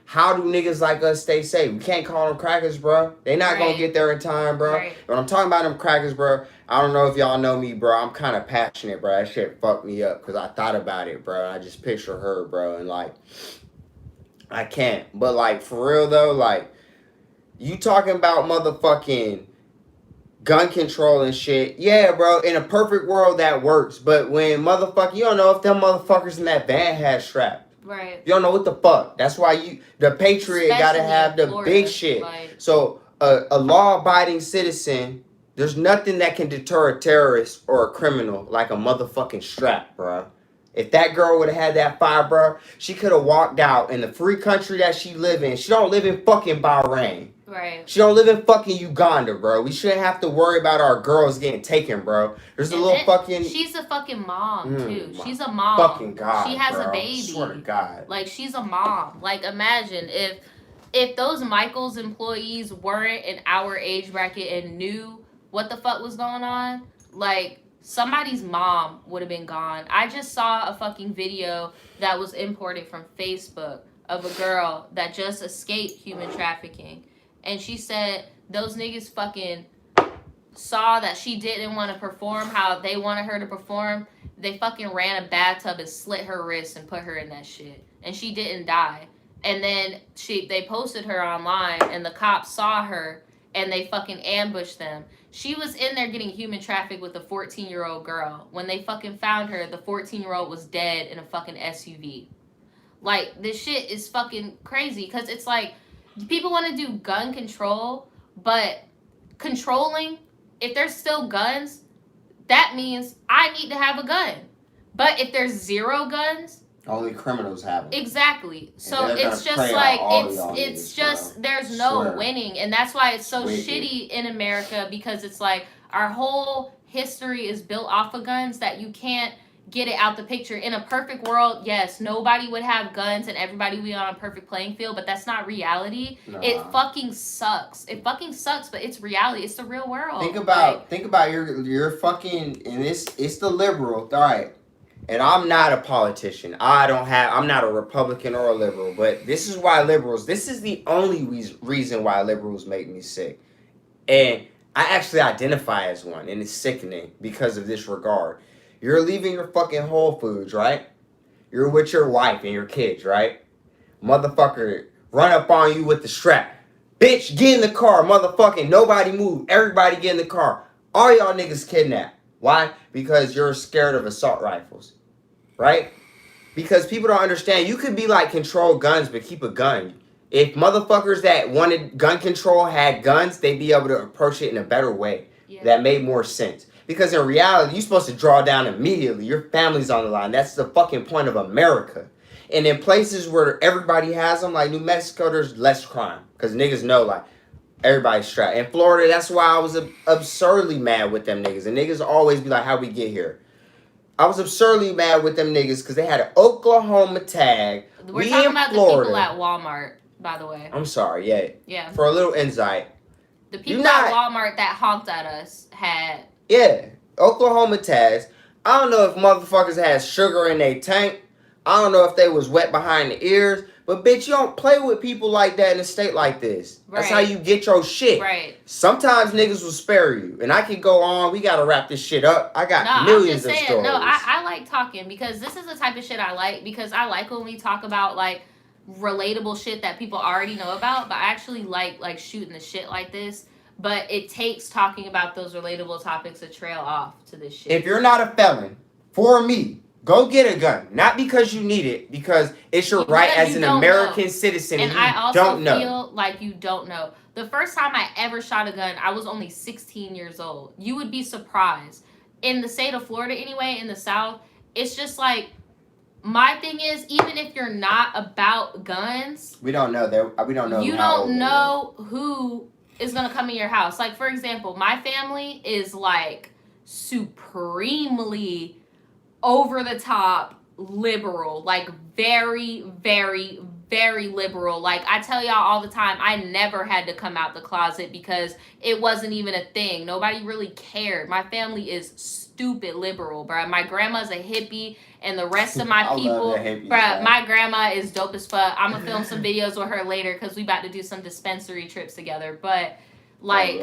[SPEAKER 2] how do niggas like us stay safe? We can't call them crackers, bro. They not gonna get there in time, bro.
[SPEAKER 1] Right.
[SPEAKER 2] When I'm talking about them crackers, bro, I don't know if y'all know me, bro. I'm kind of passionate, bro. That shit fucked me up because I thought about it, bro. I just picture her, bro, and, like, I can't. But, like, for real, though, like, you talking about motherfucking gun control and shit. Yeah, bro, in a perfect world, that works. But when you don't know if them motherfuckers in that van had strap.
[SPEAKER 1] Right.
[SPEAKER 2] You don't know what the fuck. That's why the Patriot gotta have the
[SPEAKER 1] Florida,
[SPEAKER 2] big shit.
[SPEAKER 1] like,
[SPEAKER 2] so a law-abiding citizen, there's nothing that can deter a terrorist or a criminal like a motherfucking strap, bro. If that girl would have had that fire, bro, she could have walked out in the free country that she live in. She don't live in fucking Bahrain.
[SPEAKER 1] Right.
[SPEAKER 2] She don't live in fucking Uganda, bro. We shouldn't have to worry about our girls getting taken, bro. There's a little fucking...
[SPEAKER 1] She's a fucking mom, too. She's a mom.
[SPEAKER 2] Fucking God,
[SPEAKER 1] she has
[SPEAKER 2] bro.
[SPEAKER 1] a baby.
[SPEAKER 2] I swear to God.
[SPEAKER 1] Like, she's a mom. Like, imagine if those Michaels employees weren't in our age bracket and knew what the fuck was going on, like, somebody's mom would have been gone. I just saw a fucking video that was imported from Facebook of a girl that just escaped human trafficking. And she said those niggas fucking saw that she didn't want to perform how they wanted her to perform. They fucking ran a bathtub and slit her wrist and put her in that shit. And she didn't die. And then they posted her online and the cops saw her and they fucking ambushed them. She was in there getting human trafficked with a 14-year-old girl. When they fucking found her, the 14-year-old was dead in a fucking SUV. Like, this shit is fucking crazy because it's like, people want to do gun control, but controlling, if there's still guns, that means I need to have a gun. But if there's zero guns,
[SPEAKER 2] only criminals have them.
[SPEAKER 1] Exactly. So it's just like, it's just, there's no winning. And that's why it's so shitty in America, because it's like our whole history is built off of guns that you can't get it out the picture. In a perfect world, yes, nobody would have guns and everybody would be on a perfect playing field, but that's not reality. Nah. It fucking sucks. It fucking sucks, but it's reality. It's the real world.
[SPEAKER 2] Think about your fucking, and it's the liberal, all right. And I'm not a politician. I'm not a Republican or a liberal, but this is why this is the only reason why liberals make me sick. And I actually identify as one, and it's sickening because of this regard. You're leaving your fucking Whole Foods, right? You're with your wife and your kids, right? Motherfucker, run up on you with the strap. Bitch, get in the car, motherfucking nobody move. Everybody get in the car. All y'all niggas kidnapped. Why? Because you're scared of assault rifles, right? Because people don't understand. You could be like, control guns, but keep a gun. If motherfuckers that wanted gun control had guns, they'd be able to approach it in a better way. Yeah. That made more sense. Because in reality, you're supposed to draw down immediately. Your family's on the line. That's the fucking point of America. And in places where everybody has them, like New Mexico, there's less crime. Because niggas know, like, everybody's strapped. In Florida, that's why I was absurdly mad with them niggas. And niggas always be like, how we get here? I was absurdly mad with them niggas because they had an Oklahoma tag.
[SPEAKER 1] We're talking about Florida. The people at Walmart, by the way.
[SPEAKER 2] I'm sorry, yeah.
[SPEAKER 1] Yeah.
[SPEAKER 2] For a little insight.
[SPEAKER 1] The people at Walmart that honked at us had...
[SPEAKER 2] Yeah, Oklahoma tags. I don't know if motherfuckers had sugar in their tank. I don't know if they was wet behind the ears. But bitch, you don't play with people like that in a state like this.
[SPEAKER 1] Right.
[SPEAKER 2] That's how you get your shit.
[SPEAKER 1] Right.
[SPEAKER 2] Sometimes niggas will spare you. And I can go on. We got to wrap this shit up. I got millions of stories.
[SPEAKER 1] No, I like talking because this is the type of shit I like. Because I like when we talk about, like, relatable shit that people already know about. But I actually like shooting the shit like this. But it takes talking about those relatable topics to trail off to this shit.
[SPEAKER 2] If you're not a felon, for me, go get a gun. Not because you need it, because it's your right as an American citizen.
[SPEAKER 1] And I also feel like you don't know. The first time I ever shot a gun, I was only 16 years old. You would be surprised. In the state of Florida anyway, in the South, it's just like, my thing is, even if you're not about guns,
[SPEAKER 2] we don't know. We don't know.
[SPEAKER 1] You don't know who is going to come in your house. Like, for example, my family is like supremely over the top liberal, like very, very, very liberal. Like, I tell y'all all the time, I never had to come out the closet because it wasn't even a thing. Nobody really cared. My family is stupid liberal, bruh. My grandma's a hippie, and the rest of my people, bruh, my grandma is dope as fuck. I'm gonna film some videos with her later because we about to do some dispensary trips together. But like,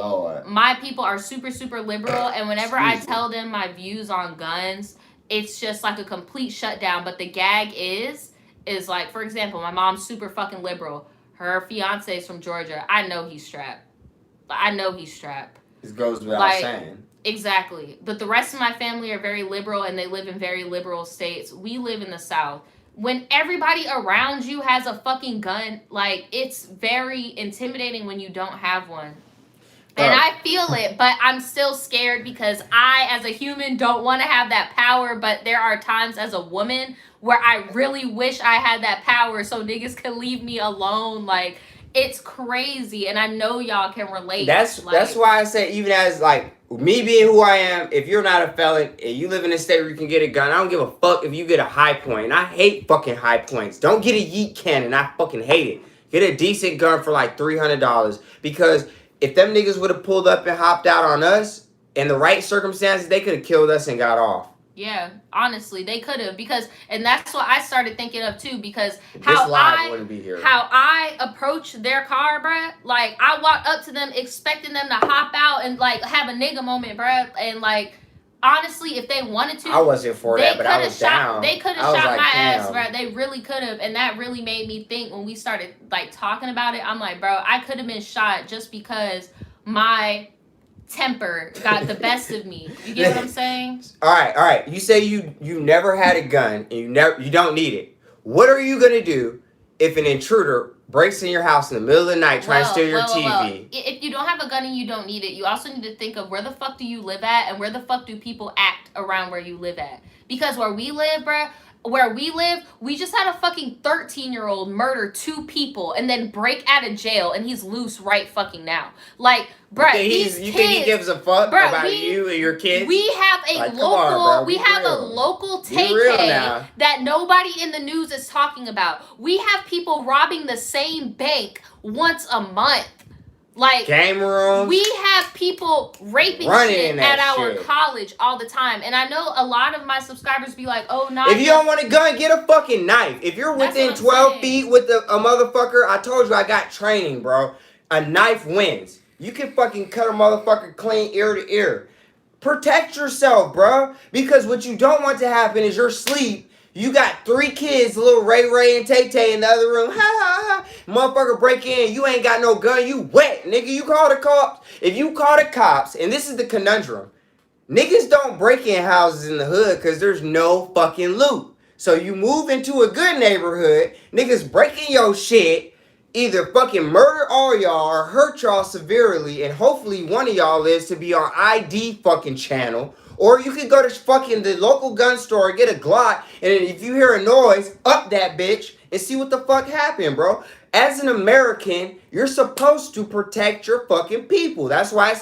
[SPEAKER 1] my people are super, super liberal, and whenever I tell them my views on guns, it's just like a complete shutdown. But the gag is like, for example, my mom's super fucking liberal. Her fiance is from Georgia. I know he's strapped.
[SPEAKER 2] This goes without saying.
[SPEAKER 1] Exactly. But the rest of my family are very liberal, and they live in very liberal states. We live in the South. When everybody around you has a fucking gun, like, it's very intimidating when you don't have one. And I feel it, but I'm still scared because I, as a human, don't want to have that power. But there are times as a woman where I really wish I had that power so niggas could leave me alone. Like, it's crazy, and I know y'all can relate.
[SPEAKER 2] That's why I say, even as, like, me being who I am, if you're not a felon and you live in a state where you can get a gun, I don't give a fuck if you get a high point. And I hate fucking high points. Don't get a yeet cannon. I fucking hate it. Get a decent gun for like $300 because if them niggas would have pulled up and hopped out on us in the right circumstances, they could have killed us and got off.
[SPEAKER 1] Yeah, honestly, they could have, because, and that's what I started thinking of too, because how I approach their car, bruh, like, I walked up to them expecting them to hop out and, like, have a nigga moment, bruh, and, like, honestly, if they wanted to,
[SPEAKER 2] I wasn't for that, but I was down.
[SPEAKER 1] They could have shot my ass, bruh, they really could have, and that really made me think when we started, like, talking about it. I'm like, bro, I could have been shot just because my temper got the best of me. You get what I'm saying? All
[SPEAKER 2] right. You say you never had a gun and you don't need it. What are you gonna do if an intruder breaks in your house in the middle of the night trying to steal your TV?
[SPEAKER 1] If you don't have a gun and you don't need it, you also need to think of where the fuck do you live at and where the fuck do people act around where you live at. Because where we live, bruh, we just had a fucking 13-year-old murder 2 people and then break out of jail, and he's loose right fucking now. Like, bruh,
[SPEAKER 2] you think he gives a fuck about you and your kids?
[SPEAKER 1] We have a local Tay that nobody in the news is talking about. We have people robbing the same bank once a month. Like,
[SPEAKER 2] game rooms.
[SPEAKER 1] We have people raping shit at our college all the time. And I know a lot of my subscribers be like, oh, no.
[SPEAKER 2] If you don't want a gun, get a fucking knife. If you're within 12 feet with a motherfucker, I told you I got training, bro. A knife wins. You can fucking cut a motherfucker clean ear to ear. Protect yourself, bro. Because what you don't want to happen is you're asleep. You got 3 kids, little Ray and Tay in the other room. Ha ha ha. Motherfucker break in. You ain't got no gun. You wet, nigga. You call the cops. If you call the cops, and this is the conundrum. Niggas don't break in houses in the hood because there's no fucking loot. So you move into a good neighborhood. Niggas breaking your shit. Either fucking murder all y'all or hurt y'all severely. And hopefully one of y'all lives to be on ID fucking channel. Or you could go to fucking the local gun store, get a Glock, and if you hear a noise, up that bitch and see what the fuck happened, bro. As an American, you're supposed to protect your fucking people. That's why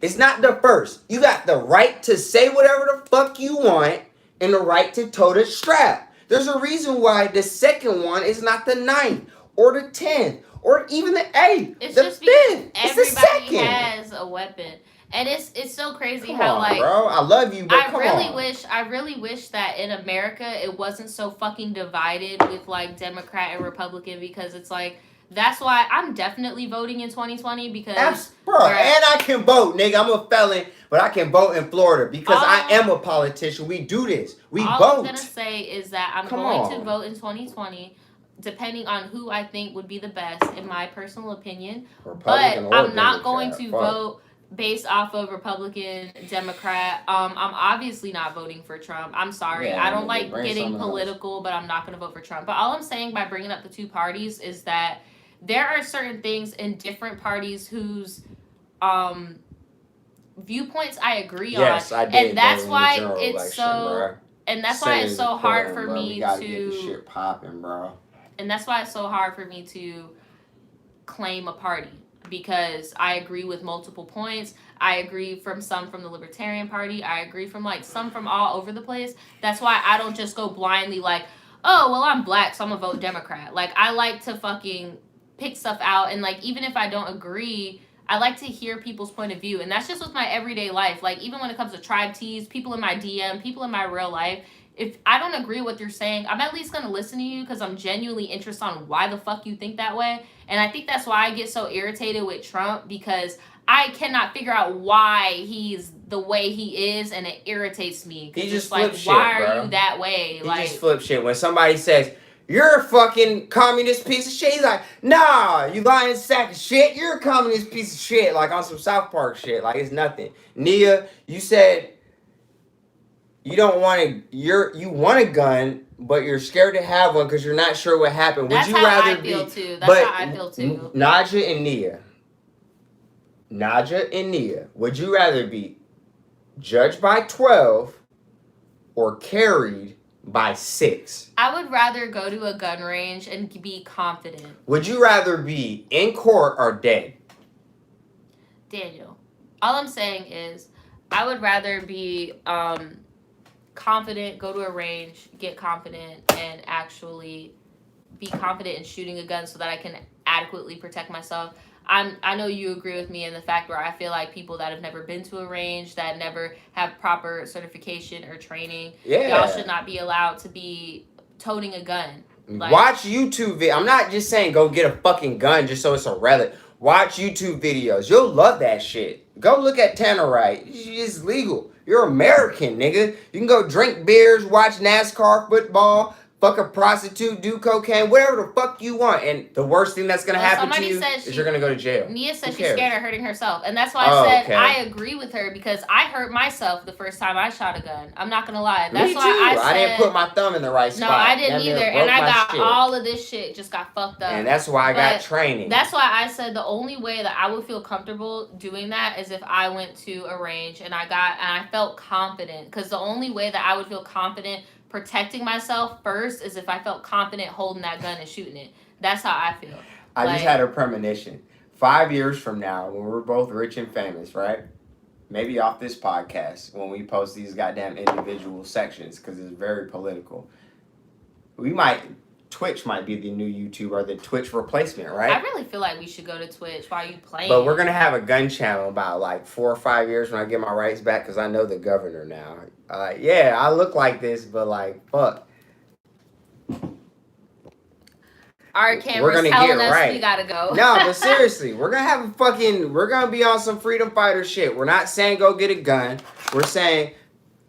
[SPEAKER 2] it's not the first. You got the right to say whatever the fuck you want and the right to tote the strap. There's a reason why the second one is not the 9th or the 10th or even the 8th, the 5th.
[SPEAKER 1] Everybody has a weapon. And it's so crazy
[SPEAKER 2] Come
[SPEAKER 1] how
[SPEAKER 2] on,
[SPEAKER 1] like
[SPEAKER 2] bro. I love you, but come on.
[SPEAKER 1] I really wish that in America it wasn't so fucking divided with like Democrat and Republican, because it's like that's why I'm definitely voting in 2020 because
[SPEAKER 2] Bro, and I can vote, nigga. I'm a felon, but I can vote in Florida because I am a politician. We do this. We vote.
[SPEAKER 1] All I'm gonna say is that I'm going to vote in 2020, depending on who I think would be the best, in my personal opinion. But I'm not going to vote based off of Republican, Democrat. I'm obviously not voting for Trump. I'm sorry. I don't like getting political, but I'm not going to vote for Trump. But all I'm saying by bringing up the two parties is that there are certain things in different parties whose viewpoints I agree on.
[SPEAKER 2] Yes, I did.
[SPEAKER 1] And that's why it's so... And that's why it's so hard for me to
[SPEAKER 2] get the shit popping, bro.
[SPEAKER 1] And that's why it's so hard for me to claim a party, because I agree with multiple points. I agree from some from the Libertarian Party. I agree from like some from all over the place. That's why I don't just go blindly like, oh, well, I'm black, so I'm gonna vote Democrat. Like, I like to fucking pick stuff out, and like even if I don't agree, I like to hear people's point of view. And that's just with my everyday life. Like, even when it comes to tribe teas, people in my DM, people in my real life, if I don't agree with what you're saying, I'm at least going to listen to you because I'm genuinely interested on why the fuck you think that way. And I think that's why I get so irritated with Trump, because I cannot figure out why he's the way he is, and it irritates me.
[SPEAKER 2] He just
[SPEAKER 1] like,
[SPEAKER 2] flips
[SPEAKER 1] why
[SPEAKER 2] shit,
[SPEAKER 1] are
[SPEAKER 2] bro.
[SPEAKER 1] you that way?
[SPEAKER 2] He
[SPEAKER 1] like,
[SPEAKER 2] just flips shit. When somebody says, you're a fucking communist piece of shit, he's like, nah, you lying sack of shit, you're a communist piece of shit, like on some South Park shit, like it's nothing. Nia, you said you don't want to, you want a gun, but you're scared to have one because you're not sure what happened.
[SPEAKER 1] That's
[SPEAKER 2] Would you
[SPEAKER 1] how
[SPEAKER 2] rather
[SPEAKER 1] I feel
[SPEAKER 2] be,
[SPEAKER 1] too. That's how I feel too.
[SPEAKER 2] Naja and Nia, would you rather be judged by 12 or carried by 6?
[SPEAKER 1] I would rather go to a gun range and be confident.
[SPEAKER 2] Would you rather be in court or dead?
[SPEAKER 1] Daniel, all I'm saying is I would rather be confident, go to a range, get confident, and actually be confident in shooting a gun so that I can adequately protect myself. I know you agree with me in the fact where I feel like people that have never been to a range, that never have proper certification or training, y'all should not be allowed to be toting a gun.
[SPEAKER 2] Like, watch YouTube videos. I'm not just saying go get a fucking gun just so it's a relic. Watch YouTube videos. You'll love that shit. Go look at Tannerite. It's legal. You're American, nigga. You can go drink beers, watch NASCAR football, fuck a prostitute, do cocaine, whatever the fuck you want. And the worst thing that's going to happen to you is you're going to go to jail.
[SPEAKER 1] Nia said she's scared of hurting herself. And that's why I said I agree with her, because I hurt myself the first time I shot a gun. I'm not going to lie. That's why I
[SPEAKER 2] didn't put my thumb in the right spot.
[SPEAKER 1] No, I didn't either. And I got all of this shit just got fucked up.
[SPEAKER 2] And that's why I got training.
[SPEAKER 1] That's why I said the only way that I would feel comfortable doing that is if I went to a range and I felt confident. Because the only way that I would feel confident protecting myself first is if I felt confident holding that gun and shooting it. That's how I feel.
[SPEAKER 2] I just had a premonition. 5 years from now, when we're both rich and famous, right? Maybe off this podcast, when we post these goddamn individual sections, because it's very political. Twitch might be the new YouTube or the Twitch replacement, right?
[SPEAKER 1] I really feel like we should go to Twitch while you playing.
[SPEAKER 2] But we're going to have a gun channel about like 4 or 5 years when I get my rights back, because I know the governor now. Yeah, I look like this, but like, fuck.
[SPEAKER 1] Our camera's telling us we gotta go.
[SPEAKER 2] No, but seriously, we're gonna be on some freedom fighter shit. We're not saying go get a gun. We're saying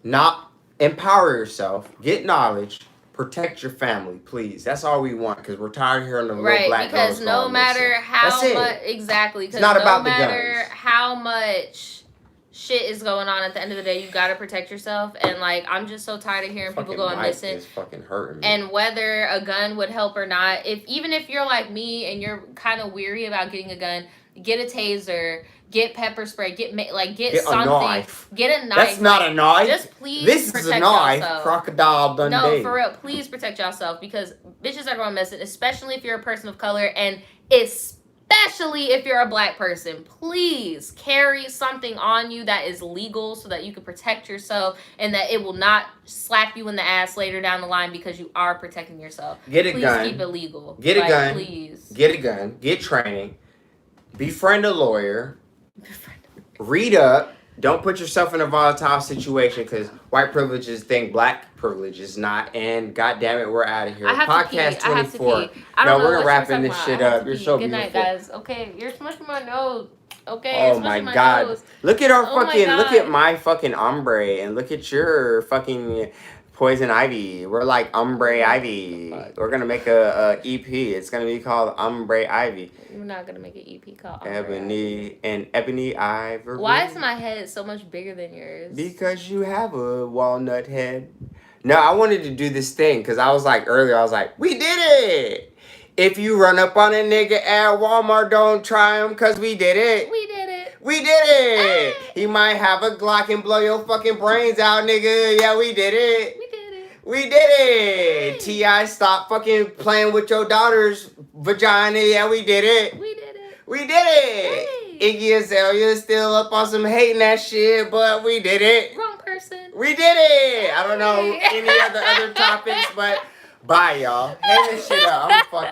[SPEAKER 2] not empower yourself, get knowledge, protect your family, please. That's all we want, because we're tired of hearing the little black girls.
[SPEAKER 1] Because no matter how much, exactly, because no matter how much shit is going on, at the end of the day, you gotta protect yourself. And like, I'm just so tired of hearing people going missing.
[SPEAKER 2] It's fucking hurting me.
[SPEAKER 1] And whether a gun would help or not, even if you're like me and you're kind of weary about getting a gun, get a taser, get pepper spray, get something,
[SPEAKER 2] a knife.
[SPEAKER 1] Get a knife.
[SPEAKER 2] That's not a knife.
[SPEAKER 1] Just please.
[SPEAKER 2] This
[SPEAKER 1] protect
[SPEAKER 2] is a knife.
[SPEAKER 1] Yourself.
[SPEAKER 2] Crocodile Dundee.
[SPEAKER 1] No, for real, please protect yourself, because bitches are going missing, especially if you're a person of color, and especially if you're a black person. Please carry something on you that is legal so that you can protect yourself and that it will not slap you in the ass later down the line because you are protecting yourself.
[SPEAKER 2] Get a gun.
[SPEAKER 1] Please keep it legal.
[SPEAKER 2] Get a gun.
[SPEAKER 1] Please.
[SPEAKER 2] Get a gun. Get training. Befriend a lawyer. read up. Don't put yourself in a volatile situation because white privilege is a thing, black privilege is not. And God damn it, we're out of here.
[SPEAKER 1] I have
[SPEAKER 2] Podcast
[SPEAKER 1] to pee.
[SPEAKER 2] 24.
[SPEAKER 1] I have to pee. I don't know
[SPEAKER 2] we're
[SPEAKER 1] what
[SPEAKER 2] wrapping
[SPEAKER 1] you're
[SPEAKER 2] this
[SPEAKER 1] talking
[SPEAKER 2] shit
[SPEAKER 1] about. I have
[SPEAKER 2] up.
[SPEAKER 1] to
[SPEAKER 2] You're
[SPEAKER 1] pee.
[SPEAKER 2] so
[SPEAKER 1] Good
[SPEAKER 2] beautiful.
[SPEAKER 1] night, guys. Okay, you're smushing my nose. Okay,
[SPEAKER 2] Oh
[SPEAKER 1] you're
[SPEAKER 2] my
[SPEAKER 1] smushing my
[SPEAKER 2] God.
[SPEAKER 1] nose.
[SPEAKER 2] Look at our
[SPEAKER 1] Oh my
[SPEAKER 2] fucking, look
[SPEAKER 1] God.
[SPEAKER 2] at my fucking ombre and look at your fucking poison ivy. We're like ombre ivy. We're gonna make a EP. It's gonna be called Ombre Ivy.
[SPEAKER 1] We're not gonna make an EP called Ombre
[SPEAKER 2] Ebony
[SPEAKER 1] Ivy.
[SPEAKER 2] and Ebony Ivory.
[SPEAKER 1] Why is my head so much bigger than yours?
[SPEAKER 2] Because you have a walnut head. No, I wanted to do this thing because I was like earlier, I was like, we did it. If you run up on a nigga at Walmart, don't try him because we did it.
[SPEAKER 1] We did it.
[SPEAKER 2] We did it. He might have a Glock and blow your fucking brains out, nigga. Yeah, we did it.
[SPEAKER 1] We did it.
[SPEAKER 2] We did it. T.I. stop fucking playing with your daughter's vagina. Yeah, we did it.
[SPEAKER 1] We did it.
[SPEAKER 2] We did it.
[SPEAKER 1] Hey.
[SPEAKER 2] Iggy Azalea still up on some hating that shit, but we did it.
[SPEAKER 1] Wrong person.
[SPEAKER 2] We did it. I don't know any other topics, but bye, y'all. Hang this shit up. I'm fucking.